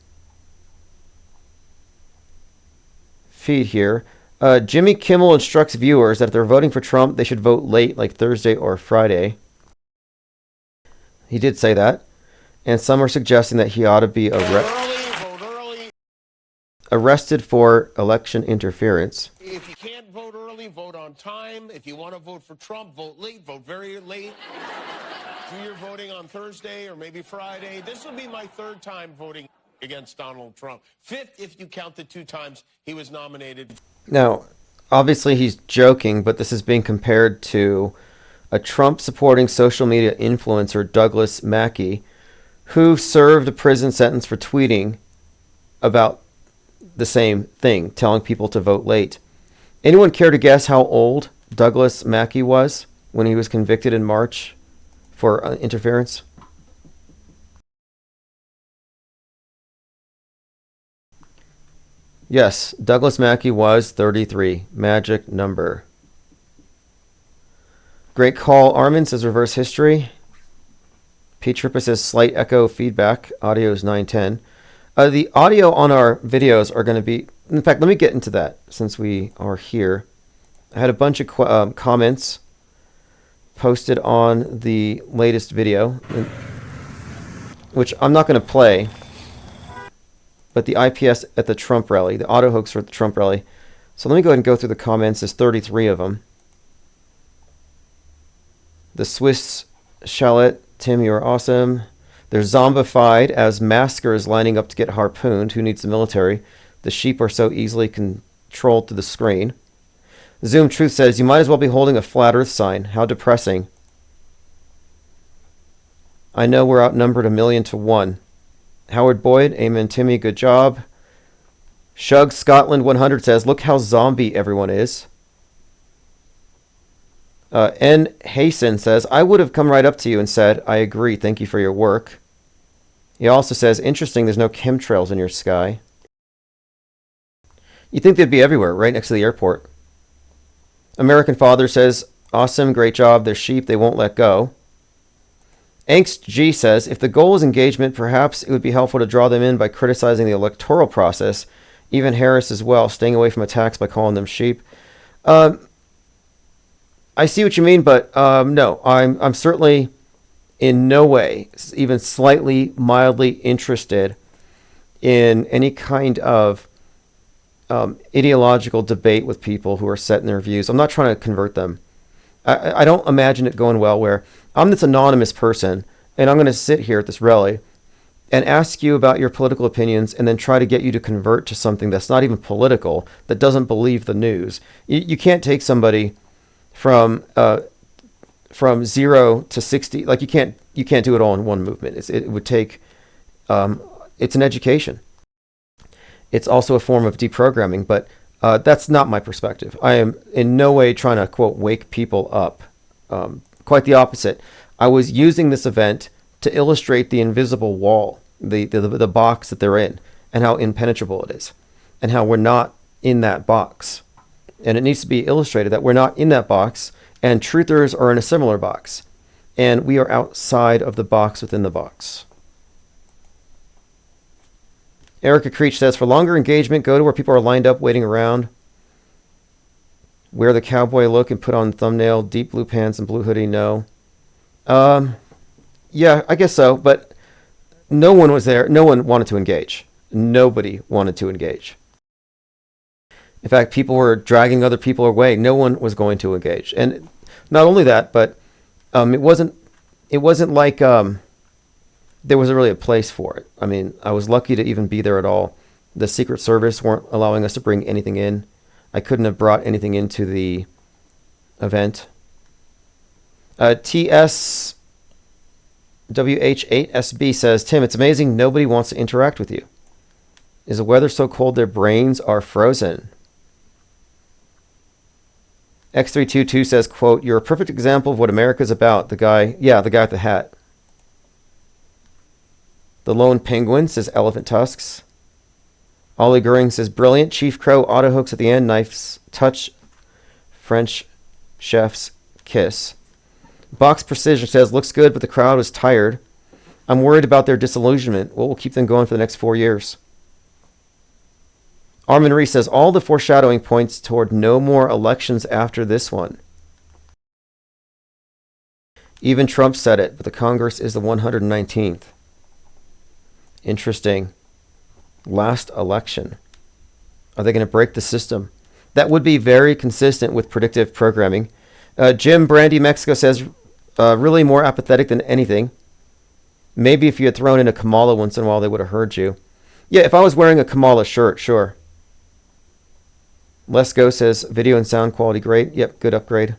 feed here. Jimmy Kimmel instructs viewers that if they're voting for Trump, they should vote late, like Thursday or Friday. He did say that. And some are suggesting that he ought to be arrested for election interference. If you can't vote early, vote on time. If you want to vote for Trump, vote late, vote very late. Do your voting on Thursday or maybe Friday. This will be my third time voting against Donald Trump. Fifth, if you count the 2 times he was nominated. Now, obviously he's joking, but this is being compared to a Trump-supporting social media influencer, Douglas Mackey, who served a prison sentence for tweeting about the same thing, telling people to vote late. Anyone care to guess how old Douglas Mackey was when he was convicted in March for interference? Yes, Douglas Mackey was 33. Magic number. Great call. Armin says reverse history. P. Trippa says slight echo feedback. Audio is 910. The audio on our videos are going to be... In fact, let me get into that since we are here. I had a bunch of comments posted on the latest video, which I'm not going to play, but the IPS at the Trump rally, the auto hoaxer at the Trump rally. So let me go ahead and go through the comments. There's 33 of them. The Swiss Shallot, Tim, you're awesome. They're zombified as maskers lining up to get harpooned. Who needs the military? The sheep are so easily controlled through the screen. Zoom Truth says, you might as well be holding a flat earth sign. How depressing. I know we're outnumbered 1,000,000-1. Howard Boyd, amen Timmy, good job. Shug Scotland 100 says, look how zombie everyone is. N. Hasten says, I would have come right up to you and said, I agree, thank you for your work. He also says, interesting, there's no chemtrails in your sky. You'd think they'd be everywhere, right next to the airport. American Father says, awesome, great job, they're sheep, they won't let go. Angst G says, if the goal is engagement, perhaps it would be helpful to draw them in by criticizing the electoral process. Even Harris as well, staying away from attacks by calling them sheep. I see what you mean, but no, I'm certainly in no way even slightly, mildly interested in any kind of ideological debate with people who are set in their views. I'm not trying to convert them. I don't imagine it going well where I'm this anonymous person and I'm going to sit here at this rally and ask you about your political opinions and then try to get you to convert to something that's not even political, that doesn't believe the news. You can't take somebody from 0 to 60. Like you can't do it all in one movement. It would take. It's an education. It's also a form of deprogramming, but that's not my perspective. I am in no way trying to quote wake people up. Quite the opposite. I was using this event to illustrate the invisible wall, the box that they're in, and how impenetrable it is, and how we're not in that box. And it needs to be illustrated that we're not in that box, and truthers are in a similar box. And we are outside of the box within the box. Erica Creech says, for longer engagement, go to where people are lined up waiting around. Wear the cowboy look and put on thumbnail, deep blue pants and blue hoodie, no. Yeah, I guess so, but no one was there. No one wanted to engage. Nobody wanted to engage. In fact, people were dragging other people away. No one was going to engage. And not only that, but it wasn't like there was really a place for it. I mean, I was lucky to even be there at all. The Secret Service weren't allowing us to bring anything in. I couldn't have brought anything into the event. TSWH8SB says, Tim, it's amazing nobody wants to interact with you. Is the weather so cold their brains are frozen? X322 says, quote, you're a perfect example of what America's about. The guy with the hat. The Lone Penguin says elephant tusks. Ollie Goering says brilliant. Chief Crow auto hoax at the end. Knives touch. French chef's kiss. Box Precision says looks good, but the crowd is tired. I'm worried about their disillusionment. What will keep them going for the next 4 years? Armin Reese says all the foreshadowing points toward no more elections after this one. Even Trump said it, but the Congress is the 119th. Interesting. Last election. Are they going to break the system? That would be very consistent with predictive programming. Jim Brandy Mexico says really more apathetic than anything. Maybe if you had thrown in a Kamala once in a while, they would have heard you. Yeah, if I was wearing a Kamala shirt, sure. Les Go says video and sound quality great. Yep, good upgrade.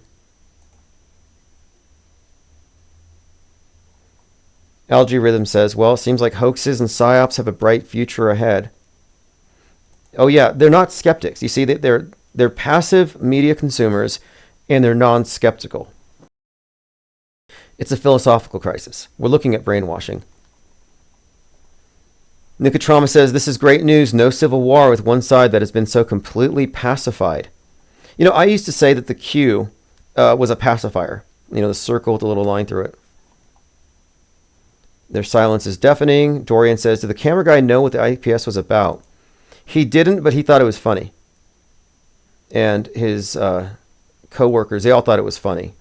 Algae Rhythm says, well, it seems like hoaxes and psyops have a bright future ahead. Oh yeah, they're not skeptics. You see, they're passive media consumers, and they're non-skeptical. It's a philosophical crisis. We're looking at brainwashing. Nicotrama says, this is great news. No civil war with one side that has been so completely pacified. You know, I used to say that the Q was a pacifier. You know, the circle with the little line through it. Their silence is deafening. Dorian says, did the camera guy know what the IPS was about? He didn't, but he thought it was funny. And his co-workers, they all thought it was funny.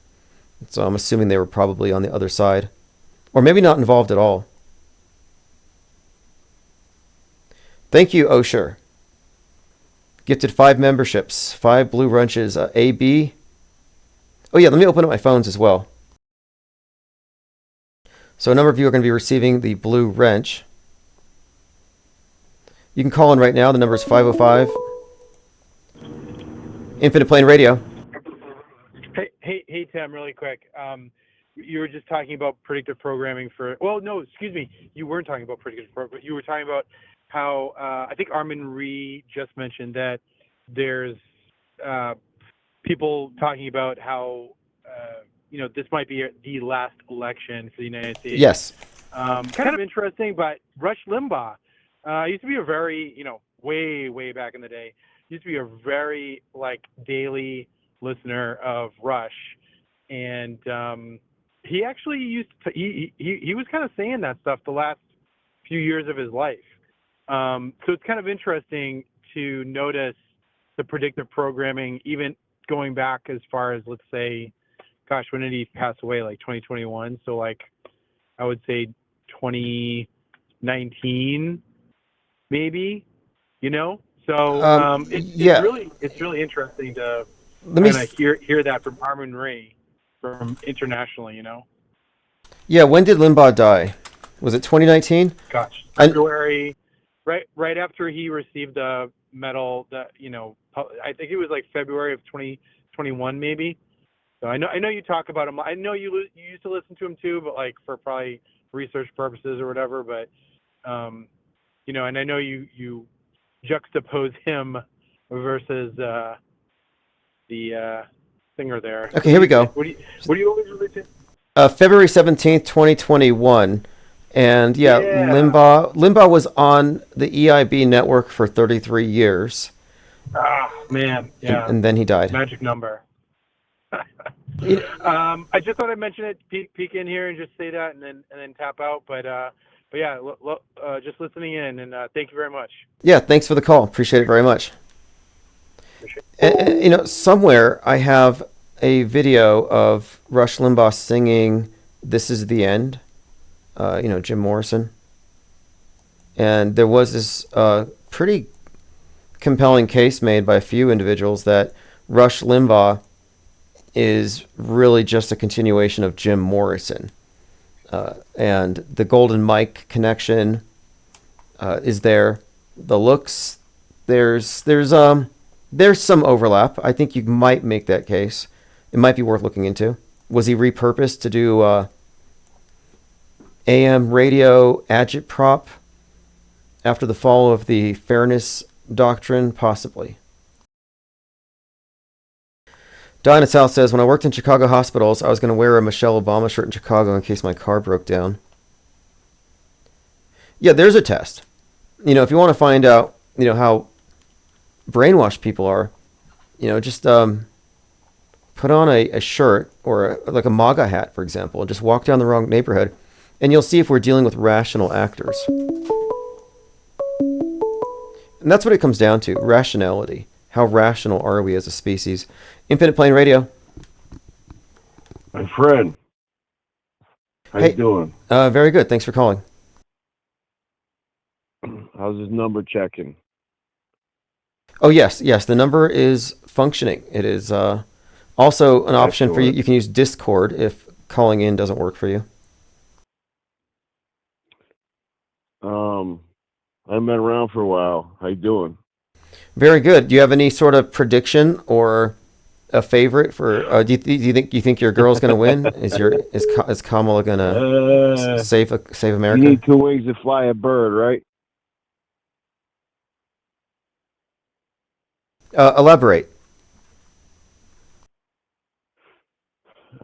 So I'm assuming they were probably on the other side. Or maybe not involved at all. Thank you, Osher. Gifted 5 memberships, 5 blue wrenches, AB. Oh yeah, let me open up my phones as well. So a number of you are going to be receiving the blue wrench. You can call in right now. The number is 505 Infinite Plane Radio. Hey, Tim, really quick. You were just talking about predictive programming for. Well, no, excuse me. You weren't talking about predictive programming. You were talking about how I think Armin Ree just mentioned that there's people talking about how this might be the last election for the United States. Yes. Kind of interesting, but Rush Limbaugh used to be a very, way back in the day, used to be a very daily listener of Rush, and he actually used to, he was kind of saying that stuff the last few years of his life. So it's kind of interesting to notice the predictive programming, even going back as far as, let's say, gosh, when did he pass away? 2021. So I would say 2019, maybe. So it's really interesting to kind of hear that from Armin Ray, from internationally. Yeah, when did Limbaugh die? Was it 2019? Gosh, February, right after he received the medal. I think it was February of 2021, maybe. So I know you talk about him. I know you used to listen to him too, but for probably research purposes or whatever. But and I know you juxtapose him versus the singer there. Okay, here we go. What do you always relate to? February 17th, 2021. And yeah, Limbaugh was on the EIB network for 33 years. Ah, man, yeah. And then he died. Magic number. I just thought I'd mention it, peek in here and just say that, and then tap out. But yeah, just listening in, and thank you very much. Yeah, thanks for the call. Appreciate it very much. And, somewhere I have a video of Rush Limbaugh singing "This Is the End." Jim Morrison. And there was this pretty compelling case made by a few individuals that Rush Limbaugh is really just a continuation of Jim Morrison. And the Golden Mike connection is there. The looks, there's some overlap. I think you might make that case. It might be worth looking into. Was he repurposed to do AM radio agitprop after the fall of the fairness doctrine? Possibly. Dinah South says, when I worked in Chicago hospitals, I was going to wear a Michelle Obama shirt in Chicago in case my car broke down. Yeah, there's a test. If you want to find out, how brainwashed people are, just put on a shirt or like a MAGA hat, for example, and just walk down the wrong neighborhood, and you'll see if we're dealing with rational actors. And that's what it comes down to, rationality. How rational are we as a species? Infinite Plane Radio. My friend, how you doing? Very good. Thanks for calling. How's his number checking? Oh, yes. The number is functioning. It is also an option for you. You can use Discord if calling in doesn't work for you. I've been around for a while. How you doing? Very good. Do you have any sort of prediction or a favorite for? Do you think your girl's going to win? Is Kamala going to save America? You need two wings to fly a bird, right? Elaborate.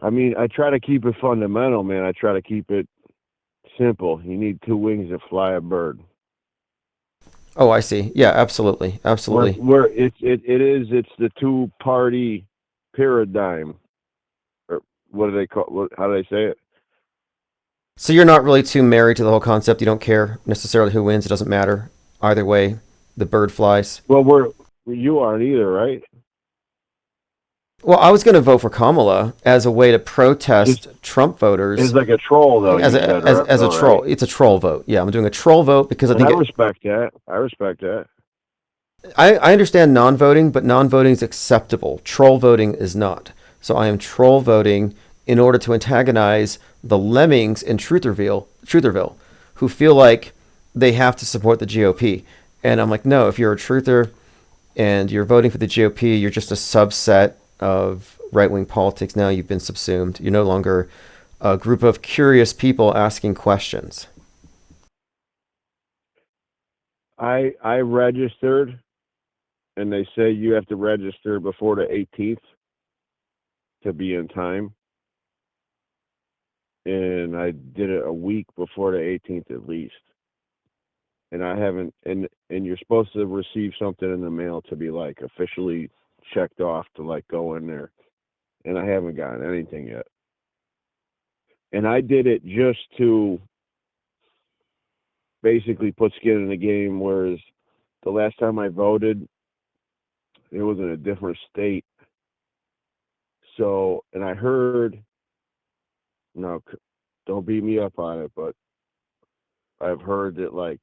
I mean, I try to keep it fundamental, man. I try to keep it simple. You need two wings to fly a bird. Oh, I see. Yeah, absolutely. Where it's the two-party paradigm, or what do they call? How do they say it? So you're not really too married to the whole concept. You don't care necessarily who wins. It doesn't matter either way. The bird flies. Well, you aren't either, right? Well, I was going to vote for Kamala as a way to protest Trump voters. It's like a troll, though. As a troll. Right? It's a troll vote. Yeah, I'm doing a troll vote because I think... I respect that. I understand non-voting, but non-voting is acceptable. Troll voting is not. So I am troll voting in order to antagonize the lemmings in Trutherville, who feel like they have to support the GOP. And I'm like, no, if you're a truther and you're voting for the GOP, you're just a subset of right-wing politics. Now you've been subsumed. You're no longer a group of curious people asking questions. I registered, and they say you have to register before the 18th to be in time. And I did it a week before the 18th at least. And I haven't, and you're supposed to receive something in the mail to be like officially checked off to like go in there, and I haven't gotten anything yet. And I did it just to basically put skin in the game, whereas the last time I voted, it was in a different state. So, and I heard, no, don't beat me up on it, but I've heard that like,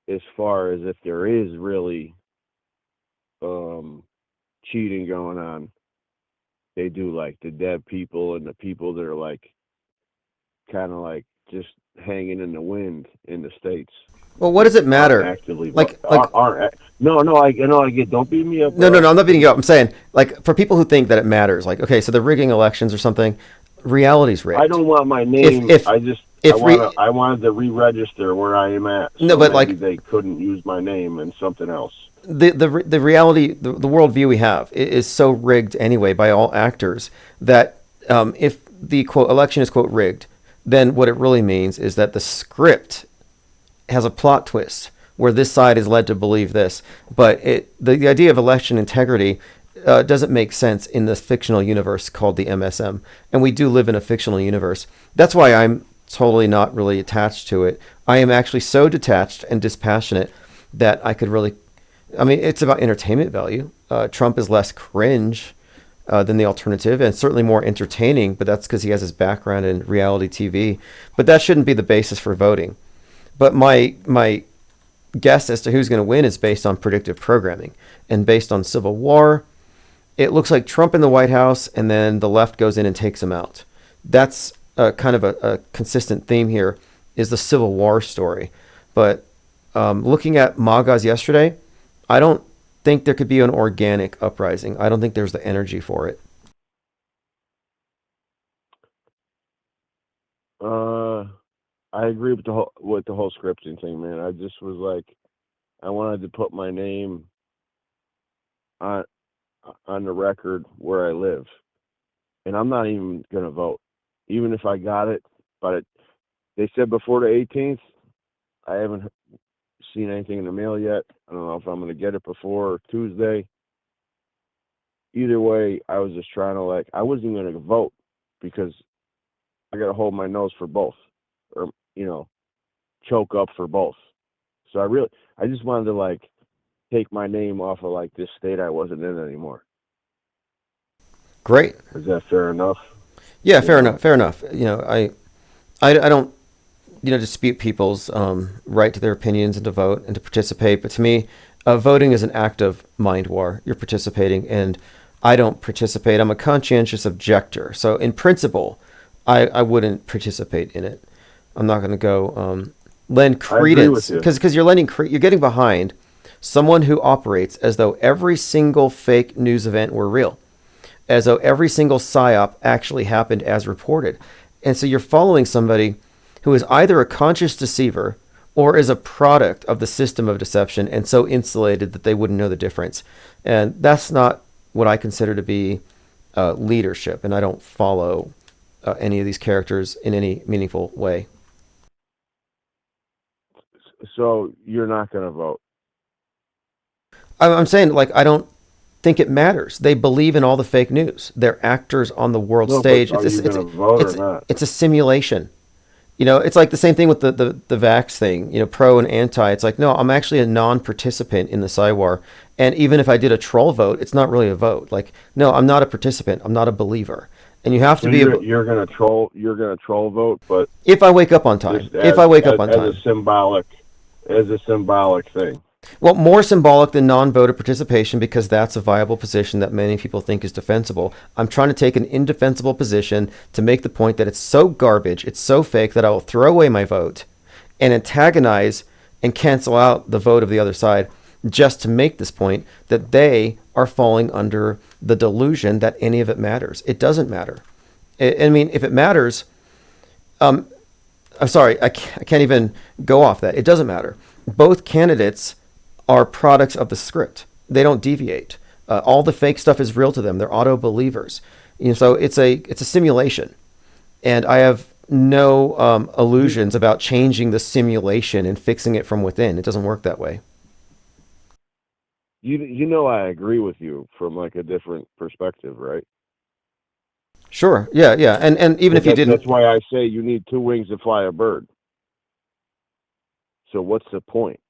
as far as if there is really cheating going on, they do like the dead people and the people that are like kind of like just hanging in the wind in the States. Well, what does it matter? Actively, No, I get. Don't beat me up. No, I'm not beating you up. I'm saying, like, for people who think that it matters, like, okay, so they're rigging elections or something. Reality's rigged. I don't want my name. I wanted to re-register where I am at. So no, but like they couldn't use my name and something else. The reality, the worldview we have is so rigged anyway by all actors that if the quote election is quote rigged, then what it really means is that the script has a plot twist where this side is led to believe this. But the idea of election integrity doesn't make sense in this fictional universe called the MSM. And we do live in a fictional universe. That's why I'm totally not really attached to it. I am actually so detached and dispassionate that I could really... I mean, it's about entertainment value. Trump is less cringe than the alternative, and certainly more entertaining, but that's because he has his background in reality TV. But that shouldn't be the basis for voting. But my guess as to who's going to win is based on predictive programming and based on Civil War. It looks like Trump in the White House, and then the left goes in and takes him out. That's kind of a consistent theme here, is the Civil War story. But looking at MAGAs yesterday, I don't think there could be an organic uprising. I don't think there's the energy for it. I agree with the whole scripting thing, man. I just was like, I wanted to put my name on the record where I live, and I'm not even gonna vote, even if I got it. But they said before the 18th, I haven't seen anything in the mail yet. I don't know if I'm going to get it before Tuesday. Either way, I was just trying to I wasn't going to vote because I got to hold my nose for both, or choke up for both. So I just wanted to take my name off of this state I wasn't in anymore. Great. Is that fair enough? Yeah, fair enough. Fair enough. I don't dispute people's right to their opinions and to vote and to participate. But to me, voting is an act of mind war. You're participating, and I don't participate. I'm a conscientious objector. So in principle, I wouldn't participate in it. I'm not going to go lend credence because you're getting behind someone who operates as though every single fake news event were real, as though every single psyop actually happened as reported. And so you're following somebody who is either a conscious deceiver or is a product of the system of deception and so insulated that they wouldn't know the difference. And that's not what I consider to be leadership. And I don't follow any of these characters in any meaningful way. So you're not going to vote? I'm saying, I don't think it matters. They believe in all the fake news. They're actors on the world stage. It's a simulation. It's like the same thing with the vax thing, pro and anti. It's like, no, I'm actually a non-participant in the Psywar. And even if I did a troll vote, it's not really a vote. No, I'm not a participant. I'm not a believer. And you have to be. You're going to troll. You're going to troll vote, but if I wake up on time, as a symbolic thing. Well, more symbolic than non-voter participation because that's a viable position that many people think is defensible. I'm trying to take an indefensible position to make the point that it's so garbage, it's so fake that I will throw away my vote and antagonize and cancel out the vote of the other side just to make this point that they are falling under the delusion that any of it matters. It doesn't matter. I mean, if it matters, I'm sorry, I can't even go off that. It doesn't matter. Both candidates are products of the script. They don't deviate. All the fake stuff is real to them. They're auto believers. So it's a simulation, and I have no illusions about changing the simulation and fixing it from within. It doesn't work that way. I agree with you from a different perspective, right? Sure. Yeah. And even if you didn't, that's why I say you need two wings to fly a bird. So what's the point?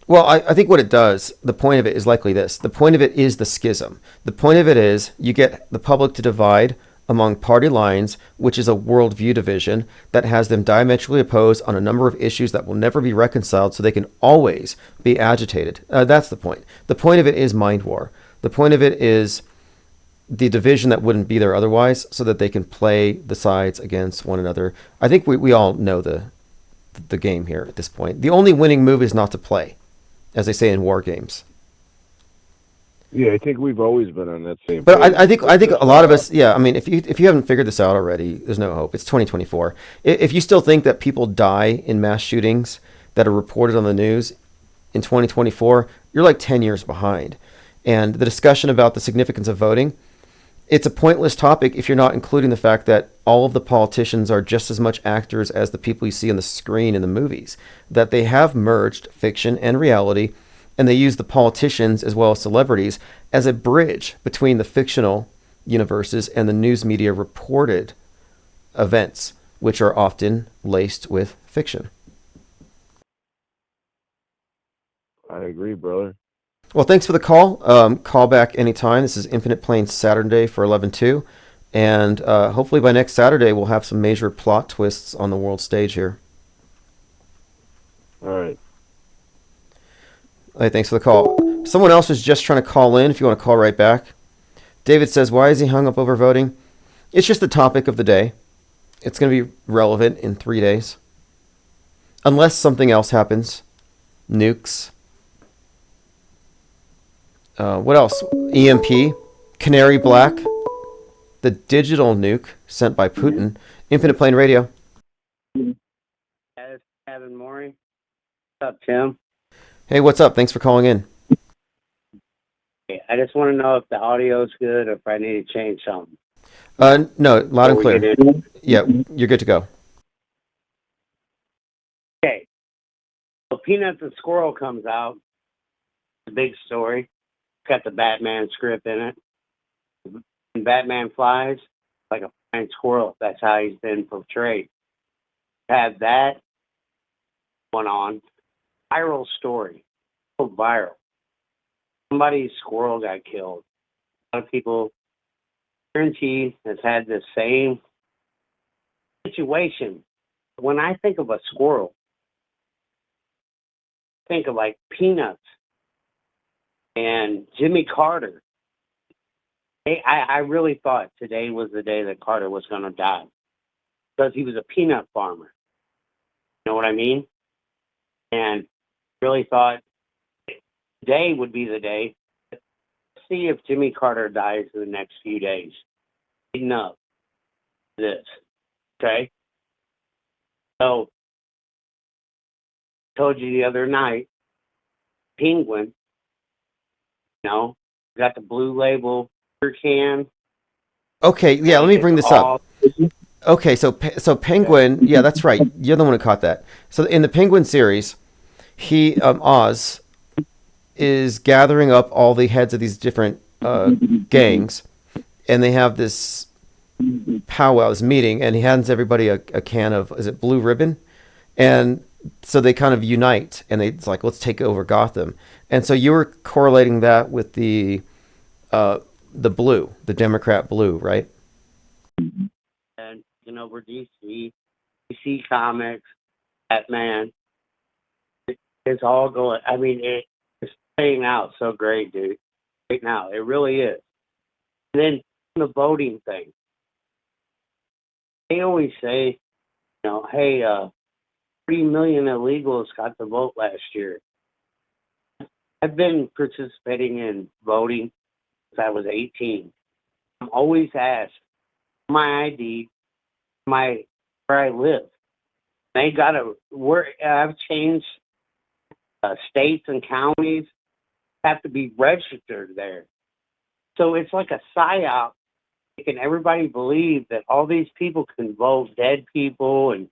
Well, I think what it does, the point of it is likely this. The point of it is the schism. The point of it is you get the public to divide among party lines, which is a worldview division that has them diametrically opposed on a number of issues that will never be reconciled so they can always be agitated. That's the point. The point of it is mind war. The point of it is the division that wouldn't be there otherwise so that they can play the sides against one another. I think we all know the game here at this point. The only winning move is not to play, as they say in war games. Yeah, I think we've always been on that same. But I think a lot of us, yeah. I mean, if you haven't figured this out already, there's no hope. It's 2024. If you still think that people die in mass shootings that are reported on the news in 2024, you're like 10 years behind. And the discussion about the significance of voting, it's a pointless topic if you're not including the fact that all of the politicians are just as much actors as the people you see on the screen in the movies, that they have merged fiction and reality, and they use the politicians as well as celebrities as a bridge between the fictional universes and the news media reported events, which are often laced with fiction. I agree, brother. Well, thanks for the call. Call back anytime. This is Infinite Planes Saturday for 11/2. And hopefully by next Saturday, we'll have some major plot twists on the world stage here. All right. Hey, thanks for the call. Someone else is just trying to call in if you want to call right back. David says, why is he hung up over voting? It's just the topic of the day. It's going to be relevant in 3 days. Unless something else happens. Nukes. What else? EMP, Canary Black, the digital nuke sent by Putin, Infinite Plane Radio. Kevin Maury. What's up, Tim? Hey, what's up? Thanks for calling in. I just want to know if the audio is good or if I need to change something. No, loud and clear. Yeah, you're good to go. Peanuts the Squirrel comes out. It's a big story. It's got the Batman script in it. When Batman flies like a flying squirrel. That's how he's been portrayed. Had that one on. Viral story. So viral. Somebody's squirrel got killed. A lot of people guarantee has had the same situation. When I think of a squirrel, I think of like Peanuts and Jimmy Carter. I really thought today was the day that Carter was going to die because he was a peanut farmer. You know what I mean? And really thought today would be the day. Let's see if Jimmy Carter dies in the next few days. Leading up to this. Okay? So, I told you the other night, Penguin, got the blue label beer can. Okay, yeah, let me bring this up. Okay, so Penguin, yeah, that's right. You're the one who caught that. So in the Penguin series, Oz is gathering up all the heads of these different gangs, and they have this powwow, this meeting, and he hands everybody a can of, is it Blue Ribbon? And so they kind of unite, and it's like, let's take over Gotham. And so you were correlating that with the blue, the Democrat blue, right? And, we're DC Comics, Batman. It's all going, it's playing out so great, dude. Right now, it really is. And then the voting thing. They always say, hey, 3 million illegals got the vote last year. I've been participating in voting since I was 18. I'm always asked my ID, where I live. They I've changed states and counties, have to be registered there. So it's like a psyop, making everybody believe that all these people can vote, dead people and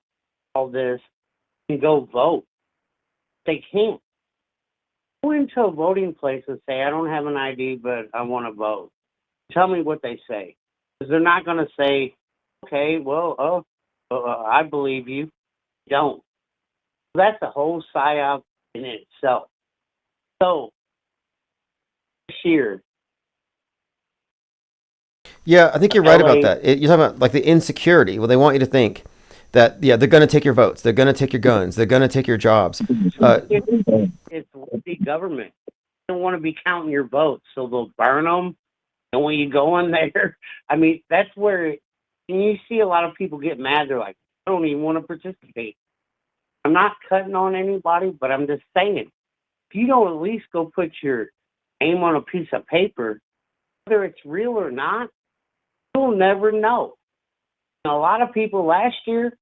all this, can go vote. They can't. Go into a voting place and say, I don't have an ID, but I want to vote. Tell me what they say. Because they're not going to say, okay, well, I believe you. Don't. That's a whole psyop in itself. So, this year. Yeah, I think you're right about that. You're talking about like the insecurity. Well, they want you to think that, yeah, they're going to take your votes. They're going to take your guns. They're going to take your jobs. It's the government. They don't want to be counting your votes, so they'll burn them. And when you go in there, that's where you see a lot of people get mad. They're like, I don't even want to participate. I'm not cutting on anybody, but I'm just saying, if you don't at least go put your name on a piece of paper, whether it's real or not, you'll never know. A lot of people last year,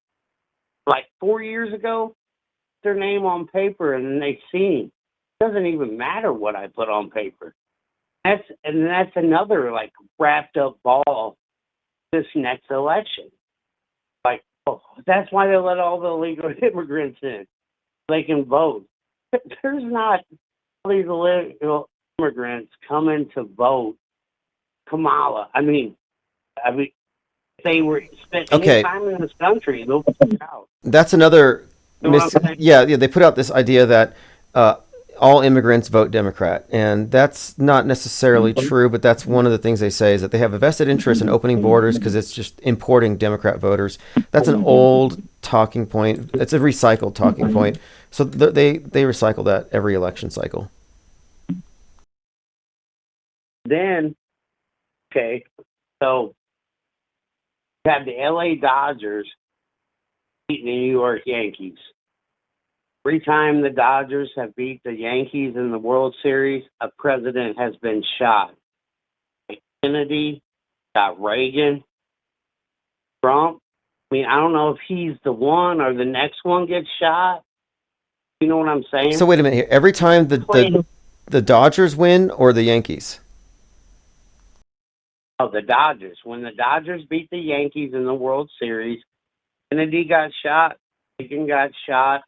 like 4 years ago, put their name on paper and then they seen. It doesn't even matter what I put on paper. That's another like wrapped up ball this next election. Like, that's why they let all the illegal immigrants in. They can vote. There's not all these illegal immigrants coming to vote Kamala. If they were spent any time in this country, they'll figure out. That's another yeah, they put out this idea that all immigrants vote Democrat, and that's not necessarily true, but that's one of the things they say is that they have a vested interest in opening borders because it's just importing Democrat voters. That's an old talking point. It's a recycled talking point. So they recycle that every election cycle. Then, so you have the LA Dodgers beating the New York Yankees. Every time the Dodgers have beat the Yankees in the World Series, a president has been shot. Kennedy, got Reagan, Trump. I don't know if he's the one or the next one gets shot. You know what I'm saying? So wait a minute here. Every time the Dodgers win or the Yankees? Oh, the Dodgers. When the Dodgers beat the Yankees in the World Series, Kennedy got shot, Reagan got shot,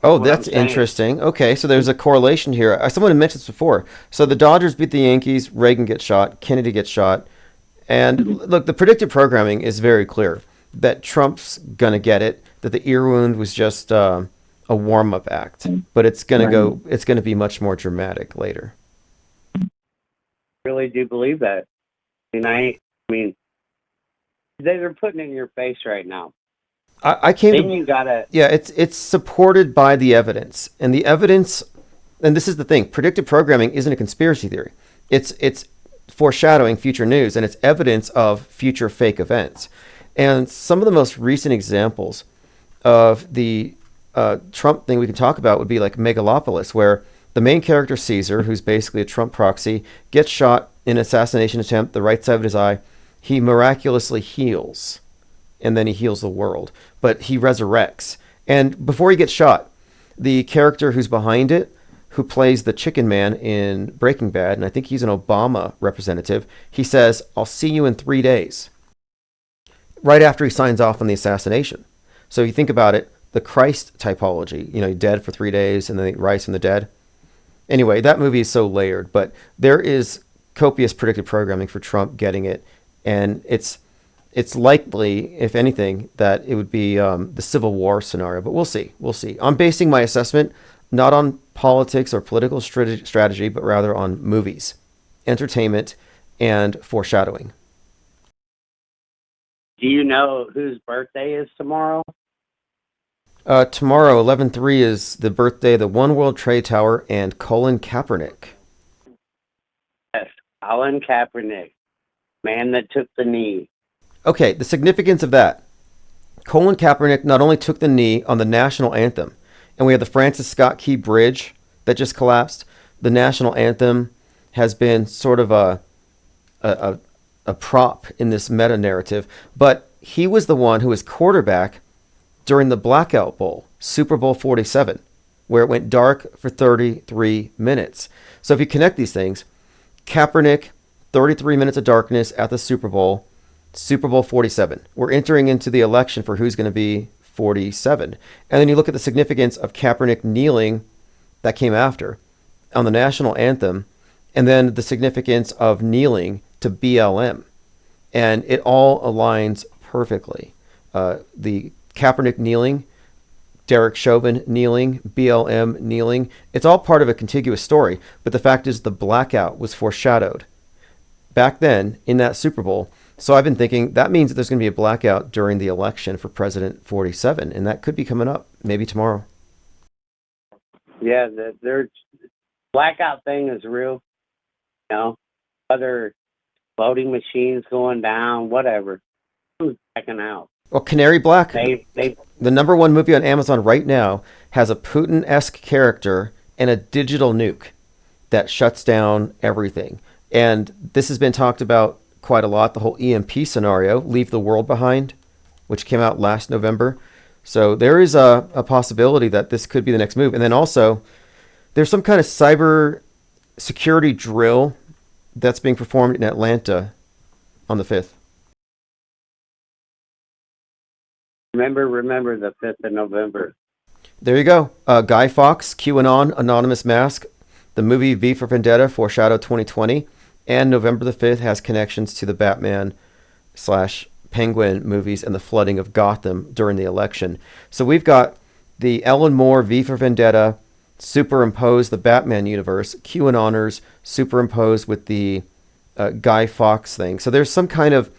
Oh, What I'm that's saying. interesting. Okay, so there's a correlation here. Someone had mentioned this before. So the Dodgers beat the Yankees, Reagan gets shot, Kennedy gets shot. And look, the predictive programming is very clear that Trump's going to get it, that the ear wound was just a warm-up act, but it's going to be much more dramatic later. Really do believe that. I mean, they're putting it in your face right now. I came Then to you gotta. Yeah, it's supported by the evidence. And the evidence, and this is the thing, predictive programming isn't a conspiracy theory. It's foreshadowing future news, and it's evidence of future fake events. And some of the most recent examples of the Trump thing we can talk about would be like Megalopolis, where the main character, Caesar, who's basically a Trump proxy, gets shot in an assassination attempt, the right side of his eye. He miraculously heals, and then he heals the world. But he resurrects. And before he gets shot, the character who's behind it, who plays the chicken man in Breaking Bad, and I think he's an Obama representative, he says, "I'll see you in 3 days," right after he signs off on the assassination. So you think about it, the Christ typology, you know, dead for 3 days and then he rise from the dead. Anyway, that movie is so layered, but there is copious predictive programming for Trump getting it, and it's likely, if anything, that it would be the Civil War scenario, but we'll see. We'll see. I'm basing my assessment not on politics or political strategy, but rather on movies, entertainment, and foreshadowing. Do you know whose birthday is tomorrow? Tomorrow, 11/3, is the birthday of the One World Trade Tower and Colin Kaepernick. Yes, Colin Kaepernick, man that took the knee. Okay, the significance of that. Colin Kaepernick not only took the knee on the national anthem, and we have the Francis Scott Key Bridge that just collapsed. The national anthem has been sort of a prop in this meta narrative, but he was the one who was quarterback during the Blackout Bowl, Super Bowl 47, where it went dark for 33 minutes. So if you connect these things, Kaepernick, 33 minutes of darkness at the Super Bowl 47. We're entering into the election for who's going to be 47. And then you look at the significance of Kaepernick kneeling, that came after, on the national anthem, and then the significance of kneeling to BLM. And it all aligns perfectly. The Kaepernick kneeling, Derek Chauvin kneeling, BLM kneeling, it's all part of a contiguous story. But the fact is the blackout was foreshadowed back then in that Super Bowl. So I've been thinking that means that there's going to be a blackout during the election for President 47, and that could be coming up maybe tomorrow. Yeah, their blackout thing is real. You know, whether voting machines going down, whatever, who's backing out? Well, Canary Black, They the #1 movie on Amazon right now, has a Putin-esque character and a digital nuke that shuts down everything. And this has been talked about quite a lot, the whole EMP scenario, Leave the World Behind, which came out last November. So there is a possibility that this could be the next move. And then also, there's some kind of cyber security drill that's being performed in Atlanta on the 5th. remember the 5th of November. There you go. Guy Fawkes, QAnon, Anonymous Mask, the movie V for Vendetta, foreshadowed 2020, and November the 5th has connections to the Batman / Penguin movies and the flooding of Gotham during the election. So we've got the Ellen Moore V for Vendetta superimpose the Batman universe, QAnoners superimposed with the Guy Fawkes thing. So there's some kind of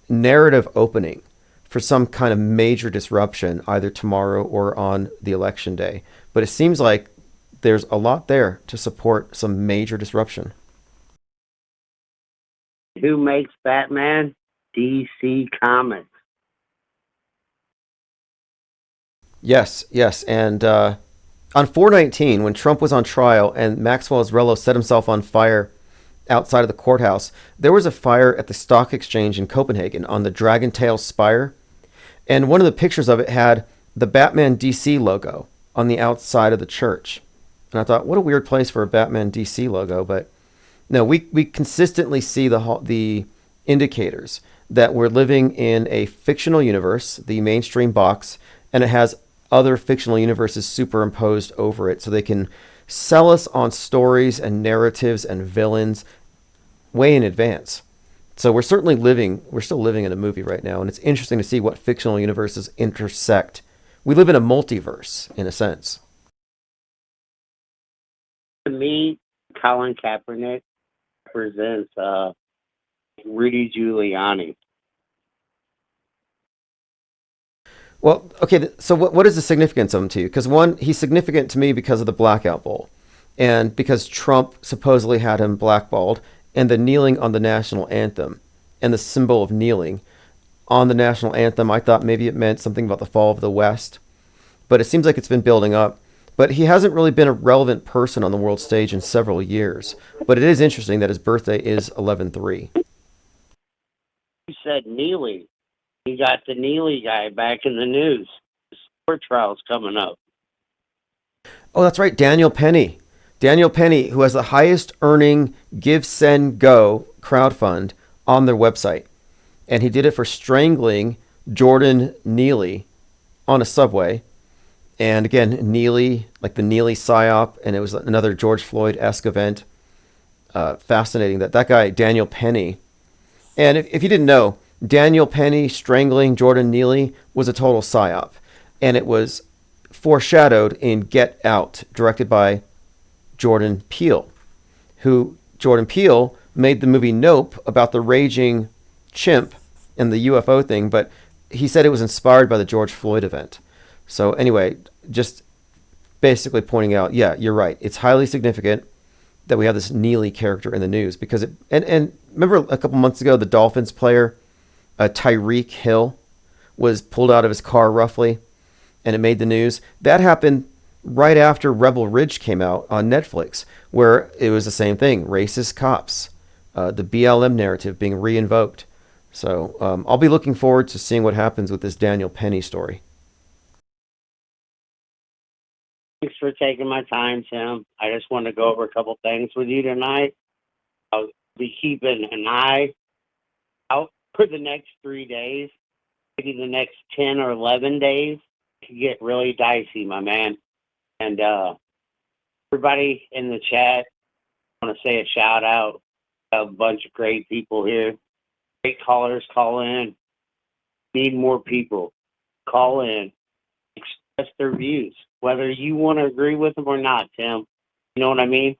narrative opening for some kind of major disruption either tomorrow or on the election day. But it seems like there's a lot there to support some major disruption. Who makes Batman? DC Comics. Yes. And on 4/19, when Trump was on trial and Maxwell Zrello set himself on fire outside of the courthouse, there was a fire at the stock exchange in Copenhagen on the Dragon Tail Spire. And one of the pictures of it had the Batman DC logo on the outside of the church. And I thought, what a weird place for a Batman DC logo. But no, we consistently see the indicators that we're living in a fictional universe, the mainstream box, and it has other fictional universes superimposed over it so they can sell us on stories and narratives and villains way in advance. So we're still living in a movie right now, and it's interesting to see what fictional universes intersect. We live in a multiverse, in a sense. To me, Colin Kaepernick represents Rudy Giuliani. Well, okay, so what is the significance of him to you? Because one, he's significant to me because of the blackout bowl, and because Trump supposedly had him blackballed, and the kneeling on the national anthem, and the symbol of kneeling on the national anthem. I thought maybe it meant something about the fall of the West, but it seems like it's been building up. But he hasn't really been a relevant person on the world stage in several years. But it is interesting that his birthday is 11/3. You said Neely. You got the Neely guy back in the news. The court trial's coming up. Oh, that's right, Daniel Penny. Daniel Penny, who has the highest earning Give, Send, Go crowdfund on their website. And he did it for strangling Jordan Neely on a subway. And again, Neely, like the Neely psyop, and it was another George Floyd-esque event. Fascinating that guy, Daniel Penny. And if you didn't know, Daniel Penny strangling Jordan Neely was a total psyop. And it was foreshadowed in Get Out, directed by Jordan Peele, who Jordan Peele made the movie Nope about the raging chimp and the UFO thing, but he said it was inspired by the George Floyd event. So anyway, just basically pointing out, yeah, you're right. It's highly significant that we have this Neely character in the news because it, and remember a couple months ago, the Dolphins player, Tyreek Hill, was pulled out of his car roughly, and it made the news. That happened right after Rebel Ridge came out on Netflix, where it was the same thing, racist cops, the BLM narrative being reinvoked. So I'll be looking forward to seeing what happens with this Daniel Penny story. Thanks for taking my time, Tim. I just want to go over a couple things with you tonight. I'll be keeping an eye out for the next 3 days, maybe the next 10 or 11 days. It could get really dicey, my man. And everybody in the chat, I want to say a shout out. A bunch of great people here. Great callers, call in. Need more people. Call in. Express their views, whether you want to agree with them or not, Tim. You know what I mean?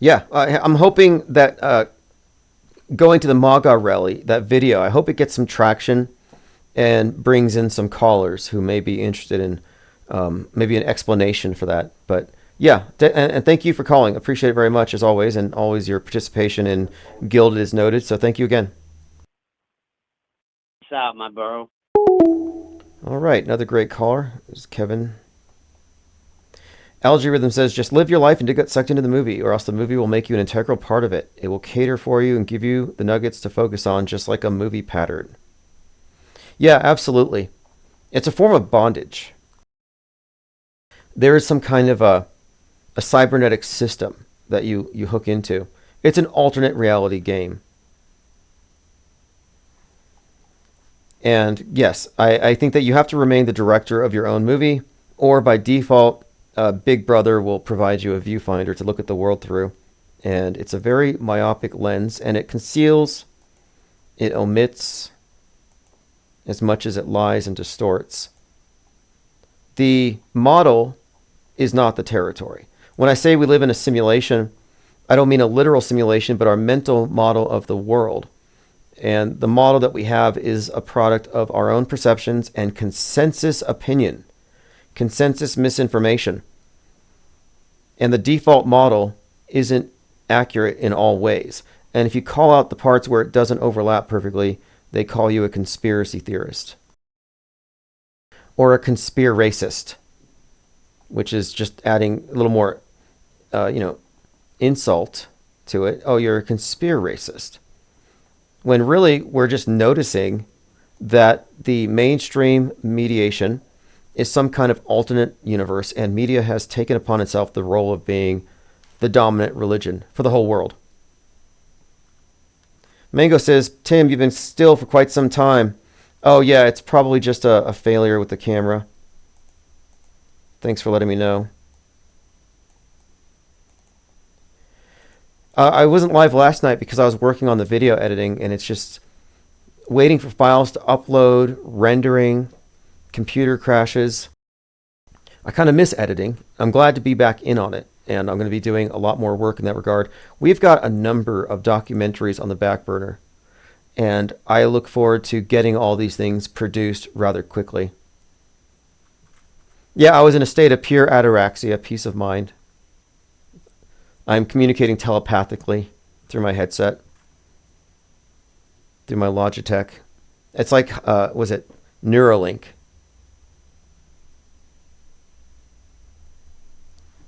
Yeah, I'm hoping that going to the MAGA rally, that video, I hope it gets some traction and brings in some callers who may be interested in maybe an explanation for that. But yeah, and thank you for calling. Appreciate it very much as always, and always your participation in Gilded is noted. So thank you again. Peace out, my bro. All right, another great caller is Kevin. Algae Rhythm says, just live your life and get sucked into the movie, or else the movie will make you an integral part of it. It will cater for you and give you the nuggets to focus on, just like a movie pattern. Yeah, absolutely. It's a form of bondage. There is some kind of a cybernetic system that you hook into. It's an alternate reality game. And yes, I think that you have to remain the director of your own movie, or by default, Big Brother will provide you a viewfinder to look at the world through. And it's a very myopic lens, and it conceals, it omits as much as it lies and distorts. The model is not the territory. When I say we live in a simulation, I don't mean a literal simulation, but our mental model of the world. And the model that we have is a product of our own perceptions and consensus opinion, consensus misinformation. And the default model isn't accurate in all ways. And if you call out the parts where it doesn't overlap perfectly, they call you a conspiracy theorist or a conspiracist, which is just adding a little more, insult to it. Oh, you're a conspiracist. When really we're just noticing that the mainstream mediation is some kind of alternate universe, and media has taken upon itself the role of being the dominant religion for the whole world. Mango says, Tim, you've been still for quite some time. Oh yeah, it's probably just a failure with the camera. Thanks for letting me know. I wasn't live last night because I was working on the video editing, and it's just waiting for files to upload, rendering, computer crashes. I kind of miss editing. I'm glad to be back in on it, and I'm going to be doing a lot more work in that regard. We've got a number of documentaries on the back burner, and I look forward to getting all these things produced rather quickly. Yeah, I was in a state of pure ataraxia, peace of mind. I'm communicating telepathically through my headset, through my Logitech. It's like, was it Neuralink?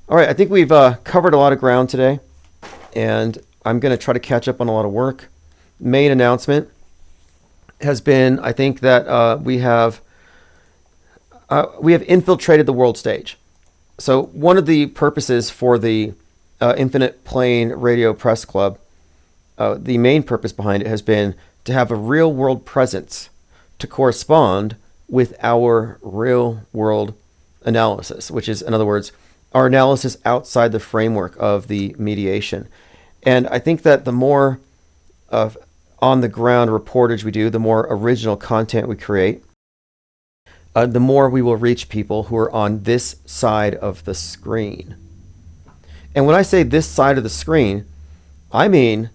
All right, I think we've covered a lot of ground today, and I'm going to try to catch up on a lot of work. Main announcement has been, I think, that we have infiltrated the world stage. So one of the purposes for the Infinite Plane Radio Press Club, the main purpose behind it has been to have a real world presence to correspond with our real world analysis, which is, in other words, our analysis outside the framework of the mediation. And I think that the more of on the ground reportage we do, the more original content we create, the more we will reach people who are on this side of the screen. And when I say this side of the screen, I mean,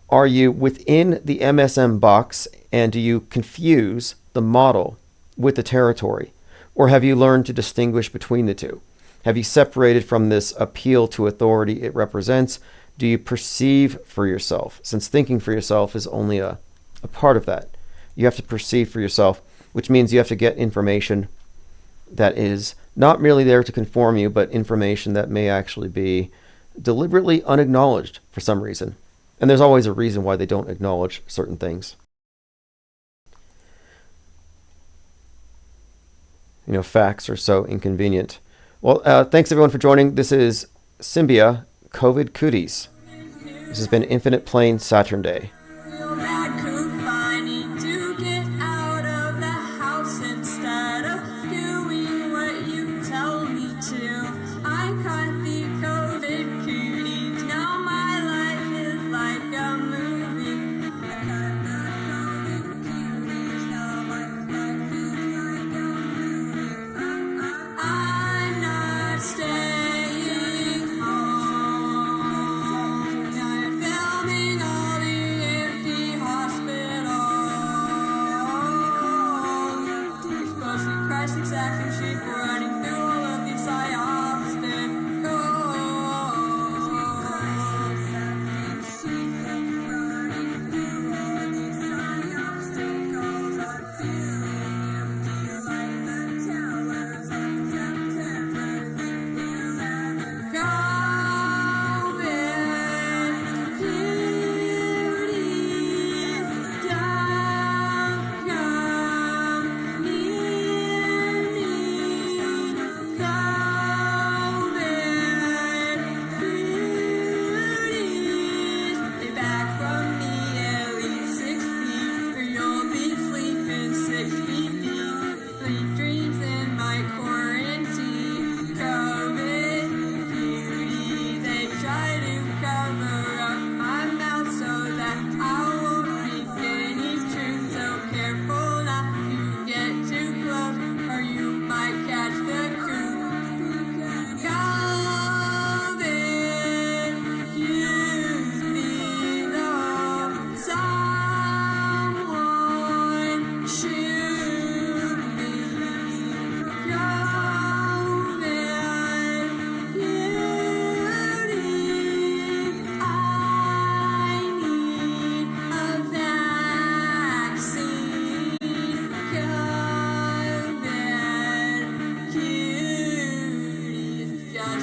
are you within the MSM box and do you confuse the model with the territory? Or have you learned to distinguish between the two? Have you separated from this appeal to authority it represents? Do you perceive for yourself? Since thinking for yourself is only a part of that. You have to perceive for yourself, which means you have to get information that is not merely there to conform you, but information that may actually be deliberately unacknowledged for some reason. And there's always a reason why they don't acknowledge certain things. You know, facts are so inconvenient. Well, thanks everyone for joining. This is Symbia COVID Cooties. This has been Infinite Plane Saturnday.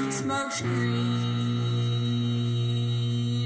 Smoke screen.